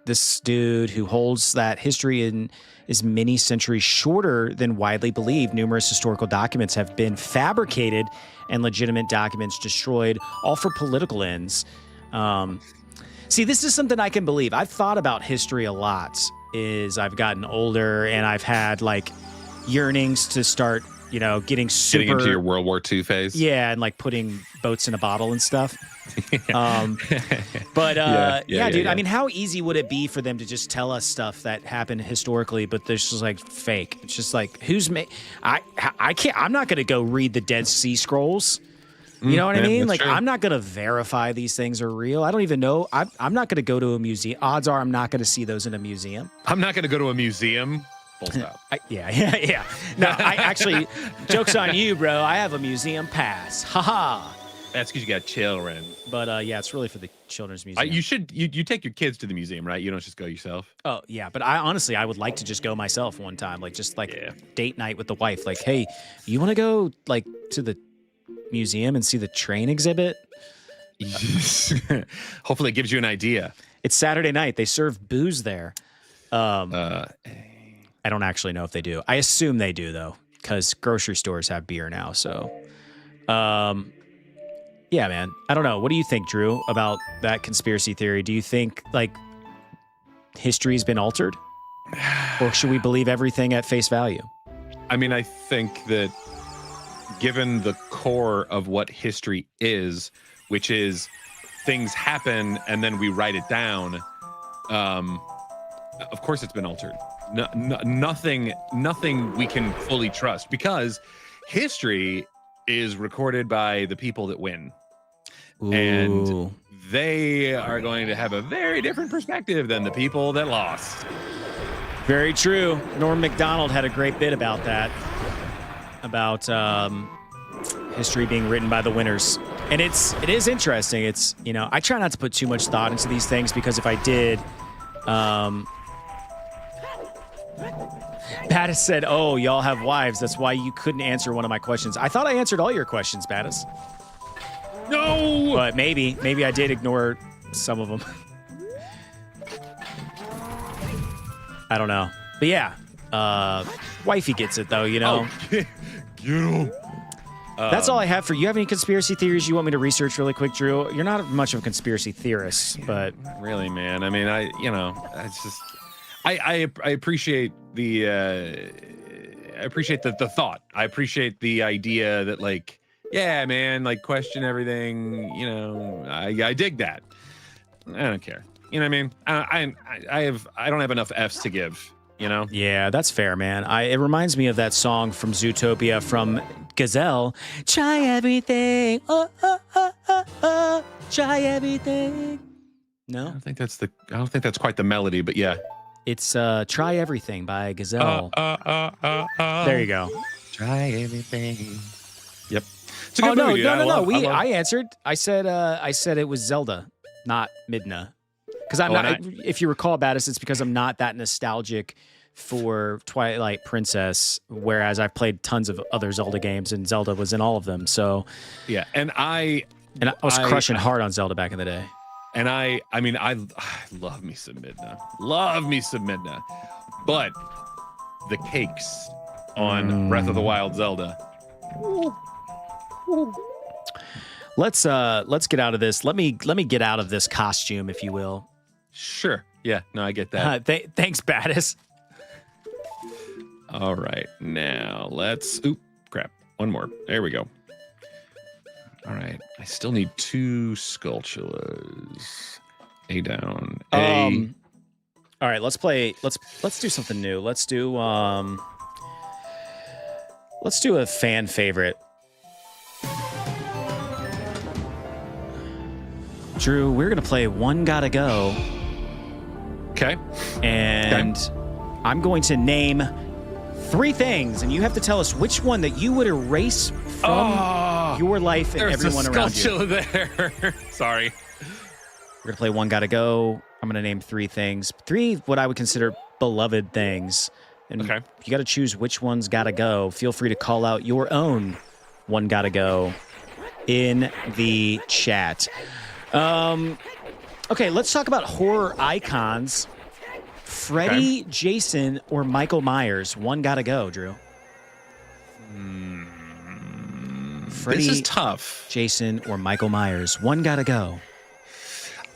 this dude who holds that history is many centuries shorter than widely believed. Numerous historical documents have been fabricated and legitimate documents destroyed, all for political ends. See, this is something I can believe. I've thought about history a lot as I've gotten older, and I've had like yearnings to start, getting into your World War II phase. Yeah, and like putting boats in a bottle and stuff. Dude, I mean, how easy would it be for them to just tell us stuff that happened historically, but there's just like fake? It's just like, I can't, I'm not going to go read the Dead Sea Scrolls. You know what I mean? Like, true. I'm not going to verify these things are real. I don't even know. I'm not going to go to a museum. Odds are I'm not going to see those in a museum. I'm not going to go to a museum. Full stop. Yeah. No, I actually, joke's on you, bro. I have a museum pass. Haha. That's because you got children. But yeah, it's really for the children's museum. You take your kids to the museum, right? You don't just go yourself. Oh yeah, but I would like to just go myself one time, like just date night with the wife. Like, hey, you want to go like to the museum and see the train exhibit? Hopefully, it gives you an idea. It's Saturday night. They serve booze there. I don't actually know if they do. I assume they do though, because grocery stores have beer now. So, yeah, man. I don't know. What do you think, Drew, about that conspiracy theory? Do you think like history's been altered, or should we believe everything at face value? I mean, I think that given the core of what history is, which is things happen and then we write it down, of course it's been altered. Nothing we can fully trust, because history is recorded by the people that win. Ooh. And they are going to have a very different perspective than the people that lost. Very true. Norm Macdonald had a great bit about that, about history being written by the winners. And it is interesting. It's, you know, I try not to put too much thought into these things, because if I did, Battis said, "Oh, y'all have wives. That's why you couldn't answer one of my questions." I thought I answered all your questions, Battis. No! But maybe I did ignore some of them. I don't know. But yeah, wifey gets it though, you know. Oh, get him. That's all I have for you. Have any conspiracy theories you want me to research really quick, Drew? You're not much of a conspiracy theorist, but Really, man. I mean, it's just, I appreciate the thought. I appreciate the idea that, like, yeah, man, like, question everything. You know, I dig that. I don't care. You know what I mean? I don't have enough F's to give. You know? yeah, that's fair, man. It reminds me of that song from Zootopia from Gazelle. Try everything. Oh, oh, oh, oh, oh. Try everything. I No, don't think that's quite the melody, but yeah. it's Try Everything by Gazelle. There you go. Try everything. Yep. It's a good no, movie, dude. no. I I answered. I said it was Zelda, not Midna. Because I'm Oh, not. and If you recall, Battis, it's because I'm not that nostalgic for Twilight Princess, whereas I've played tons of other Zelda games, and Zelda was in all of them. So, yeah, and I was crushing hard on Zelda back in the day. And I mean, I love me some Midna. Love me some Midna. But the cakes on Breath of the Wild Zelda. Let's get out of this. Let me get out of this costume, if you will. Sure. Yeah, no, I get that. Thanks, Battis. All right. Now let's crap. One more. There we go. All right. I still need 2 sculptures. A down. A. All right, let's do something new. Let's do a fan favorite. Drew, we're gonna play One Gotta Go. Okay. And I'm going to name 3 things, and you have to tell us which one that you would erase from your life and everyone around you. There's a sculpture there. Sorry. We're gonna play One Gotta Go. I'm gonna name 3 things, 3 what I would consider beloved things, and Okay. you got to choose which one's gotta go. Feel free to call out your own One Gotta Go in the chat. Okay, let's talk about horror icons. Freddy, Jason, or Michael Myers. One gotta go, Drew. Freddy, This is tough. Jason, or Michael Myers. One gotta go.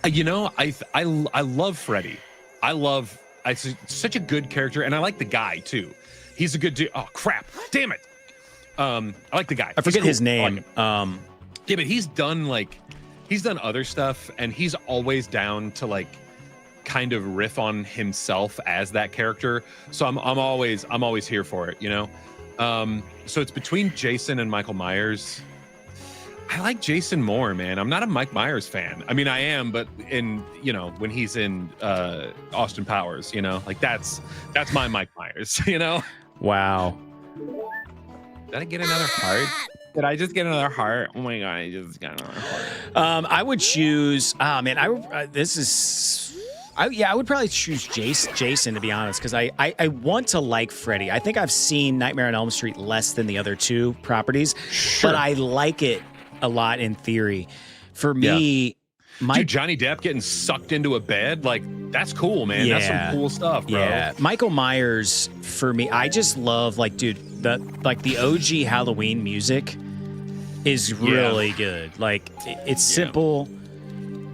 You know, I love Freddy. It's such a good character, and I like the guy too. He's a good dude. Oh crap! Damn it. I like the guy. I forget his I like name. him. Yeah, but he's done other stuff, and he's always down to like kind of riff on himself as that character. So I'm always here for it, you know. So it's between Jason and Michael Myers. I like Jason more, man. I'm not a Mike Myers fan. I mean, I am, but when he's in Austin Powers, you know, like that's my Mike Myers, you know. Wow. Did I get another heart? Did I just get another heart? Oh my god, I just got another heart. I would choose. I would probably choose Jason, to be honest, because I want to like Freddy. I think I've seen Nightmare on Elm Street less than the other 2 properties, but I like it a lot in theory. For me, Dude, Johnny Depp getting sucked into a bed, like that's cool, man. Yeah. That's some cool stuff, bro. Yeah, Michael Myers, for me, I just love, like, dude, the OG Halloween music is really good. Like, it's simple.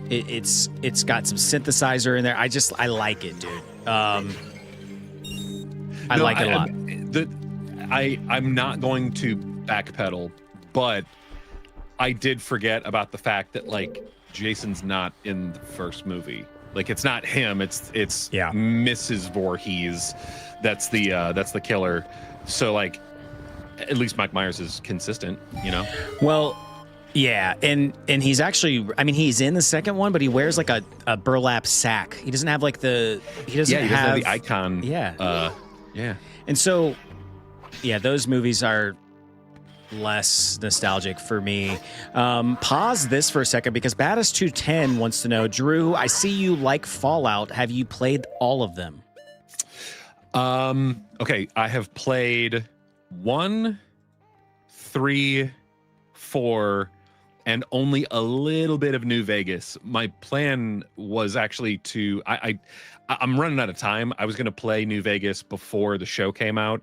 It's got some synthesizer in there. I like it, dude. I like it a lot. I'm not going to backpedal, but I did forget about the fact that like Jason's not in the first movie. Like it's not him. It's Yeah. Mrs. Voorhees. That's the killer. So like, at least Mike Myers is consistent. You know. Well, yeah, and he's actually, I mean, he's in the second one, but he wears like a burlap sack. He doesn't have like he doesn't have the icon. Yeah. Yeah. And so, yeah, those movies are less nostalgic for me. Pause this for a second because Baddest210 wants to know, Drew, I see you like Fallout. Have you played all of them? Okay, I have played 1, 3, 4, and only a little bit of New Vegas. My plan was actually to I'm running out of time. I was going to play New Vegas before the show came out.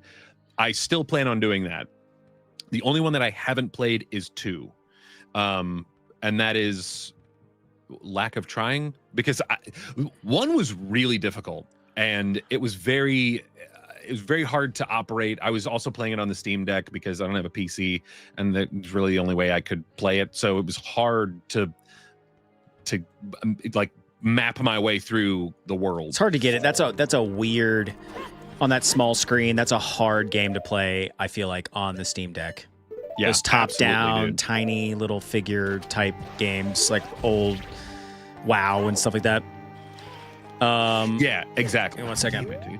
I still plan on doing that. The only one that I haven't played is 2. And that is lack of trying, because 1 was really difficult and it was very hard to operate. I was also playing it on the Steam Deck because I don't have a PC, and that's really the only way I could play it. So it was hard to like map my way through the world. It's hard to get it. That's a weird, on that small screen, that's a hard game to play, I feel like, on the Steam Deck. Yeah, those top-down, dude. tiny little figure type games, like old WoW and stuff like that. Yeah, exactly. Hang on one second. Damn it, dude.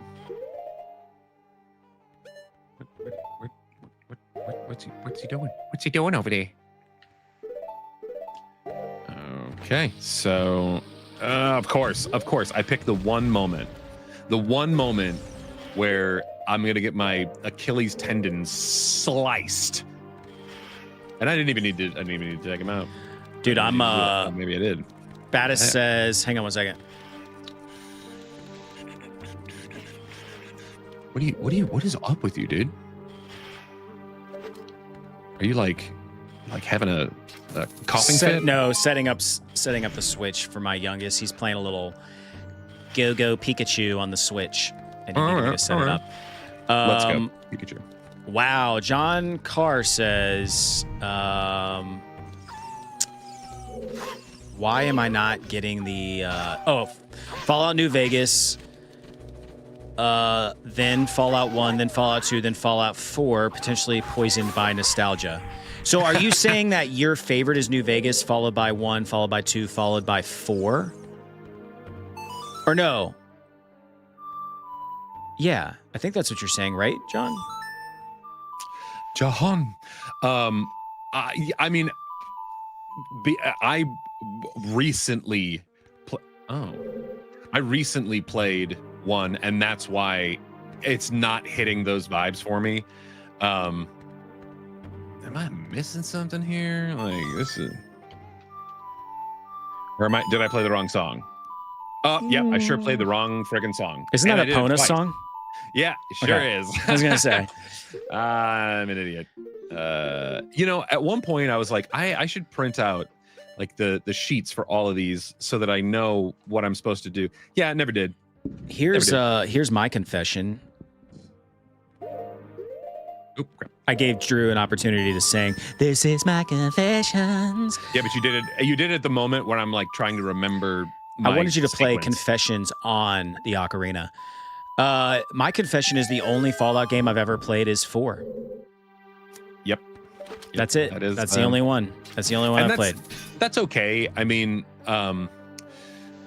What's he doing? What's he doing over there? Okay, so of course, I picked the one moment where I'm gonna get my Achilles tendon sliced, and I didn't even need to take him out. Dude, I'm maybe I did. Baddest says, hang on one second. What is up with you, dude? Are you like having a coughing fit? No, setting up the Switch for my youngest. He's playing a little Go-Go Pikachu on the Switch, and he needed me to set it up. Let's go, Pikachu. Wow, John Carr says, why am I not getting the Fallout New Vegas, then Fallout 1, then Fallout 2, then Fallout 4, potentially poisoned by nostalgia. So are you saying that your favorite is New Vegas, followed by 1, followed by 2, followed by 4? Or no? Yeah, I think that's what you're saying, right, John? Jahan. I mean, I recently played 1, and that's why it's not hitting those vibes for me. Am I missing something here? Like this is, or did I play the wrong song? Yeah, I sure played the wrong friggin' song. Isn't that a Epona song? Yeah, it sure is. I was gonna say. I'm an idiot. At one point I was like, I should print out like the sheets for all of these so that I know what I'm supposed to do. Yeah, I never did. Here's my confession. Oop, crap. I gave Drew an opportunity to sing. This is my confessions. Yeah, but you did it at the moment when I'm like trying to remember. I wanted you to play sequence. Confessions on the Ocarina. My confession is the only Fallout game I've ever played is 4. Yep. That's it. That's the only one. That's the only one I've played. That's okay. I mean,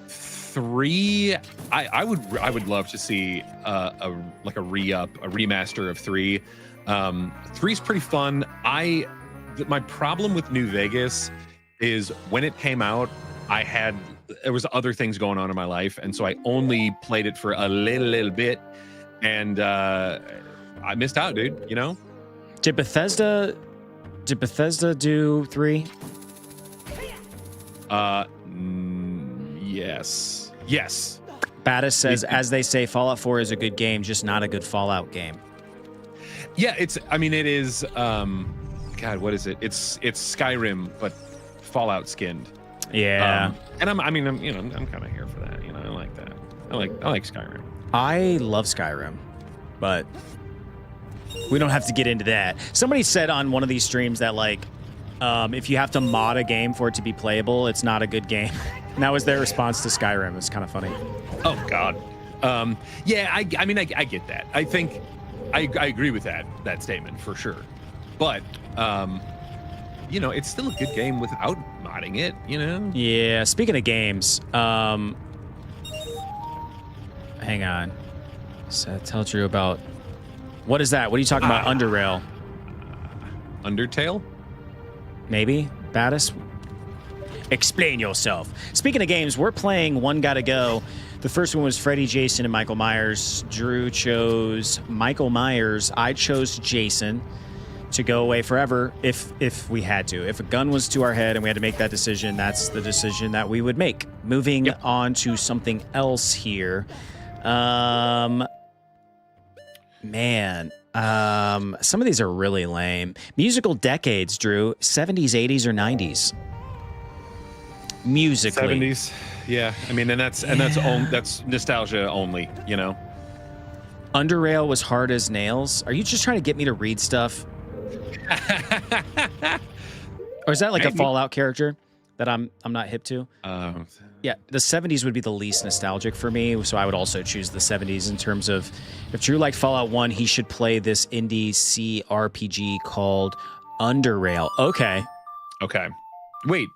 3. I would love to see a remaster of 3. 3's pretty fun. My problem with New Vegas is when it came out, there was other things going on in my life, and so I only played it for a little bit, and I missed out, dude. You know? Did Bethesda do 3? Yes. Baddest says, as they say, Fallout 4 is a good game, just not a good Fallout game. Yeah, it is. God, what is it? It's Skyrim, but Fallout skinned. Yeah. And I'm kind of here for that. You know, I like that. I like Skyrim. I love Skyrim, but we don't have to get into that. Somebody said on one of these streams that like If you have to mod a game for it to be playable, it's not a good game. And that was their response to Skyrim. It's kind of funny. Oh God. Yeah, I mean, I get that. I think I agree with that statement for sure. But you know, it's still a good game without modding it. You know. Yeah. Speaking of games, hang on. So tell Drew about what is that? What are you talking about? Underrail? Undertale? Maybe. Battis? Explain yourself. Speaking of games, we're playing One Gotta Go. The first one was Freddy, Jason, and Michael Myers. Drew chose Michael Myers. I chose Jason to go away forever if we had to. If a gun was to our head and we had to make that decision, that's the decision that we would make. Moving on to something else here. Man, some of these are really lame. Musical decades, Drew. 70s, 80s, or 90s? Musically. 70s. Yeah. I mean, that's nostalgia only, you know. Underrail was hard as nails. Are you just trying to get me to read stuff? Or is that like a Fallout character that I'm not hip to? Yeah, the 70s would be the least nostalgic for me, so I would also choose the 70s in terms of if Drew liked Fallout 1, he should play this indie C RPG called Underrail. Okay. Wait.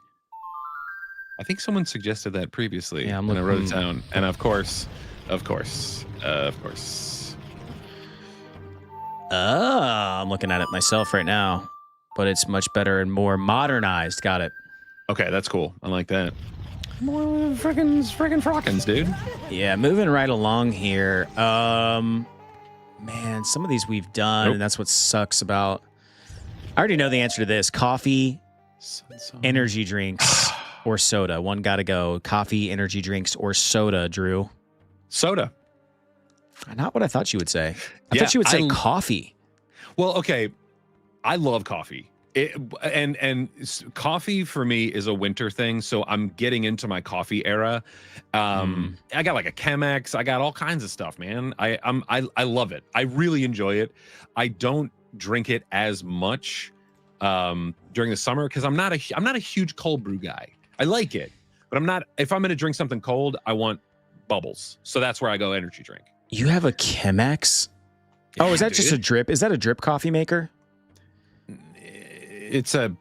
I think someone suggested that previously. Yeah, I wrote it down. And of course. I'm looking at it myself right now, but it's much better and more modernized. Got it. Okay, that's cool. I like that. More friggin' frockins, dude. Yeah, moving right along here. Man, some of these we've done, and that's what sucks about. I already know the answer to this. Coffee, energy drinks, or soda. One gotta go. Coffee, energy drinks, or soda, Drew. Soda. Not what I thought you would say. I thought you would say coffee. Well, okay. I love coffee. And coffee for me is a winter thing, so I'm getting into my coffee era. I got like a Chemex. I got all kinds of stuff, man. I love it. I really enjoy it. I don't drink it as much during the summer because I'm not a huge cold brew guy. I like it, but I'm not. If I'm going to drink something cold, I want bubbles. So that's where I go energy drink. You have a Chemex? Yeah, is that just a drip? Is that a drip coffee maker? It's a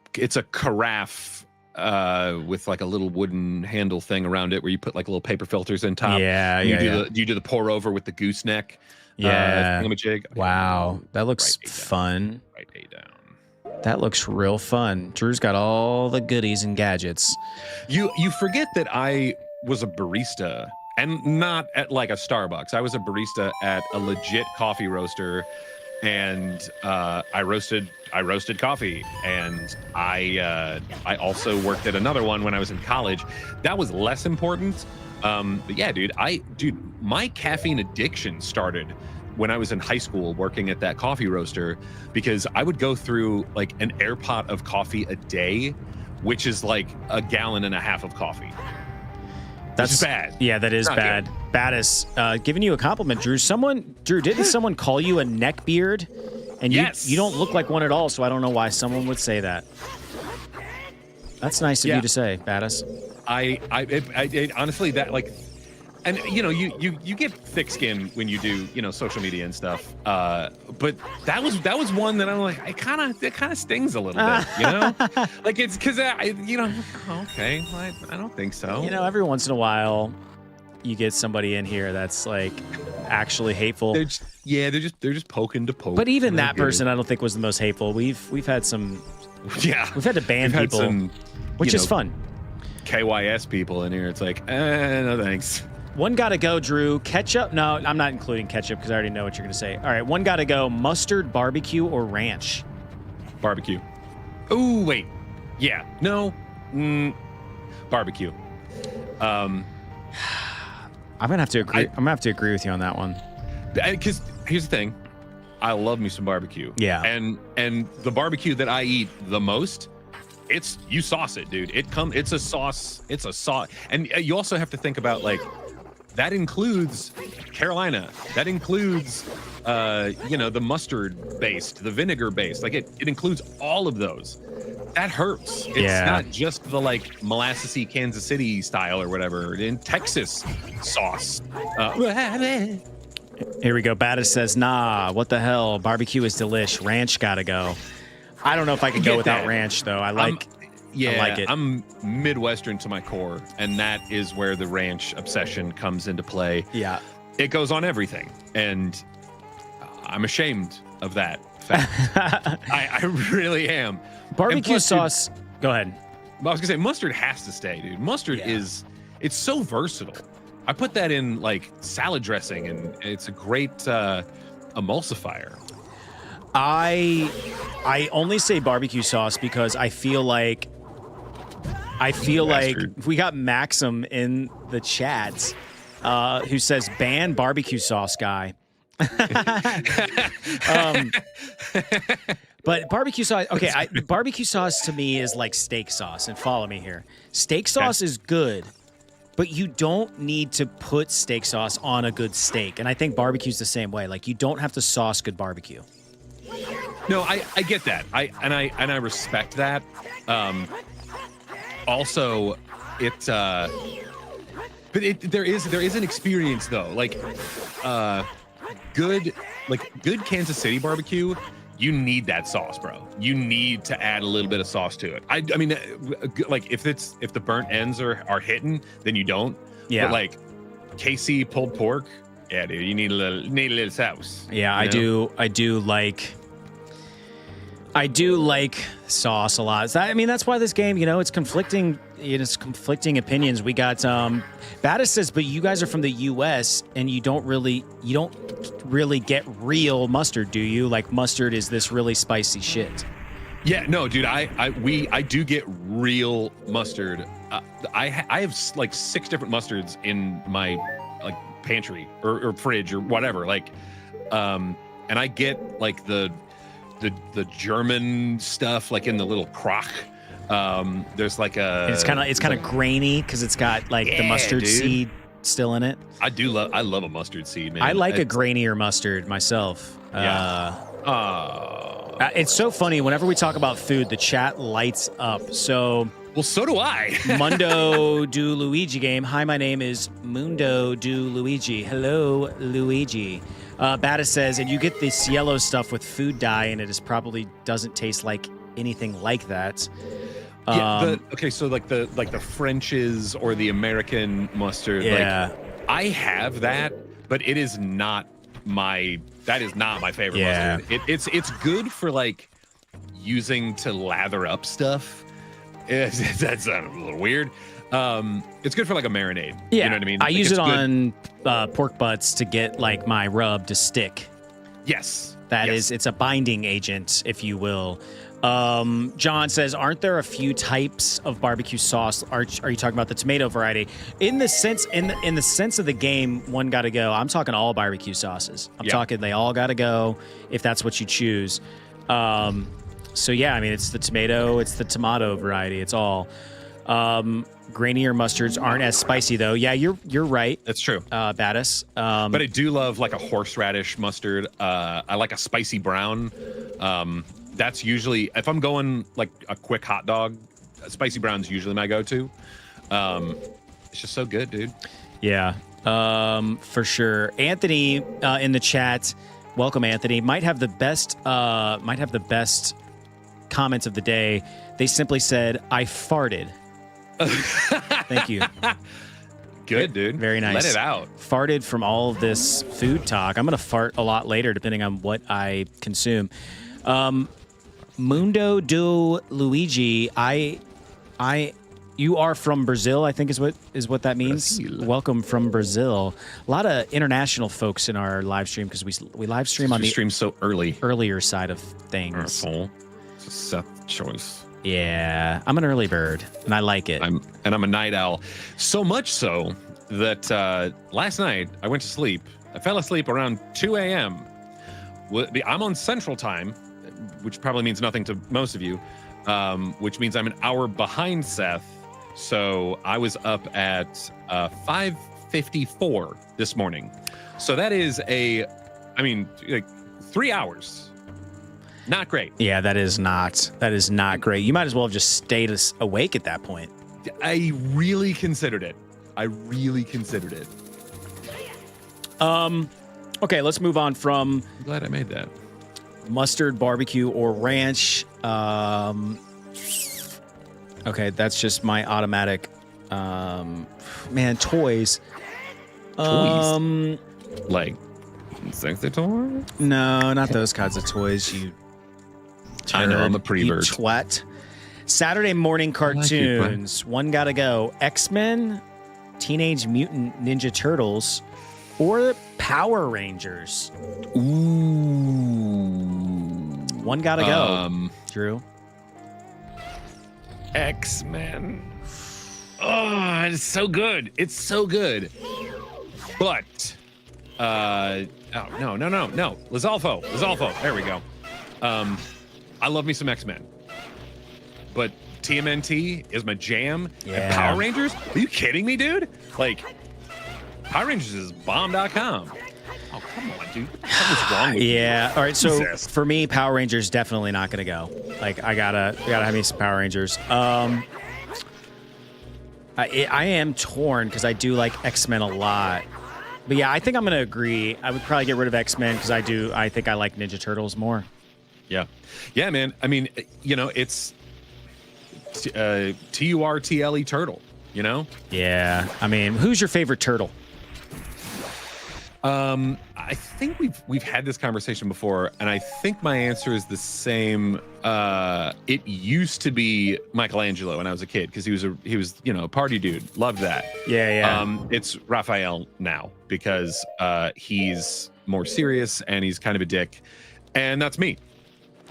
carafe with like a little wooden handle thing around it where you put like little paper filters in top. You do the pour over with the gooseneck. Thingamajig. Wow, that looks fun. Right A down. That looks real fun. Drew's got all the goodies and gadgets. You forget that I was a barista. And not at like a Starbucks. I was a barista at a legit coffee roaster, and I roasted coffee. And I also worked at another one when I was in college. That was less important. But yeah, dude, my caffeine addiction started when I was in high school working at that coffee roaster, because I would go through like an air pot of coffee a day, which is like a gallon and a half of coffee. That's bad. Yeah, that is bad. Good. Baddis, giving you a compliment, Drew. Drew, didn't someone call you a neckbeard? And you don't look like one at all, so I don't know why someone would say that. That's nice of you to say, Baddis. I honestly, that like, and you know, you get thick skin when you do, you know, social media and stuff. But that was one that I'm like, it kind of stings a little bit, you know, like it's because okay, I don't think so. You know, every once in a while, you get somebody in here that's like actually hateful. They're just poking to poke. But even that person, I don't think was the most hateful. We've had some. Yeah, we've had to ban people, which is fun. KYS people in here. It's like, no thanks. One gotta go, Drew. Ketchup? No, I'm not including ketchup because I already know what you're gonna say. All right, one gotta go. Mustard, barbecue, or ranch? Barbecue. Oh wait, yeah, no, barbecue. I'm gonna have to agree. I'm gonna have to agree with you on that one. Because here's the thing, I love me some barbecue. Yeah. And the barbecue that I eat the most, you sauce it, dude. It's a sauce. It's a sauce. And you also have to think about like, that includes Carolina. That includes, the mustard based, the vinegar based. Like it includes all of those. that hurts. It's Yeah. not just the like molassesy Kansas City style or whatever. In Texas sauce. Here we go. Battis says, nah, what the hell? Barbecue is delish. Ranch gotta go. I don't know if I could go Get without that. ranch, though. I Yeah, like it. I'm Midwestern to my core, and that is where the ranch obsession comes into play. Yeah. It goes on everything, and I'm ashamed of that fact. I really am. Barbecue And plus, sauce. Go ahead. I was gonna say mustard has to stay, dude. Mustard it's so versatile. I put that in like salad dressing, and it's a great emulsifier. I only say barbecue sauce because I feel like we got Maxim in the chat who says ban barbecue sauce guy. But barbecue sauce, okay, barbecue sauce to me is like steak sauce, and follow me here. Steak sauce is good, but you don't need to put steak sauce on a good steak. And I think barbecue's the same way. Like, you don't have to sauce good barbecue. No, I get that. I respect that. Also, there is an experience though. Like good Kansas City barbecue, you need that sauce, bro. You need to add a little bit of sauce to it. I mean, like if the burnt ends are hitting, then you don't. Yeah. But like KC pulled pork, yeah, dude, you need a little sauce. Yeah, I do like sauce a lot. I mean, that's why this game, it's conflicting. It's conflicting opinions. We got Battis says, but you guys are from the U.S. and you don't really get real mustard, do you? Like, mustard is this really spicy shit. Yeah, no, dude. I do get real mustard. I have like 6 different mustards in my like pantry or fridge or whatever. Like, and I get like the German stuff like in the little crock. There's like a. And it's kind of grainy because it's got like the mustard seed still in it. I love a mustard seed, man. I like a grainier mustard myself. Yeah. It's so funny whenever we talk about food, the chat lights up. So. Well, so do I. Mundo do Luigi game. Hi, my name is Mundo do Luigi. Hello, Luigi. Battis says, and you get this yellow stuff with food dye, and it probably doesn't taste like anything like that. Yeah. So like the French's or the American mustard. Yeah. Like, I have that, but it is not my favorite mustard. It's good for like using to lather up stuff. That sounds a little weird. It's good for like a marinade. Yeah, you know what I mean? I Like, use it's it good. on pork butts to get like my rub to stick. Yes, It's a binding agent, if you will. John says, aren't there a few types of barbecue sauce? Are you talking about the tomato variety? In the sense of the game, one got to go. I'm talking all barbecue sauces. I'm talking they all got to go if that's what you choose. So yeah, I mean, it's the tomato variety. It's all. Grainier mustards aren't as spicy though. Yeah, you're right. That's true. Battis. But I do love like a horseradish mustard. I like a spicy brown. That's usually, if I'm going like a quick hot dog, spicy brown's usually my go-to. It's just so good, dude. Yeah, for sure. Anthony in the chat, welcome, Anthony. Might have the best comments of the day. They simply said, "I farted." Thank you. Good, dude. Very nice. Let it out. Farted from all of this food talk. I'm gonna fart a lot later, depending on what I consume. Mundo do Luigi. You are from Brazil, I think is what that means. Brazil. Welcome from Brazil. A lot of international folks in our live stream because we live stream on the stream so earlier side of things. It's a Seth choice. Yeah, I'm an early bird, and I like it. I'm a night owl. So much so that last night I went to sleep. I fell asleep around 2 a.m. I'm on Central Time, which probably means nothing to most of you, which means I'm an hour behind Seth. So I was up at 5:54 this morning. So that is like 3 hours. Not great. Yeah, that is not great. You might as well have just stayed awake at that point. I really considered it. Okay, let's move on from I'm glad I made that. mustard, barbecue, or ranch. Okay, that's just my automatic. Man, toys. Like, sexy toy? No, not those kinds of toys. You. I know, I'm a You prevert. twat. Saturday morning cartoons. One gotta go. X-Men, Teenage Mutant Ninja Turtles, or Power Rangers. Ooh. One gotta go. Drew. X-Men. Oh, it's so good. It's so good. But, oh, no. Lizalfo. There we go. I love me some X-Men. But TMNT is my jam. Yeah. And Power Rangers? Are you kidding me, dude? Like, Power Rangers is bomb.com. Oh, come on, dude. What's wrong with you? Yeah. All right. So Jesus. for me, Power Rangers definitely not gonna go. Like I gotta have me some Power Rangers. I am torn because I do like X-Men a lot. But yeah, I think I'm gonna agree. I would probably get rid of X-Men because I think I like Ninja Turtles more. Yeah. Yeah, man. I mean, you know, it's TURTLE turtle, you know? Yeah. I mean, who's your favorite turtle? I think we've had this conversation before, and I think my answer is the same. It used to be Michelangelo when I was a kid because he was a party dude. Loved that. Yeah. It's Raphael now because he's more serious and he's kind of a dick, and that's me.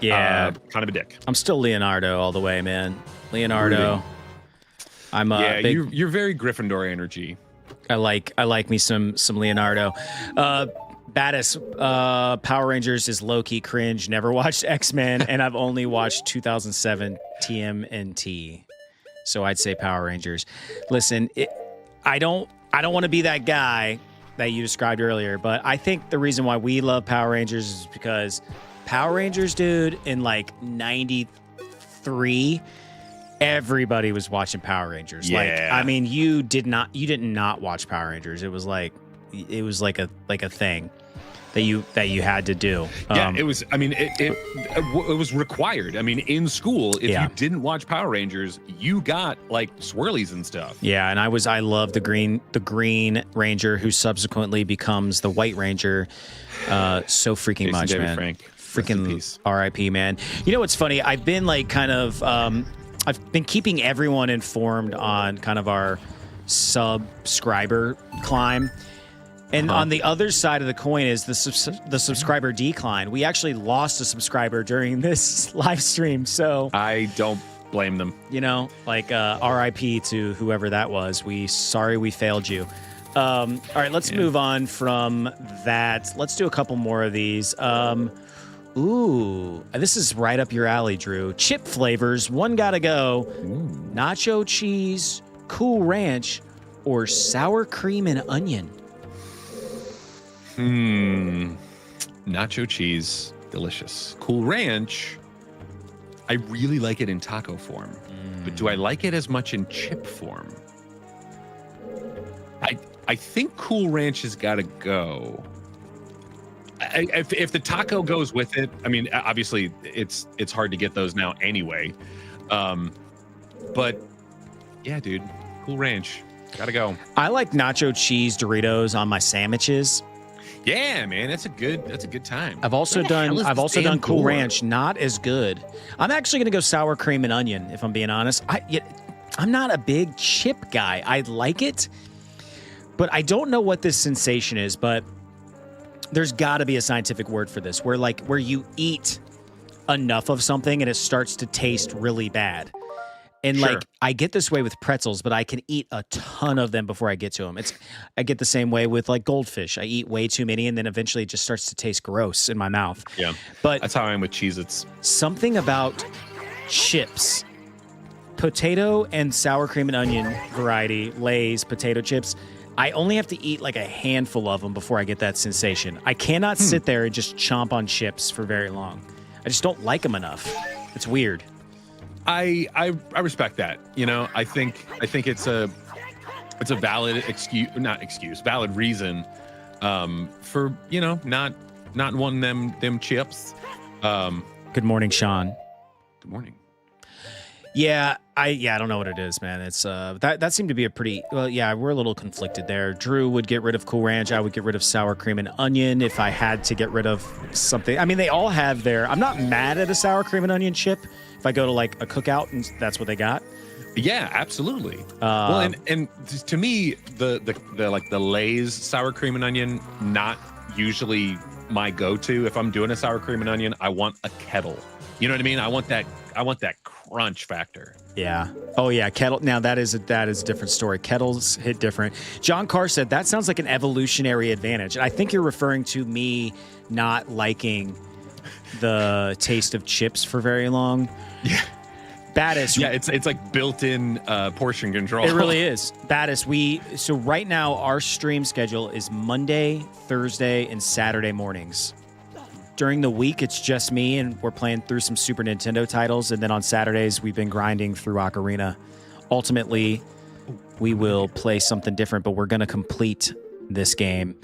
Yeah. Kind of a dick. I'm still Leonardo all the way, man. Leonardo. Really? I'm a big, you're very Gryffindor energy. I like me some Leonardo. Baddest Power Rangers is low-key cringe. Never watched X-Men, and I've only watched 2007 TMNT. So I'd say Power Rangers. Listen, I don't want to be that guy that you described earlier, but I think the reason why we love Power Rangers is because Power Rangers, dude, in like 93, everybody was watching Power Rangers. Yeah. Like, I mean, you did not watch Power Rangers. It was like a thing that you had to do. Yeah, it was. I mean, it was required. I mean, in school, if you didn't watch Power Rangers, you got like swirlies and stuff. Yeah, and I love the Green Ranger, who subsequently becomes the White Ranger. So freaking Jason much, David man. Frank. Freaking R.I.P. man. You know what's funny? I've been like kind of I've been keeping everyone informed on kind of our subscriber climb. And on the other side of the coin is the subscriber decline. We actually lost a subscriber during this live stream. So I don't blame them. You know, like RIP to whoever that was. Sorry we failed you. All right, let's move on from that. Let's do a couple more of these. Ooh, this is right up your alley, Drew. Chip flavors, one gotta go. Ooh. Nacho cheese, Cool Ranch, or sour cream and onion. Nacho cheese, delicious. Cool Ranch, I really like it in taco form, but do I like it as much in chip form? I think Cool Ranch has got to go. If the taco goes with it, I mean, obviously it's hard to get those now anyway. But yeah, dude, Cool Ranch, gotta go. I like nacho cheese Doritos on my sandwiches. Yeah, man, that's a good time. I've also done Cool Ranch, not as good. I'm actually gonna go sour cream and onion, if I'm being honest. I'm not a big chip guy. I like it, but I don't know what this sensation is, but there's got to be a scientific word for this, where you eat enough of something and it starts to taste really bad. And like, I get this way with pretzels, but I can eat a ton of them before I get to them. I get the same way with like goldfish. I eat way too many and then eventually it just starts to taste gross in my mouth. Yeah. But that's how I am with Cheez-Its. Something about chips, potato and sour cream and onion variety, Lay's potato chips. I only have to eat like a handful of them before I get that sensation. I cannot sit there and just chomp on chips for very long. I just don't like them enough. It's weird. I respect that. You know, I think it's a valid valid reason for, you know, not wanting them chips. Good morning, Sean. Good morning. Yeah, I don't know what it is, man. It's that seemed to be a pretty we're a little conflicted there. Drew would get rid of Cool Ranch. I would get rid of sour cream and onion if I had to get rid of something. I mean, they all have their. I'm not mad at a sour cream and onion chip if I go to like a cookout and that's what they got. Yeah, absolutely. Well, and to me, the Lay's sour cream and onion, not usually my go-to. If I'm doing a sour cream and onion, I want a kettle. You know what I mean? I want that crunch factor. Yeah. Oh yeah, kettle. Now that is a different story. Kettles hit different. John Carr said that sounds like an evolutionary advantage. I think you're referring to me not liking the taste of chips for very long. Yeah. Baddis. Yeah, it's like built-in portion control. It really is. Baddis, so right now our stream schedule is Monday, Thursday, and Saturday mornings. During the week, it's just me, and we're playing through some Super Nintendo titles. And then on Saturdays, we've been grinding through Ocarina. Ultimately, we will play something different, but we're going to complete this game.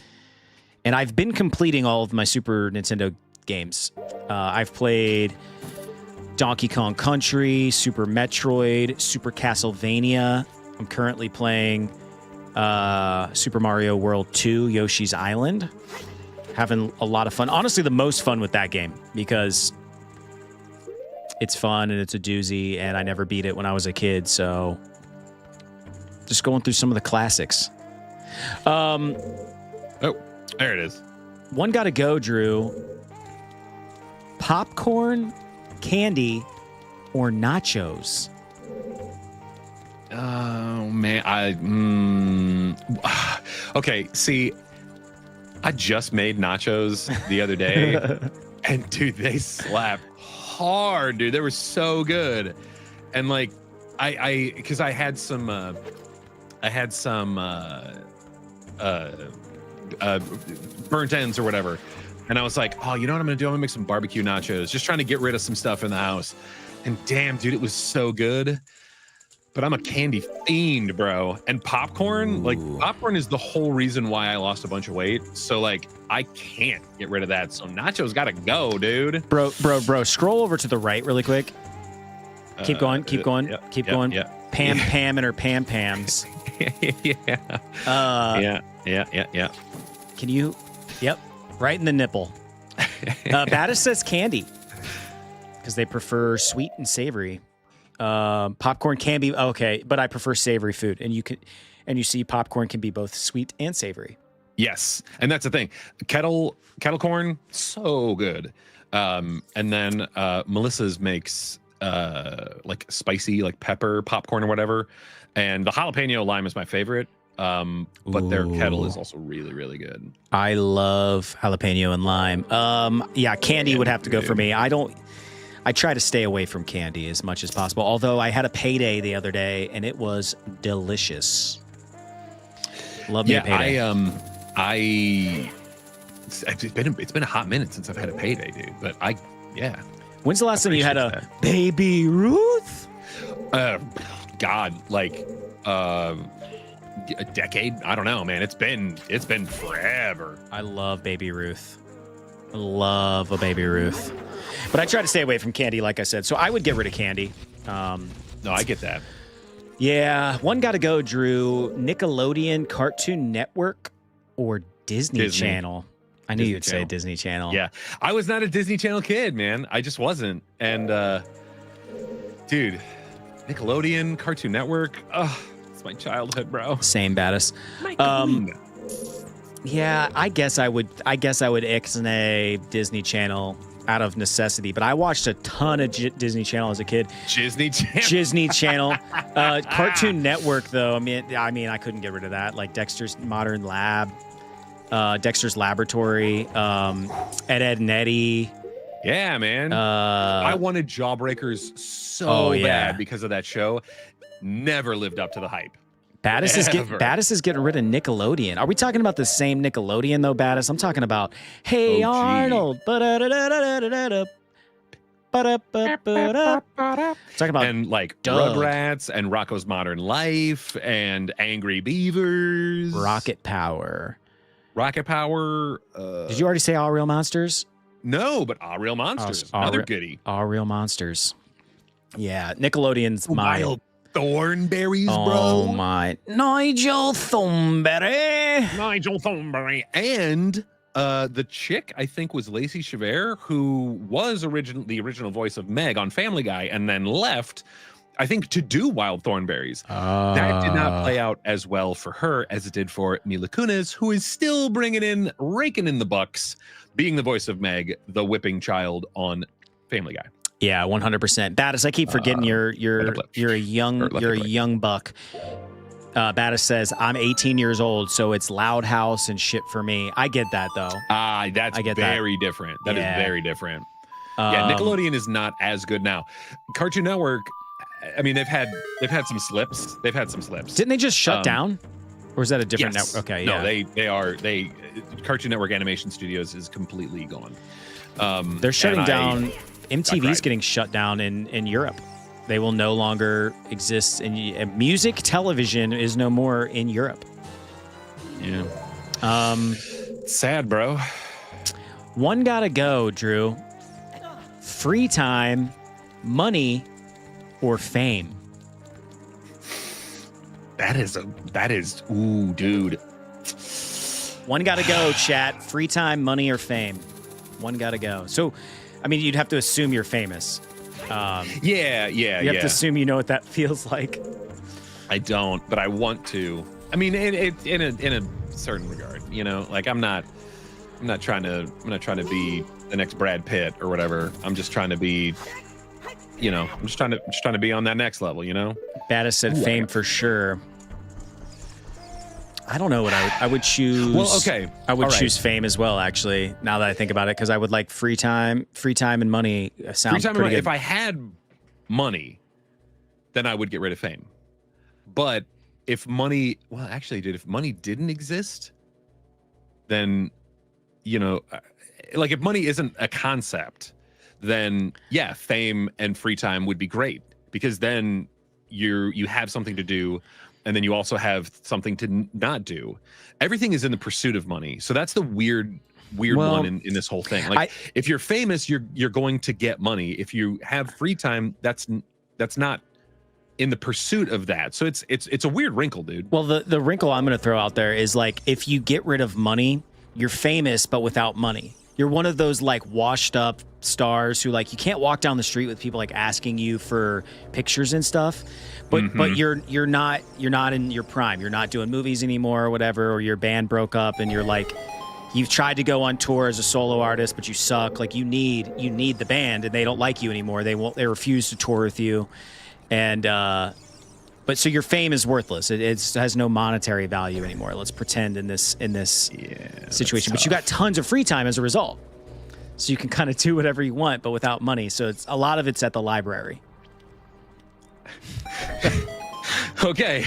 And I've been completing all of my Super Nintendo games. I've played Donkey Kong Country, Super Metroid, Super Castlevania. I'm currently playing Super Mario World 2, Yoshi's Island. Having a lot of fun. Honestly, the most fun with that game because it's fun and it's a doozy, and I never beat it when I was a kid, so just going through some of the classics. Oh, there it is. One gotta go, Drew. Popcorn, candy, or nachos? Oh man, okay. See, I just made nachos the other day, and dude, they slap hard, dude. They were so good, and like, because I had some burnt ends or whatever, and I was like, oh, you know what I'm gonna do? I'm gonna make some barbecue nachos, just trying to get rid of some stuff in the house, and damn, dude, it was so good. But I'm a candy fiend, bro. And popcorn, like popcorn is the whole reason why I lost a bunch of weight. So like I can't get rid of that. So nachos gotta go, dude. Bro. Scroll over to the right really quick. Keep going. Keep going. Yep. Pam and her Pam Pams. Yeah. Can you? Yep. Right in the nipple. Baddis says candy because they prefer sweet and savory. Popcorn can be okay, but I prefer savory food, and you see popcorn can be both sweet and savory. Yes, and that's the thing. Kettle corn, so good. And then Melissa's makes like spicy, like pepper popcorn or whatever. And the jalapeno lime is my favorite. But their kettle is also really, really good. I love jalapeno and lime. Yeah, candy would have to go for me. I try to stay away from candy as much as possible, although I had a payday the other day, and it was delicious. Love me a payday. It's been a hot minute since I've had a payday, dude. But When's the last time you had a Baby Ruth? God, like a decade? I don't know, man. It's been forever. I love Baby Ruth. I love a Baby Ruth. But I try to stay away from candy, like I said. So I would get rid of candy. No, I get that. Yeah. One got to go, Drew. Nickelodeon, Cartoon Network, or Disney Channel? I knew you'd say Disney Channel. Yeah. I was not a Disney Channel kid, man. I just wasn't. And, dude, Nickelodeon, Cartoon Network. Oh, it's my childhood, bro. Same, Baddis. Yeah, I guess I would ixnay Disney Channel out of necessity, but I watched a ton of Disney Channel as a kid. Disney Channel. Cartoon Network, though. I mean, I couldn't get rid of that. Like Dexter's Modern Lab, Dexter's Laboratory, Ed, Edd n Eddy. Yeah, man. I wanted Jawbreakers so bad because of that show. Never lived up to the hype. Baddis is getting rid of Nickelodeon. Are we talking about the same Nickelodeon, though, Baddis? I'm talking about Hey Arnold. Talking about and like Doug. Rugrats and Rocco's Modern Life and Angry Beavers. Rocket Power. Rocket Power. Did you already say All Real Monsters? No, but All Real Monsters. Another goodie. All Real Monsters. Yeah, Nickelodeon's my Wild Thornberries, oh bro. my Nigel Thornberry. Nigel Thornberry. And the chick, I think, was Lacey Chavert, who was the original voice of Meg on Family Guy, and then left, I think, to do Wild Thornberries. That did not play out as well for her as it did for Mila Kunis, who is still raking in the bucks, being the voice of Meg, the whipping child on Family Guy. Yeah, 100%. Battis, I keep forgetting you're a young buck. Battis says, I'm 18 years old, so it's Loud House and shit for me. I get that, though. That's very different. That is very different. Yeah, Nickelodeon is not as good now. Cartoon Network, I mean, they've had some slips. Didn't they just shut down? Or is that a different network? Okay, no, yeah. Cartoon Network Animation Studios is completely gone. They're shutting down. MTV's getting shut down in Europe. They will no longer exist in music. Television is no more in Europe. Yeah. Sad, bro. One gotta go, Drew. Free time, money, or fame. That is ooh, dude. One gotta go, chat. Free time, money, or fame. One gotta go. So, I mean, you'd have to assume you're famous. You have to assume you know what that feels like. I don't, but I want to. I mean, in a certain regard, you know, like I'm not trying to be the next Brad Pitt or whatever. I'm just trying to be, you know, I'm just trying to be on that next level, you know. Battis said fame for sure. I don't know what I would choose. Well, okay. I would choose fame as well, actually, now that I think about it, because I would like free time and money sounds pretty good. If I had money, then I would get rid of fame. But if money, well, actually, dude, if money didn't exist, then, you know, like if money isn't a concept, then yeah, fame and free time would be great, because then you have something to do. And then you also have something to not do. Everything is in the pursuit of money. So that's the weird one in this whole thing. Like, if you're famous, you're going to get money. If you have free time, that's not in the pursuit of that. So it's a weird wrinkle, dude. Well, the wrinkle I'm going to throw out there is like, if you get rid of money, you're famous, but without money. You're one of those like washed up stars who like, you can't walk down the street with people like asking you for pictures and stuff. But you're not in your prime. You're not doing movies anymore or whatever, or your band broke up and you're like, you've tried to go on tour as a solo artist, but you suck. Like you need the band and they don't like you anymore. They refuse to tour with you. And but so your fame is worthless. It has no monetary value anymore. Let's pretend in this situation. But you got tons of free time as a result. So you can kind of do whatever you want, but without money. So a lot of it's at the library. Okay,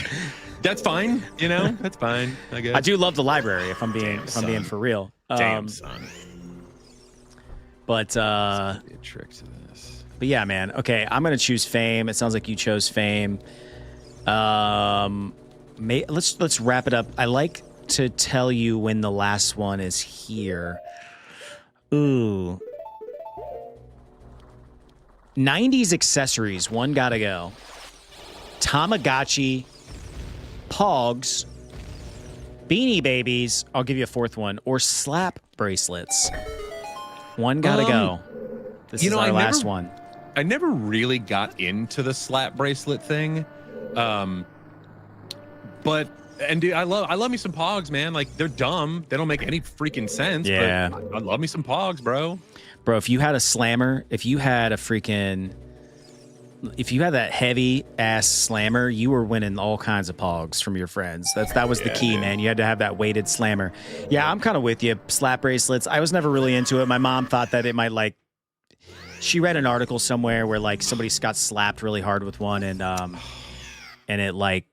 that's fine. You know, that's fine. I guess. I do love the library. If I'm being for real. Damn son. But be a trick to this. But yeah, man. Okay, I'm gonna choose fame. It sounds like you chose fame. Let's wrap it up. I like to tell you when the last one is here. Ooh. 90s accessories. One gotta go. Tamagotchi, Pogs, Beanie Babies. I'll give you a fourth one. Or slap bracelets. One gotta go. This is our last one. I never really got into the slap bracelet thing. But dude, I love me some Pogs, man. Like they're dumb. They don't make any freaking sense. Yeah. But I love me some Pogs, bro. Bro, if you had a slammer, if you had that heavy ass slammer, you were winning all kinds of Pogs from your friends. That was the key, man. You had to have that weighted slammer. Yeah, I'm kind of with you. Slap bracelets. I was never really into it. My mom thought that it might like. She read an article somewhere where like somebody got slapped really hard with one and it like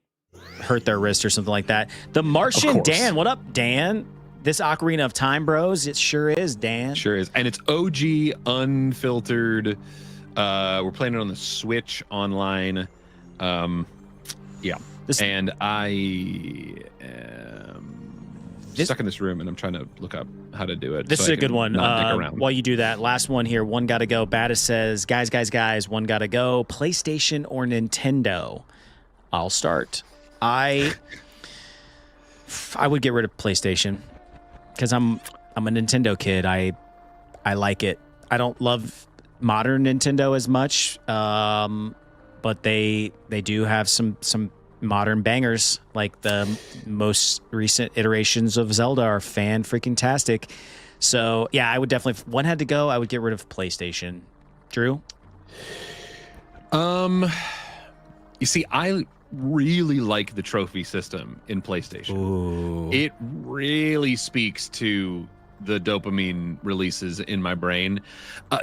hurt their wrist or something like that. The Martian Dan, what up, Dan? This Ocarina of Time, bros. It sure is, Dan. Sure is, and it's OG unfiltered. We're playing it on the Switch online. Yeah. And I am stuck in this room, and I'm trying to look up how to do it. This is a good one. While you do that, last one here. One gotta go. Battis says, guys, one gotta go. PlayStation or Nintendo? I'll start. I would get rid of PlayStation because I'm a Nintendo kid. I like it. I don't love modern Nintendo as much, but they do have some modern bangers. Like the most recent iterations of Zelda are fan-freaking-tastic. So, yeah, I would definitely, if one had to go, I would get rid of PlayStation. Drew? You see, I really like the trophy system in PlayStation. Ooh. It really speaks to the dopamine releases in my brain.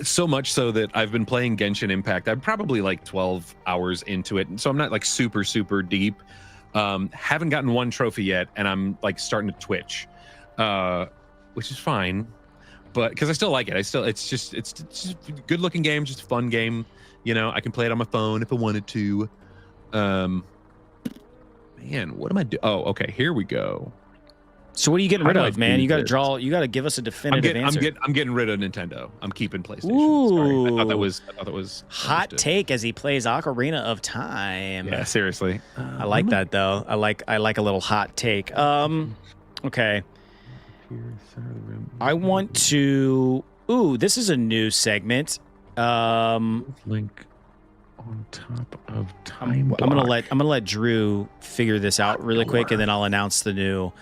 So much so that I've been playing Genshin Impact. I'm probably like 12 hours into it. So I'm not like super, super deep. Haven't gotten one trophy yet. And I'm like starting to twitch, which is fine. But because I still like it. It's just a good looking game, just a fun game. You know, I can play it on my phone if I wanted to. Man, what am I doing? Oh, okay. Here we go. So what are you getting rid of, man? You got to draw. You got to give us a definitive answer. I'm getting rid of Nintendo. I'm keeping PlayStation. Ooh. Sorry. I thought that was hot take as he plays Ocarina of Time. Yeah, seriously. I like that though. I like a little hot take. Okay. I want to. Ooh, this is a new segment. Link on top of time. I'm gonna let Drew figure this out really quick, and then I'll announce the new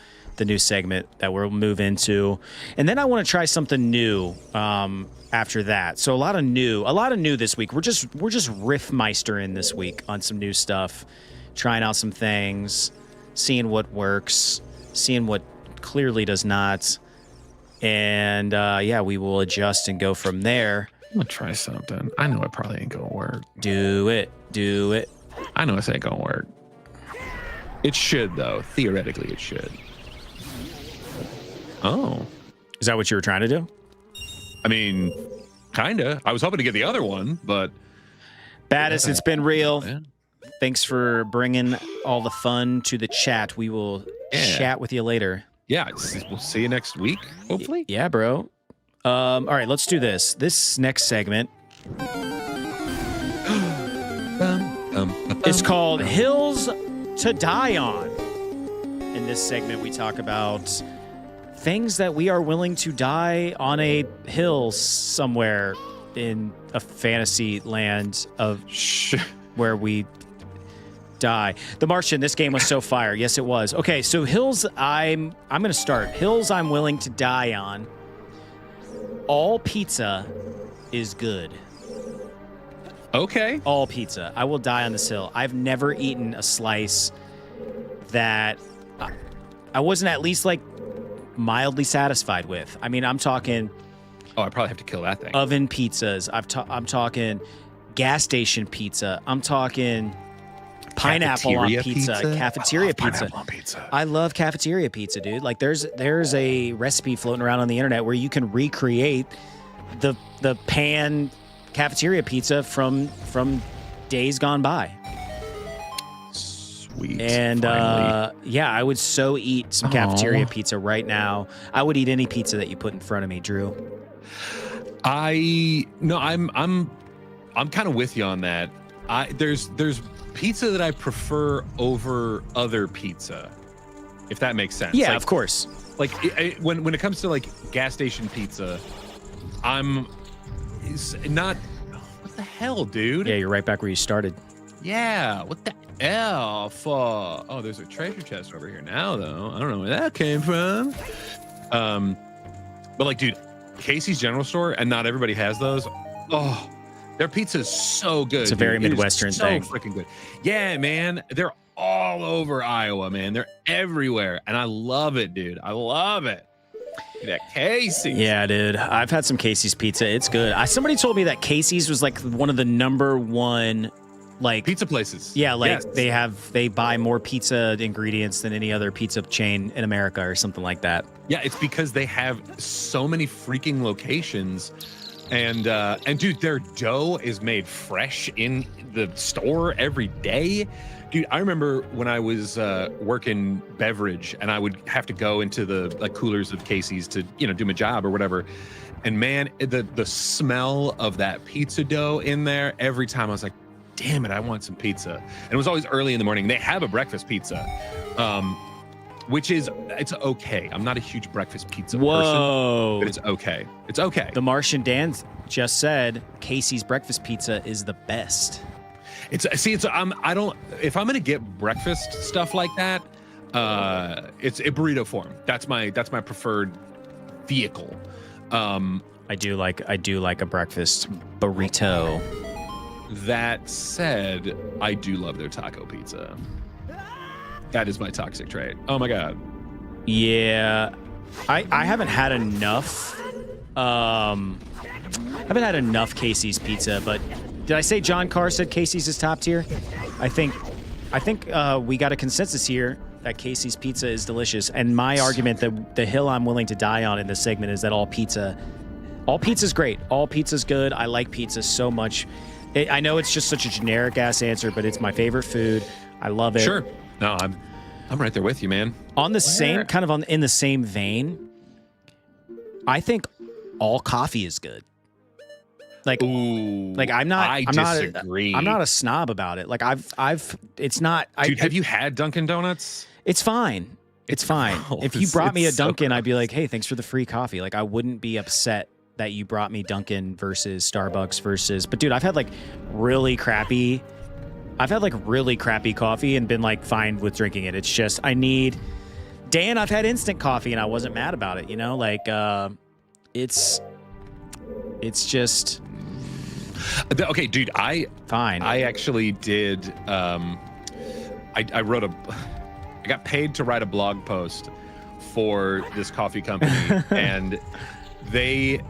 segment that we'll move into, and then I want to try something new after that. So a lot of new this week. We're just riffmeistering this week on some new stuff, trying out some things, seeing what works, seeing what clearly does not, and yeah, we will adjust and go from there. I'm gonna try something. I know it probably ain't gonna work. Do it. I know it ain't gonna work. It should though. Theoretically, it should. Oh. Is that what you were trying to do? I mean, kinda. I was hoping to get the other one, but... Battis, it's been real. Yeah. Thanks for bringing all the fun to the chat. We will chat with you later. Yeah, we'll see you next week, hopefully. Yeah, bro. All right, let's do this. This next segment is called Hills to Die On. In this segment, we talk about things that we are willing to die on a hill somewhere in a fantasy land of where we die. The Martian, this game was so fire. Yes, it was. Okay, so hills, I'm going to start. Hills I'm willing to die on. All pizza is good. Okay. All pizza. I will die on this hill. I've never eaten a slice that I wasn't at least like mildly satisfied with. I mean, I'm talking... Oh, I probably have to kill that thing. Oven pizzas. I'm talking gas station pizza. I'm talking pineapple on pizza. Cafeteria pizza. On pizza. I love cafeteria pizza, dude. Like there's a recipe floating around on the internet where you can recreate the pan cafeteria pizza from days gone by. Sweet. And yeah, I would so eat some cafeteria pizza right now. I would eat any pizza that you put in front of me, Drew. I'm kind of with you on that. There's pizza that I prefer over other pizza, if that makes sense. Yeah, like, of course. Like when it comes to like gas station pizza, it's not. What the hell, dude? Yeah, you're right back where you started. Yeah, what the F? Oh, there's a treasure chest over here now, though. I don't know where that came from. But like, dude, Casey's General Store, and not everybody has those. Oh, their pizza is so good. It's a very Midwestern thing. So freaking good. Yeah, man. They're all over Iowa, man. They're everywhere. And I love it, dude. I love it. That Casey's. Yeah, dude. I've had some Casey's pizza. It's good. Somebody told me that Casey's was like one of the #1 like pizza places. Yeah, like yes. they buy more pizza ingredients than any other pizza chain in America or something like that. Yeah, it's because they have so many freaking locations And dude, their dough is made fresh in the store every day. Dude, I remember when I was working beverage and I would have to go into the like coolers of Casey's to, you know, do my job or whatever. And man, the smell of that pizza dough in there every time I was like, damn it, I want some pizza. And it was always early in the morning. They have a breakfast pizza, which is, it's okay. I'm not a huge breakfast pizza person, but it's okay. It's okay. The Martian Dan just said Casey's breakfast pizza is the best. If I'm gonna get breakfast stuff like that, it's a burrito form. That's my preferred vehicle. I do like a breakfast burrito. That said, I do love their taco pizza. That is my toxic trait. Oh my god. Yeah, I haven't had enough. I haven't had enough Casey's pizza, but did I say John Carr said Casey's is top tier? I think we got a consensus here that Casey's pizza is delicious. And my argument, the hill I'm willing to die on in this segment, is that all pizza's great. All pizza's good. I like pizza so much. I know it's just such a generic ass answer, but it's my favorite food. I love it. Sure. No, I'm right there with you, man. On the same kind of in the same vein, I think all coffee is good. Like, ooh, like I'm not disagree. I'm not a snob about it. Like it's not. Dude, have you had Dunkin' Donuts? It's fine. It's fine. If you brought me a Dunkin', I'd be like, hey, thanks for the free coffee. Like, I wouldn't be upset that you brought me Dunkin' versus Starbucks versus. But dude, I've had like really crappy coffee and been like fine with drinking it. It's just Dan, I've had instant coffee and I wasn't mad about it. You know, like it's just. Okay, dude, I actually did. I got paid to write a blog post for this coffee company, and they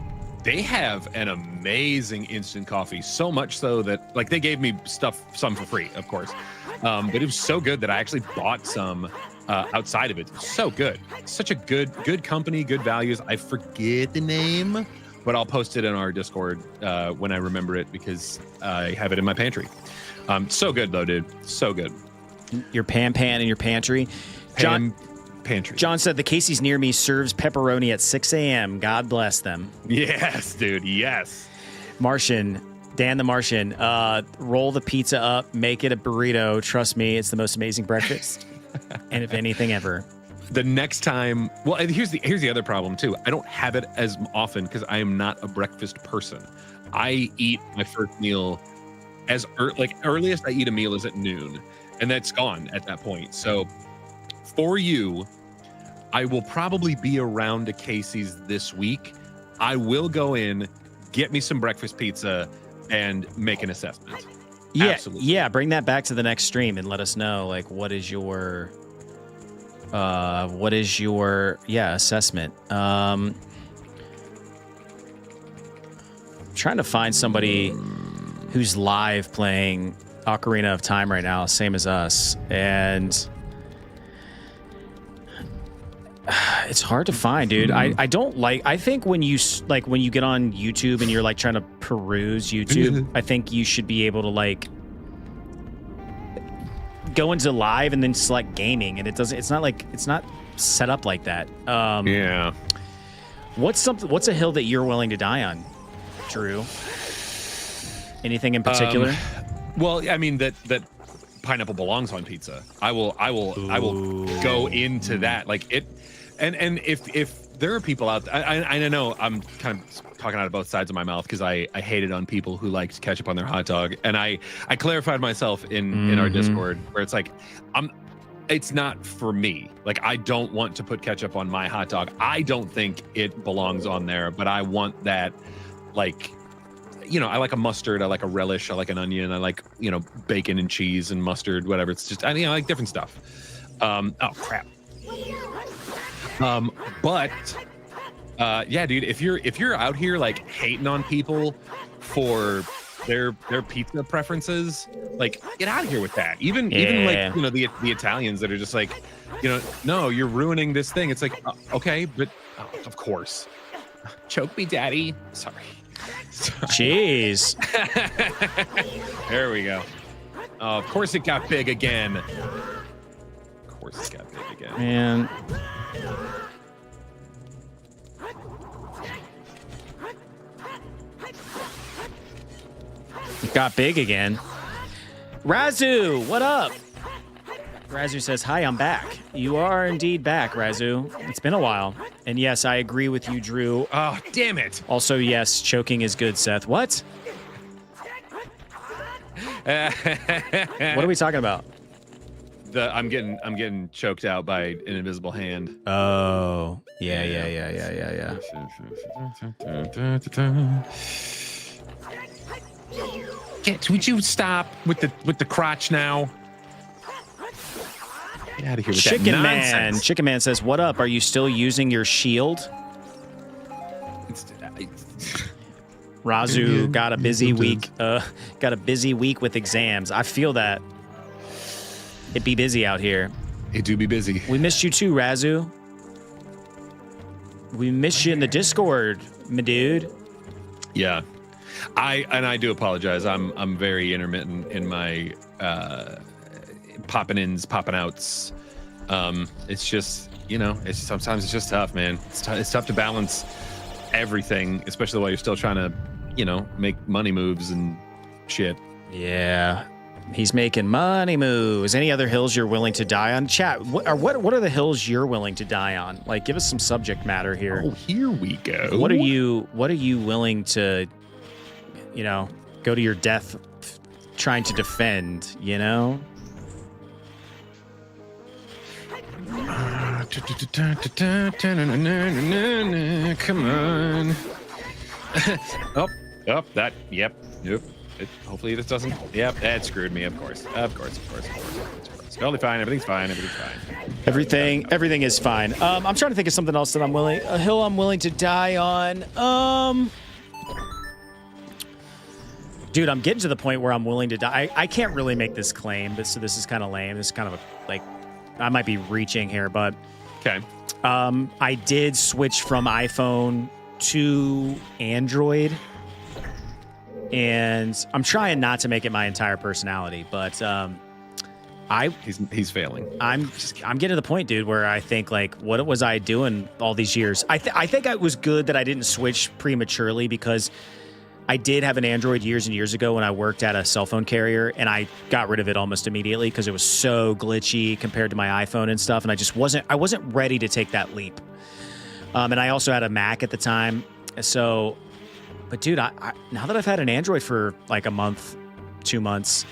have an amazing instant coffee. So much so that like they gave me some for free, of course, but it was so good that I actually bought some outside of it. So good, such a good company, good values. I forget the name, but I'll post it in our Discord when I remember it because I have it in my pantry. So good though, dude. So good. Your pan in your pantry. Pantry. John said the Casey's near me serves pepperoni at 6 a.m. God bless them. Yes, dude. Yes. Dan the Martian, roll the pizza up, make it a burrito. Trust me, it's the most amazing breakfast. And if anything ever. The next time, well, and here's the other problem too. I don't have it as often because I am not a breakfast person. I eat my first meal earliest I eat a meal is at noon, and that's gone at that point. So for you, I will probably be around a Casey's this week. I will go in, get me some breakfast pizza, and make an assessment. Yeah, absolutely. Yeah. Bring that back to the next stream and let us know like what is your assessment. Trying to find somebody who's live playing Ocarina of Time right now, same as us, and it's hard to find, dude. I think when you get on YouTube and you're like trying to peruse YouTube, I think you should be able to like go into live and then select gaming, and it's not set up like that. Yeah. What's a hill that you're willing to die on, Drew? Anything in particular? Well, I mean that pineapple belongs on pizza. I will go into that like it, and if there are people out there, I know I'm kind of talking out of both sides of my mouth because I hate it on people who like ketchup on their hot dog, and I clarified myself in our Discord where it's like it's not for me. Like I don't want to put ketchup on my hot dog. I don't think it belongs on there, but I want that like. You know, I like a mustard, I like a relish, I like an onion, I like, you know, bacon and cheese and mustard, whatever. It's just, I like different stuff. Oh, crap. Yeah, dude, if you're out here like hating on people for their pizza preferences, like get out of here with that. Even like, you know, the Italians that are just like, you know, no, you're ruining this thing. It's like, okay, but of course. Choke me, daddy. Sorry. Jeez. There we go. Oh, of course it got big again. Of course it got big again. Man. It got big again. Razu, what up? Razu says, hi, I'm back. You are indeed back, Razu. It's been a while. And yes, I agree with you, Drew. Oh, damn it. Also, yes, choking is good, Seth. What? What are we talking about? I'm getting choked out by an invisible hand. Oh, yeah. Would you stop with the crotch now? Get out of here with that nonsense. Chicken Man says, what up? Are you still using your shield? Razu got a busy week. Got a busy week with exams. I feel that. It be busy out here. It do be busy. We missed you too, Razu. We missed you in the Discord, my dude. Yeah. I do apologize. I'm very intermittent in my popping ins, popping outs. It's just, sometimes it's just tough, man. It's tough to balance everything, especially while you're still trying to, make money moves and shit. Yeah. He's making money moves. Any other hills you're willing to die on? Chat, what are the hills you're willing to die on? Like, give us some subject matter here. Oh, here we go. What are you willing to, go to your death trying to defend, Come on. Nope. Hopefully this doesn't. Yep, that screwed me. Of course. Totally fine. Everything's fine. Everything is fine. I'm trying to think of something else that a hill I'm willing to die on. Dude, I'm getting to the point where I'm willing to die. I can't really make this claim, so this is kind of lame. This is kind of I might be reaching here, but okay. I did switch from iPhone to Android. And I'm trying not to make it my entire personality, but he's failing. I'm getting to the point, dude, where I think what was I doing all these years? I think it was good that I didn't switch prematurely because I did have an Android years and years ago when I worked at a cell phone carrier, and I got rid of it almost immediately because it was so glitchy compared to my iPhone and stuff, and I wasn't ready to take that leap. And I also had a Mac at the time, so. But dude, I now that I've had an Android for like a month, 2 months,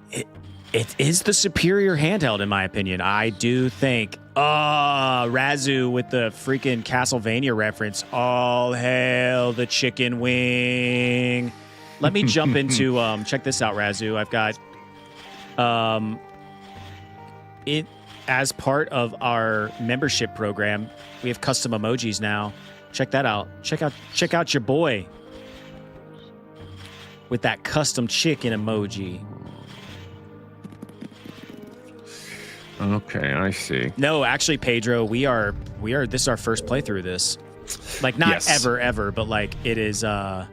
it is the superior handheld in my opinion. I do think. Razu with the freaking Castlevania reference. All hail the chicken wing. Let me jump into check this out, Razu. I've got it as part of our membership program. We have custom emojis now. Check that out. Check out your boy with that custom chicken emoji. Okay, I see. No, actually, Pedro, we are. This is our first playthrough of this. Like, not yes. ever, but like it is. I'm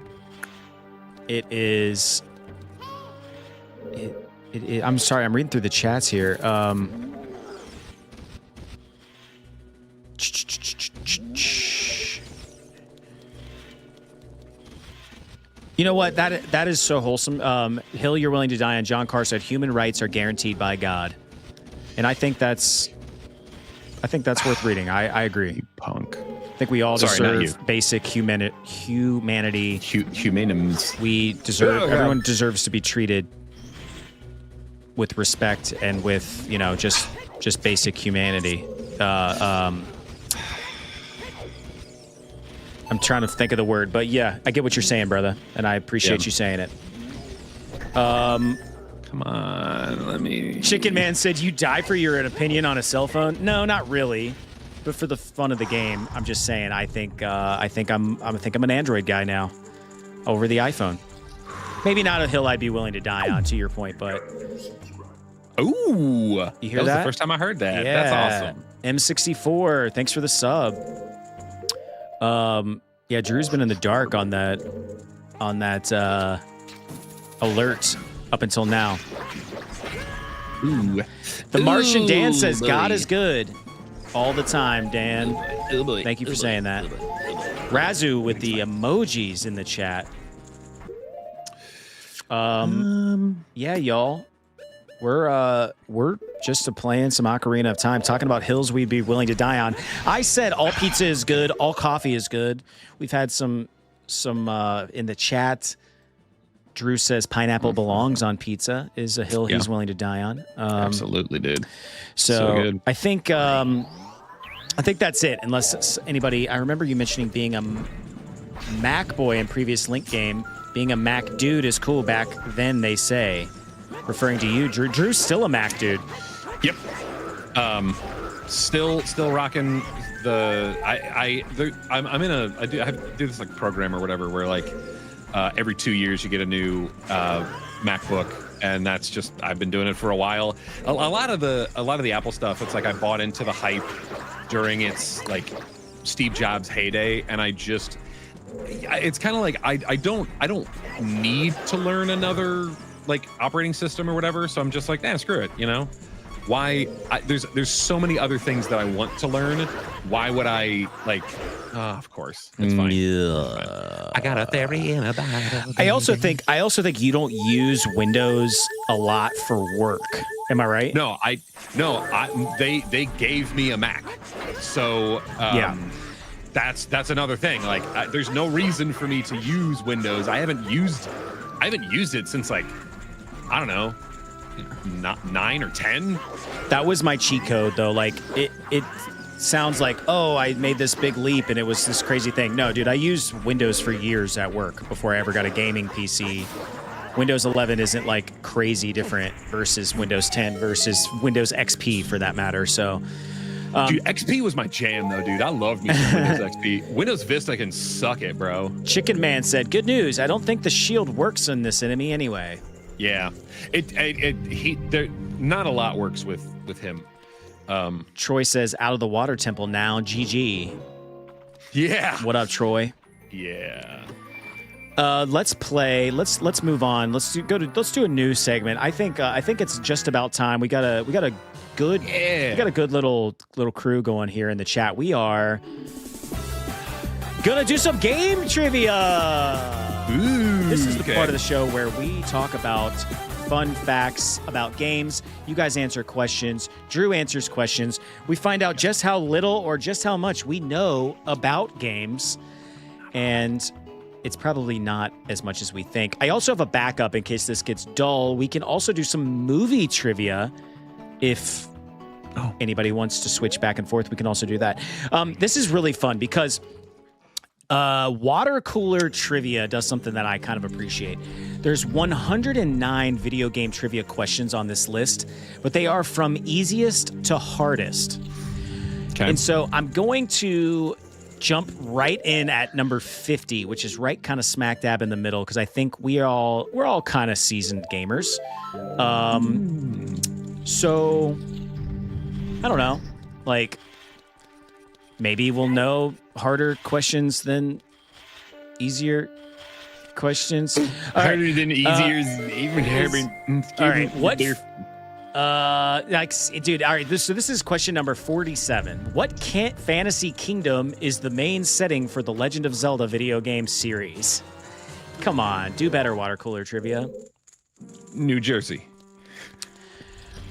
sorry, I'm reading through the chats here. You know what? That is so wholesome. Hill, you're willing to die on. John Carr said, human rights are guaranteed by God. And I think that's worth reading. I agree. You punk. I think we all deserve basic humanity. Humanums. We deserve, everyone deserves to be treated with respect and with, just basic humanity. I'm trying to think of the word, but yeah, I get what you're saying, brother, and I appreciate you saying it. Come on, let me. Chicken Man said, "You die for your opinion on a cell phone." No, not really, but for the fun of the game, I'm just saying. I think I'm an Android guy now, over the iPhone. Maybe not a hill I'd be willing to die on. To your point, but ooh, you hear that? Was that? The first time I heard that. Yeah. That's awesome. M64, thanks for the sub. Yeah, Drew's been in the dark on that alert up until now. Ooh. The Martian Dan Ooh, says, God boy. is good all the time, Dan. Oh boy. Thank you for Oh boy. saying that. Oh boy. Oh boy. Razu with the emojis in the chat. Yeah, y'all. We're just playing some Ocarina of Time, talking about hills we'd be willing to die on. I said all pizza is good, all coffee is good. We've had some in the chat. Drew says pineapple belongs on pizza, is a hill he's willing to die on. Absolutely, dude. So good. I think that's it. Unless anybody, I remember you mentioning being a Mac boy in previous Link game. Being a Mac dude is cool back then, they say. Referring to you, Drew. Drew's still a Mac dude. Yep. Still rocking the. I do this like program or whatever where like every 2 years you get a new MacBook, and that's just I've been doing it for a while. A lot of the Apple stuff, it's like I bought into the hype during its like Steve Jobs heyday, and it's kind of like I don't need to learn another like operating system or whatever, so I'm just like, screw it, you know? There's so many other things that I want to learn. Why would I like? Of course, it's fine. Yeah. I got a theory in about it. I also think you don't use Windows a lot for work. Am I right? No, they gave me a Mac, so yeah. That's another thing. Like, there's no reason for me to use Windows. I haven't used it since like, I don't know, 9 or 10. That was my cheat code, though. Like, it sounds like, oh, I made this big leap and it was this crazy thing. No, dude, I used Windows for years at work before I ever got a gaming PC. Windows 11 isn't like crazy different versus Windows 10 versus Windows XP for that matter. So, dude, XP was my jam, though, dude. I loved me some Windows XP. Windows Vista can suck it, bro. Chicken Man said, "Good news. I don't think the shield works on this enemy anyway." Yeah, not a lot works with him. Troy says, "Out of the water temple now." GG. Yeah. What up, Troy? Yeah. Let's play. Let's move on. Let's do a new segment. I think it's just about time. We got a good little crew going here in the chat. We are gonna do some game trivia. Ooh, This is the part of the show where we talk about fun facts about games. You guys answer questions. Drew answers questions. We find out just how little or just how much we know about games. And it's probably not as much as we think. I also have a backup in case this gets dull. We can also do some movie trivia if anybody wants to switch back and forth. We can also do that. This is really fun because water cooler trivia does something that I kind of appreciate. There's 109 video game trivia questions on this list, but they are from easiest to hardest. Okay. And so I'm going to jump right in at number 50, which is right kind of smack dab in the middle, because I think we're all kind of seasoned gamers. So I don't know, like maybe we'll know harder questions than easier questions. Harder than easier is even harder. All right, what? Dude, all right. This is question number 47. What fantasy kingdom is the main setting for the Legend of Zelda video game series? Come on, do better, water cooler trivia. New Jersey.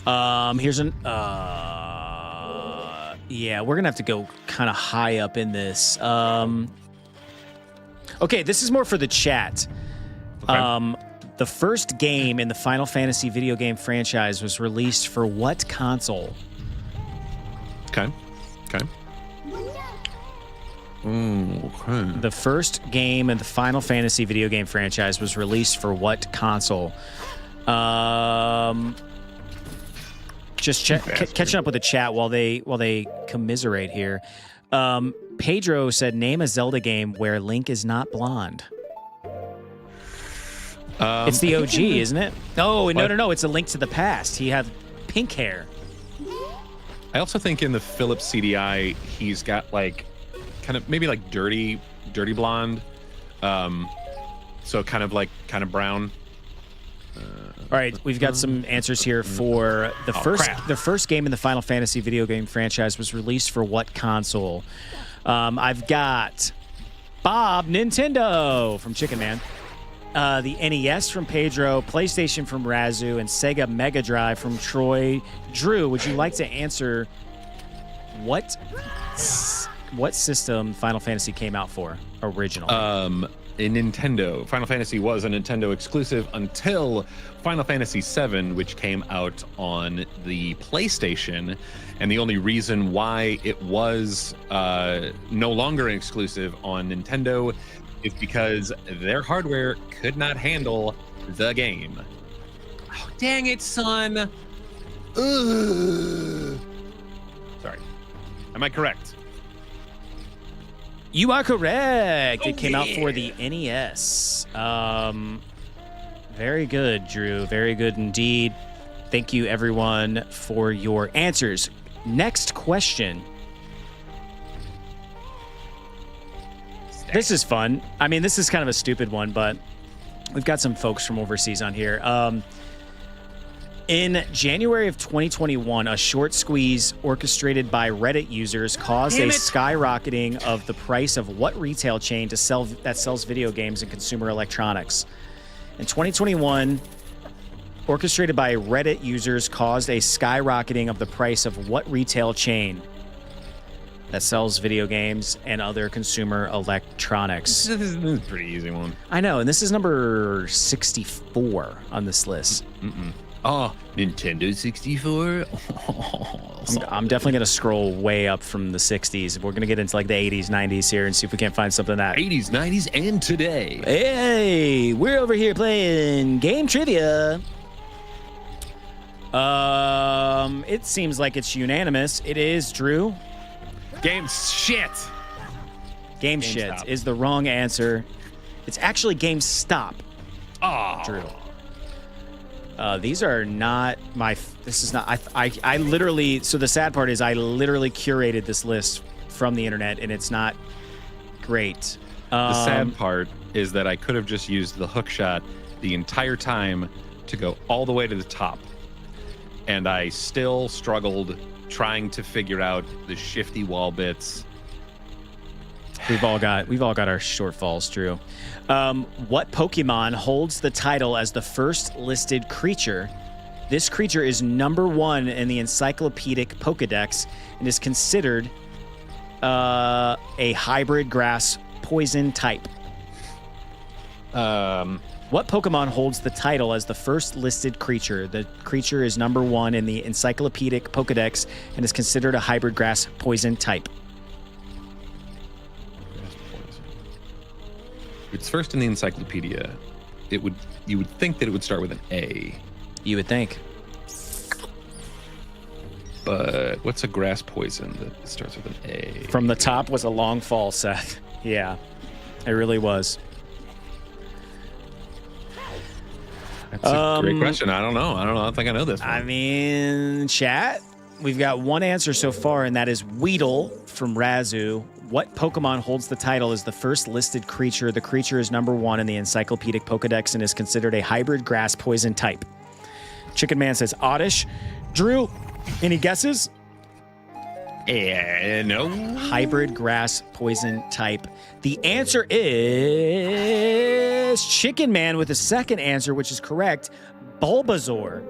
Here's an. Yeah, we're gonna have to go kind of high up in this. Okay, this is more for the chat. Okay. The first game in the Final Fantasy video game franchise was released for what console? Okay. The first game in the Final Fantasy video game franchise was released for what console? Just catching up with the chat while they commiserate here. Pedro said, "Name a Zelda game where Link is not blonde." It's the OG, isn't it? Oh, no. It's A Link to the Past. He had pink hair. I also think in the Philips CDI, he's got like kind of maybe like dirty dirty blonde. So kind of brown. All right, we've got some answers here for the first game in the Final Fantasy video game franchise was released for what console? I've got Bob Nintendo from Chicken Man, the NES from Pedro, PlayStation from Razu, and Sega Mega Drive from Troy. Drew, would you like to answer what system Final Fantasy came out for originally? In Nintendo. Final Fantasy was a Nintendo exclusive until Final Fantasy VII, which came out on the PlayStation. And the only reason why it was no longer an exclusive on Nintendo is because their hardware could not handle the game. Oh, dang it, son. Ugh. Sorry. Am I correct? You are correct. It came out for the NES. Very good, Drew. Very good indeed. Thank you, everyone, for your answers. Next question. This is fun. I mean, this is kind of a stupid one, but we've got some folks from overseas on here. In January of 2021, a short squeeze orchestrated by Reddit users caused a skyrocketing of the price of what retail chain that sells video games and consumer electronics. In 2021, orchestrated by Reddit users caused a skyrocketing of the price of what retail chain that sells video games and other consumer electronics? This is a pretty easy one. I know, and this is number 64 on this list. Oh, Nintendo 64? I'm definitely going to scroll way up from the 60s. We're going to get into like the 80s, 90s here and see if we can't find something that... 80s, 90s, and today. Hey, we're over here playing game trivia. It seems like it's unanimous. It is, Drew. Game shit. Game shit is the wrong answer. It's actually GameStop. Oh. Drew. These are not my. This is not. I literally. So the sad part is, I literally curated this list from the internet, and it's not great. The sad part is that I could have just used the hook shot the entire time to go all the way to the top, and I still struggled trying to figure out the shifty wall bits. We've all got our shortfalls, Drew. What Pokemon holds the title as the first listed creature? This creature is number 1 in the encyclopedic Pokedex and is considered a hybrid grass poison type. What Pokemon holds the title as the first listed creature? The creature is number 1 in the encyclopedic Pokedex and is considered a hybrid grass poison type. It's first in the encyclopedia. You would think that it would start with an A. You would think. But what's a grass poison that starts with an A? From the top was a long fall, Seth. Yeah, it really was. That's a great question. I don't know. I don't think I know this one. I mean, chat, we've got one answer so far, and that is Weedle from Razu. What Pokemon holds the title as the first listed creature? The creature is number 1 in the encyclopedic Pokedex and is considered a hybrid grass poison type. Chicken Man says Oddish. Drew, any guesses? No. Hybrid grass poison type. The answer is Chicken Man with the second answer, which is correct. Bulbasaur.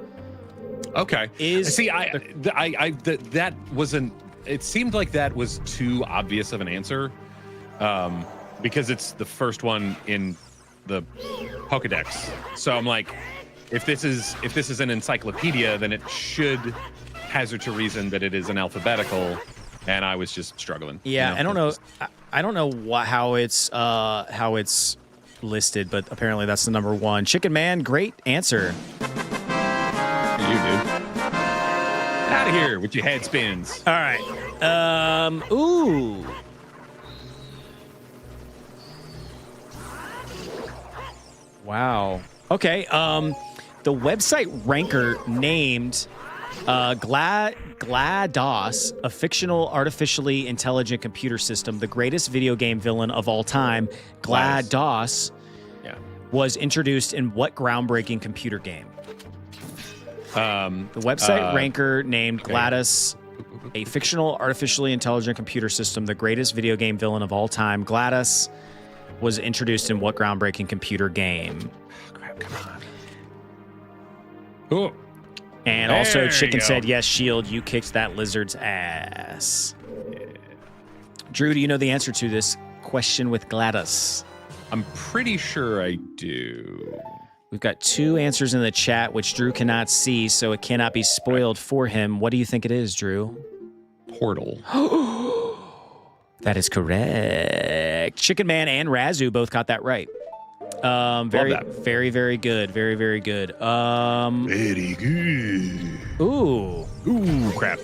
Okay. That wasn't. It seemed like that was too obvious of an answer, because it's the first one in the Pokedex. So I'm like, if this is an encyclopedia, then it should hazard to reason that it is an alphabetical, and I was just struggling. Yeah, I don't know. I don't know how it's listed, but apparently that's the number 1. Chicken Man, great answer. You dude. Out of here with your head spins. All right. Ooh. Wow. Okay. The website ranker named GLaDOS, a fictional artificially intelligent computer system, the greatest video game villain of all time, GLaDOS, was introduced in what groundbreaking computer game? The website Ranker named GLaDOS a fictional artificially intelligent computer system, the greatest video game villain of all time. GLaDOS was introduced in what groundbreaking computer game? Oh, crap, come on. Oh. And also, Chicken said, yes, Shield, you kicked that lizard's ass. Yeah. Drew, do you know the answer to this question with GLaDOS? I'm pretty sure I do. We've got 2 answers in the chat, which Drew cannot see, so it cannot be spoiled for him. What do you think it is, Drew? Portal. That is correct. Chicken Man and Razu both got that right. Very good. Very, very good. Very good. Ooh, crap.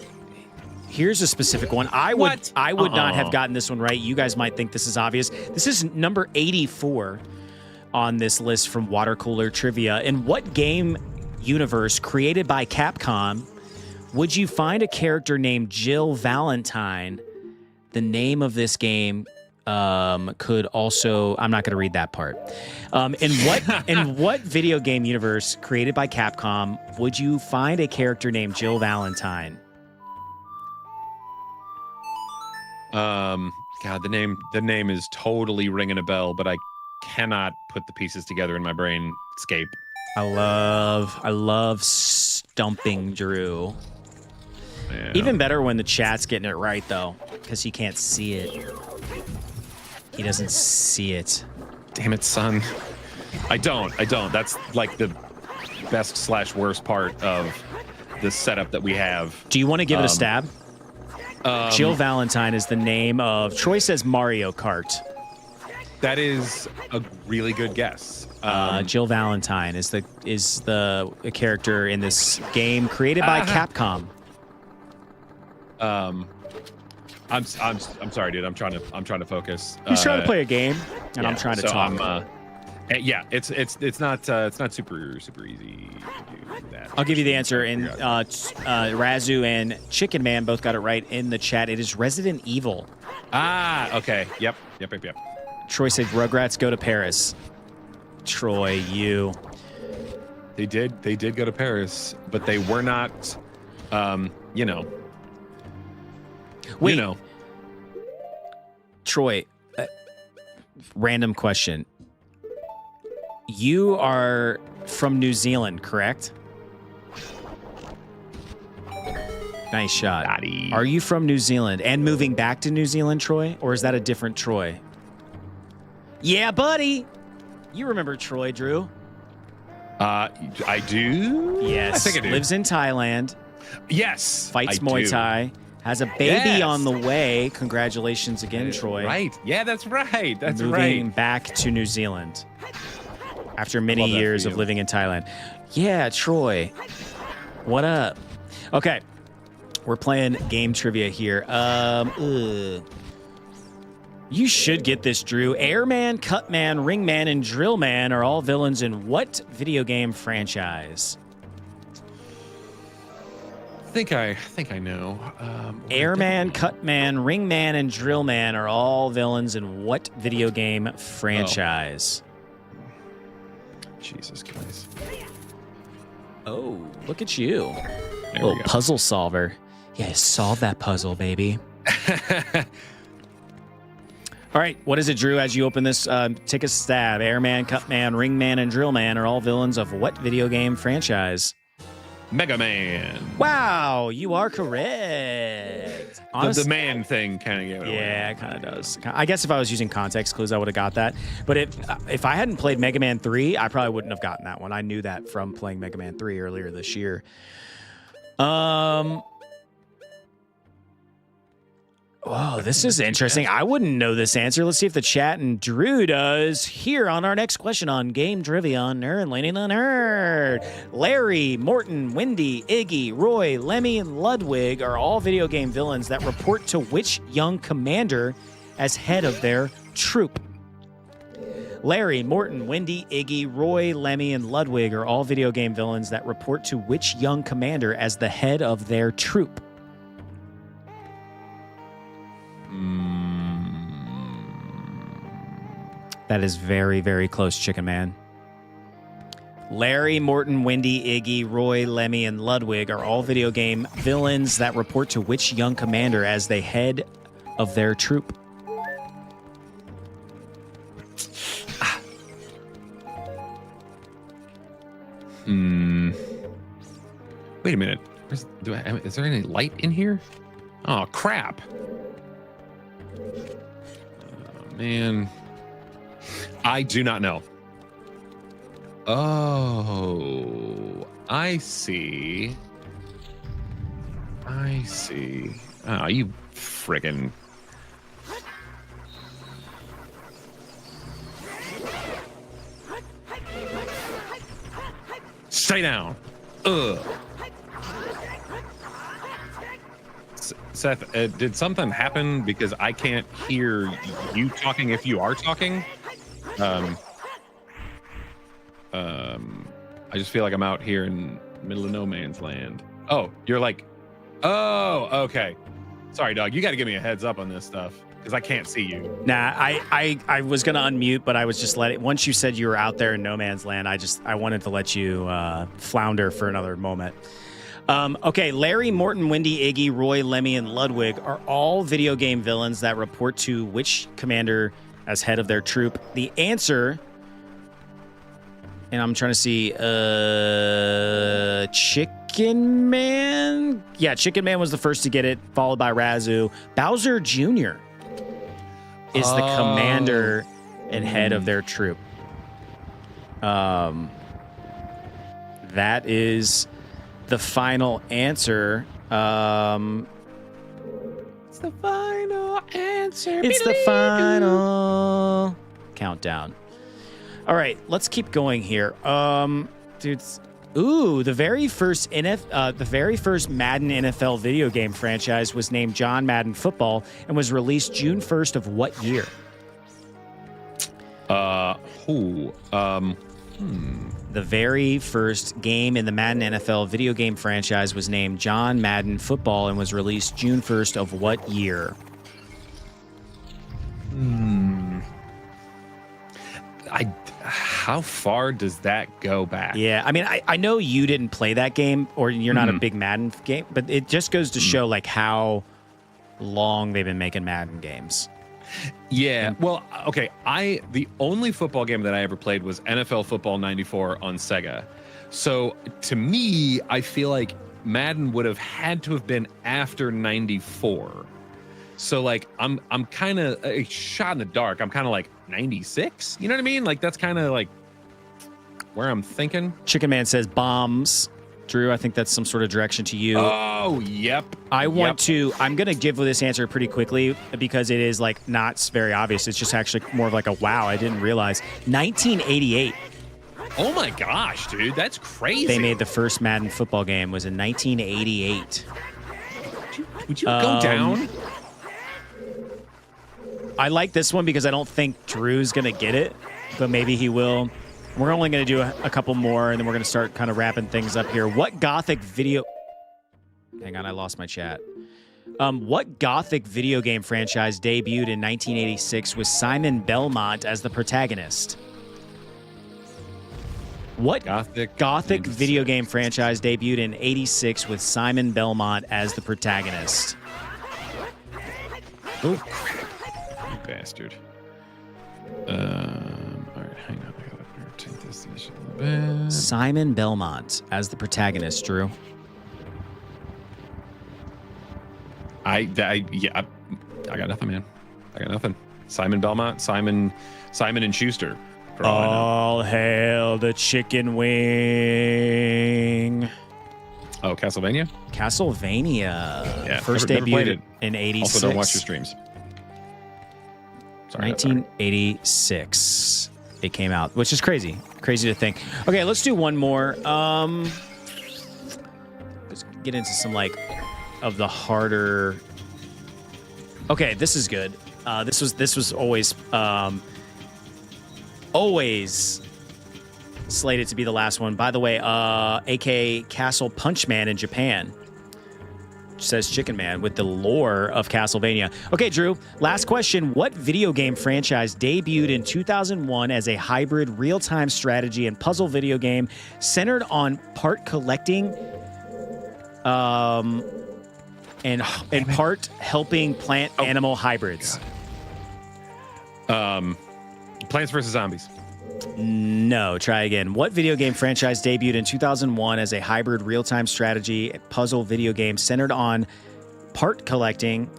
Here's a specific one. I would not have gotten this one right. You guys might think this is obvious. This is number 84 on this list from Water Cooler Trivia. In what game universe created by Capcom would you find a character named Jill Valentine? The name of this game could also... I'm not going to read that part. In what video game universe created by Capcom would you find a character named Jill Valentine? God, the name is totally ringing a bell, but I cannot put the pieces together in my brain. Escape. I love stumping Drew. Yeah. Even better when the chat's getting it right, though, because he can't see it. He doesn't see it. Damn it, son. I don't. That's like the best / worst part of the setup that we have. Do you want to give it a stab? Jill Valentine is the name of... Troy says Mario Kart. That is a really good guess. Jill Valentine is the character in this game created by Capcom. I'm sorry, dude. I'm trying to focus. He's trying to play a game, and I'm trying to talk. Yeah, it's not super easy to do that. I'll give you the answer. And Razu and Chicken Man both got it right in the chat. It is Resident Evil. Okay. Yep. Troy said Rugrats go to Paris. Troy, you. They did go to Paris, but they were not. Wait. Troy, random question. You are from New Zealand, correct? Nice shot. Daddy. Are you from New Zealand and moving back to New Zealand, Troy? Or is that a different Troy? Yeah, buddy. You remember Troy, Drew? I do? Yes. I think I do. Lives in Thailand. Yes. Fights Muay Thai. Has a baby on the way. Congratulations again, Troy. Right. Yeah, that's right. That's Moving right. back to New Zealand after many years of living in Thailand. Yeah, Troy. What up? Okay. We're playing game trivia here. You should get this, Drew. Airman, Cutman, Ringman, and Drillman are all villains in what video game franchise? I think I know. Airman, Cutman, Ringman, and Drillman are all villains in what video game franchise? Jesus Christ. Oh, look at you. There Little we go. puzzle solver. Yeah, solve that puzzle, baby. All right, what is it, Drew? As you open this, take a stab. Airman, Cutman, Ringman, and Drillman are all villains of what video game franchise? Mega Man. Wow, you are correct. The man thing kind of gave it away. Yeah, it kind of does. I guess if I was using context clues, I would have got that. But if I hadn't played Mega Man 3, I probably wouldn't have gotten that one. I knew that from playing Mega Man 3 earlier this year. Oh, this is interesting. I wouldn't know this answer. Let's see if the chat and Drew does here on our next question on Game Trivia on Nerd Lady the Nerd. Larry, Morton, Wendy, Iggy, Roy, Lemmy, and Ludwig are all video game villains that report to which young commander as head of their troop? Larry, Morton, Wendy, Iggy, Roy, Lemmy, and Ludwig are all video game villains that report to which young commander as the head of their troop? That is very, very close, Chicken Man. Larry, Morton, Wendy, Iggy, Roy, Lemmy, and Ludwig are all video game villains that report to which young commander as the head of their troop? Wait a minute. Is there any light in here? Oh, crap. Oh, man. I do not know. Oh, I see. Oh, you friggin'. Stay down. Ugh. Seth, did something happen because I can't hear you talking if you are talking? I just feel like I'm out here in the middle of no man's land. Oh, you're like, oh, okay. Sorry, dog. You got to give me a heads up on this stuff because I can't see you. Nah, I was gonna unmute, but I was just letting. Once you said you were out there in no man's land, I wanted to let you flounder for another moment. Okay, Larry, Morton, Wendy, Iggy, Roy, Lemmy, and Ludwig are all video game villains that report to which commander as head of their troop? The answer, and I'm trying to see, Chicken Man? Yeah, Chicken Man was the first to get it, followed by Razu. Bowser Jr. is the commander and head of their troop. That is the final answer. It's the final answer. It's the final countdown. All right, let's keep going here. Dudes. Ooh, the very first Madden NFL video game franchise was named John Madden Football and was released June 1st of what year? The very first game in the Madden NFL video game franchise was named John Madden Football and was released June 1st of what year? How far does that go back? Yeah, I mean, I know you didn't play that game, or you're not a big Madden game, but it just goes to show like how long they've been making Madden games. Yeah, well, okay. The only football game that I ever played was NFL Football 94 on Sega. So to me, I feel like Madden would have had to have been after 94. So like I'm kind of a shot in the dark. I'm kind of like 96. You know what I mean? Like that's kind of like where I'm thinking. Chicken Man says bombs. Drew, I think that's some sort of direction to you. Oh, yep. I'm going to give this answer pretty quickly because it is like not very obvious. It's just actually more of like a wow, I didn't realize. 1988. Oh my gosh, dude. That's crazy. They made the first Madden football game was in 1988. Would you go down? I like this one because I don't think Drew's going to get it, but maybe he will. We're only going to do a couple more, and then we're going to start kind of wrapping things up here. What Gothic video... Hang on, I lost my chat. What Gothic video game franchise debuted in 1986 with Simon Belmont as the protagonist? What Gothic video game franchise debuted in 86 with Simon Belmont as the protagonist? Oh, crap. You bastard. All right, hang on. I gotta take this a little bit. Simon Belmont as the protagonist, Drew. I got nothing, man. I got nothing. Simon Belmont, Simon and Schuster. For all I know. Hail the chicken wing. Oh, Castlevania? Castlevania. Yeah, First never played debuted it. in 86. Also, don't watch your streams. Sorry, 1986 it came out, which is crazy to think. Okay, let's do one more. Let's get into some like of the harder. Okay, this is good. This was always slated to be the last one. By the way, AK Castle Punchman in Japan. says Chicken Man, with the lore of Castlevania. Okay, Drew, last question. What video game franchise debuted in 2001 as a hybrid real-time strategy and puzzle video game centered on part collecting and part helping plant-animal hybrids? Plants vs. Zombies. No, try again. What video game franchise debuted in 2001 as a hybrid real-time strategy and puzzle video game centered on part collecting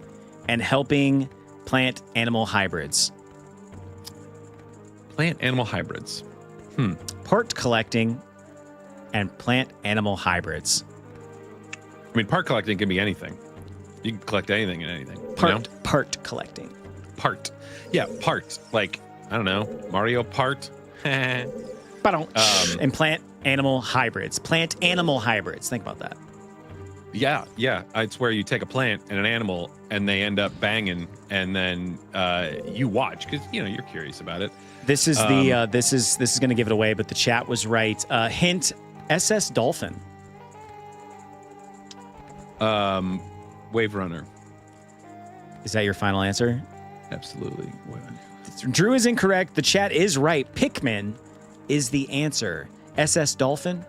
and helping plant-animal hybrids? Plant-animal hybrids. Part collecting and plant-animal hybrids. I mean, part collecting can be anything. You can collect anything and anything. Part collecting. Part. Yeah, part. Like, I don't know, Mario Part. And plant-animal hybrids. Plant-animal hybrids. Think about that. Yeah. It's where you take a plant and an animal, and they end up banging, and then you watch because you're curious about it. This is this is going to give it away, but the chat was right. Hint: SS Dolphin. Wave Runner. Is that your final answer? Absolutely. Drew is incorrect. The chat is right. Pikmin is the answer. SS Dolphin?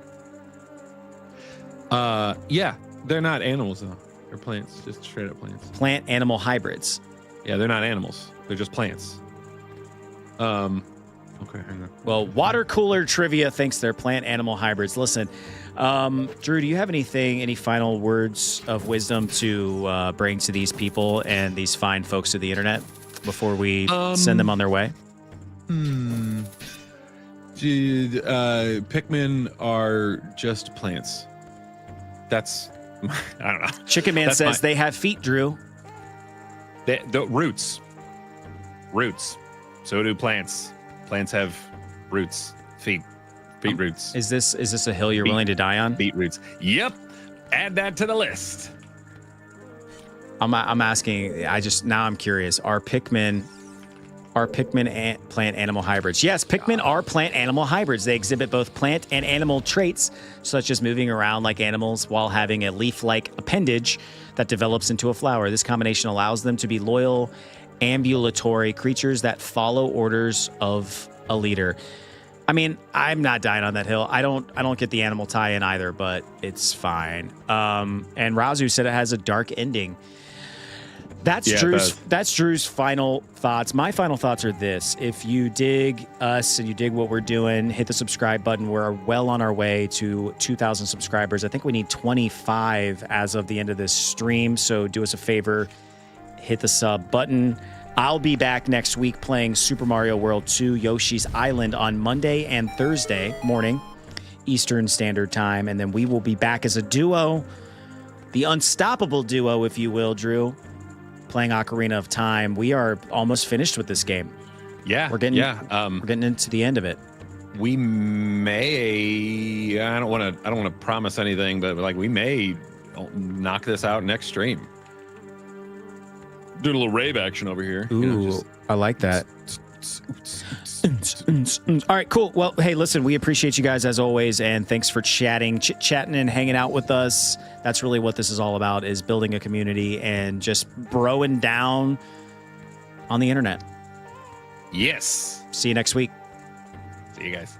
Yeah. They're not animals, though. They're plants. Just straight up plants. Plant-animal hybrids. Yeah, they're not animals. They're just plants. Okay, hang on. Well, Water Cooler Trivia thinks they're plant-animal hybrids. Listen, Drew, do you have any final words of wisdom to bring to these people and these fine folks of the internet before we send them on their way? Pikmin are just plants. That's, I don't know. Chicken Man says they have feet, Drew. The roots. So do plants. Plants have roots, feet roots. Is this a hill you're willing to die on? Beet roots. Yep. Add that to the list. I'm asking. Now I'm curious. Are Pikmin plant-animal hybrids? Yes, Pikmin are plant-animal hybrids. They exhibit both plant and animal traits, such as moving around like animals while having a leaf-like appendage that develops into a flower. This combination allows them to be loyal, ambulatory creatures that follow orders of a leader. I mean, I'm not dying on that hill. I don't get the animal tie-in either, but it's fine. And Razu said it has a dark ending. That's Drew's final thoughts. My final thoughts are this. If you dig us and you dig what we're doing, hit the subscribe button. We're well on our way to 2,000 subscribers. I think we need 25 as of the end of this stream. So do us a favor, hit the sub button. I'll be back next week playing Super Mario World 2 Yoshi's Island on Monday and Thursday morning, Eastern Standard Time. And then we will be back as a duo, the unstoppable duo, if you will, Drew, playing Ocarina of Time. We are almost finished with this game. Yeah. We're getting into the end of it. We may, I don't want to promise anything, but like we may knock this out next stream. Do a little rave action over here. Ooh, I like that. All right, cool. Well, hey, listen, we appreciate you guys as always, and thanks for chatting, chit-chatting, and hanging out with us. That's really what this is all about, is building a community and just broing down on the internet. Yes. See you next week. See you guys.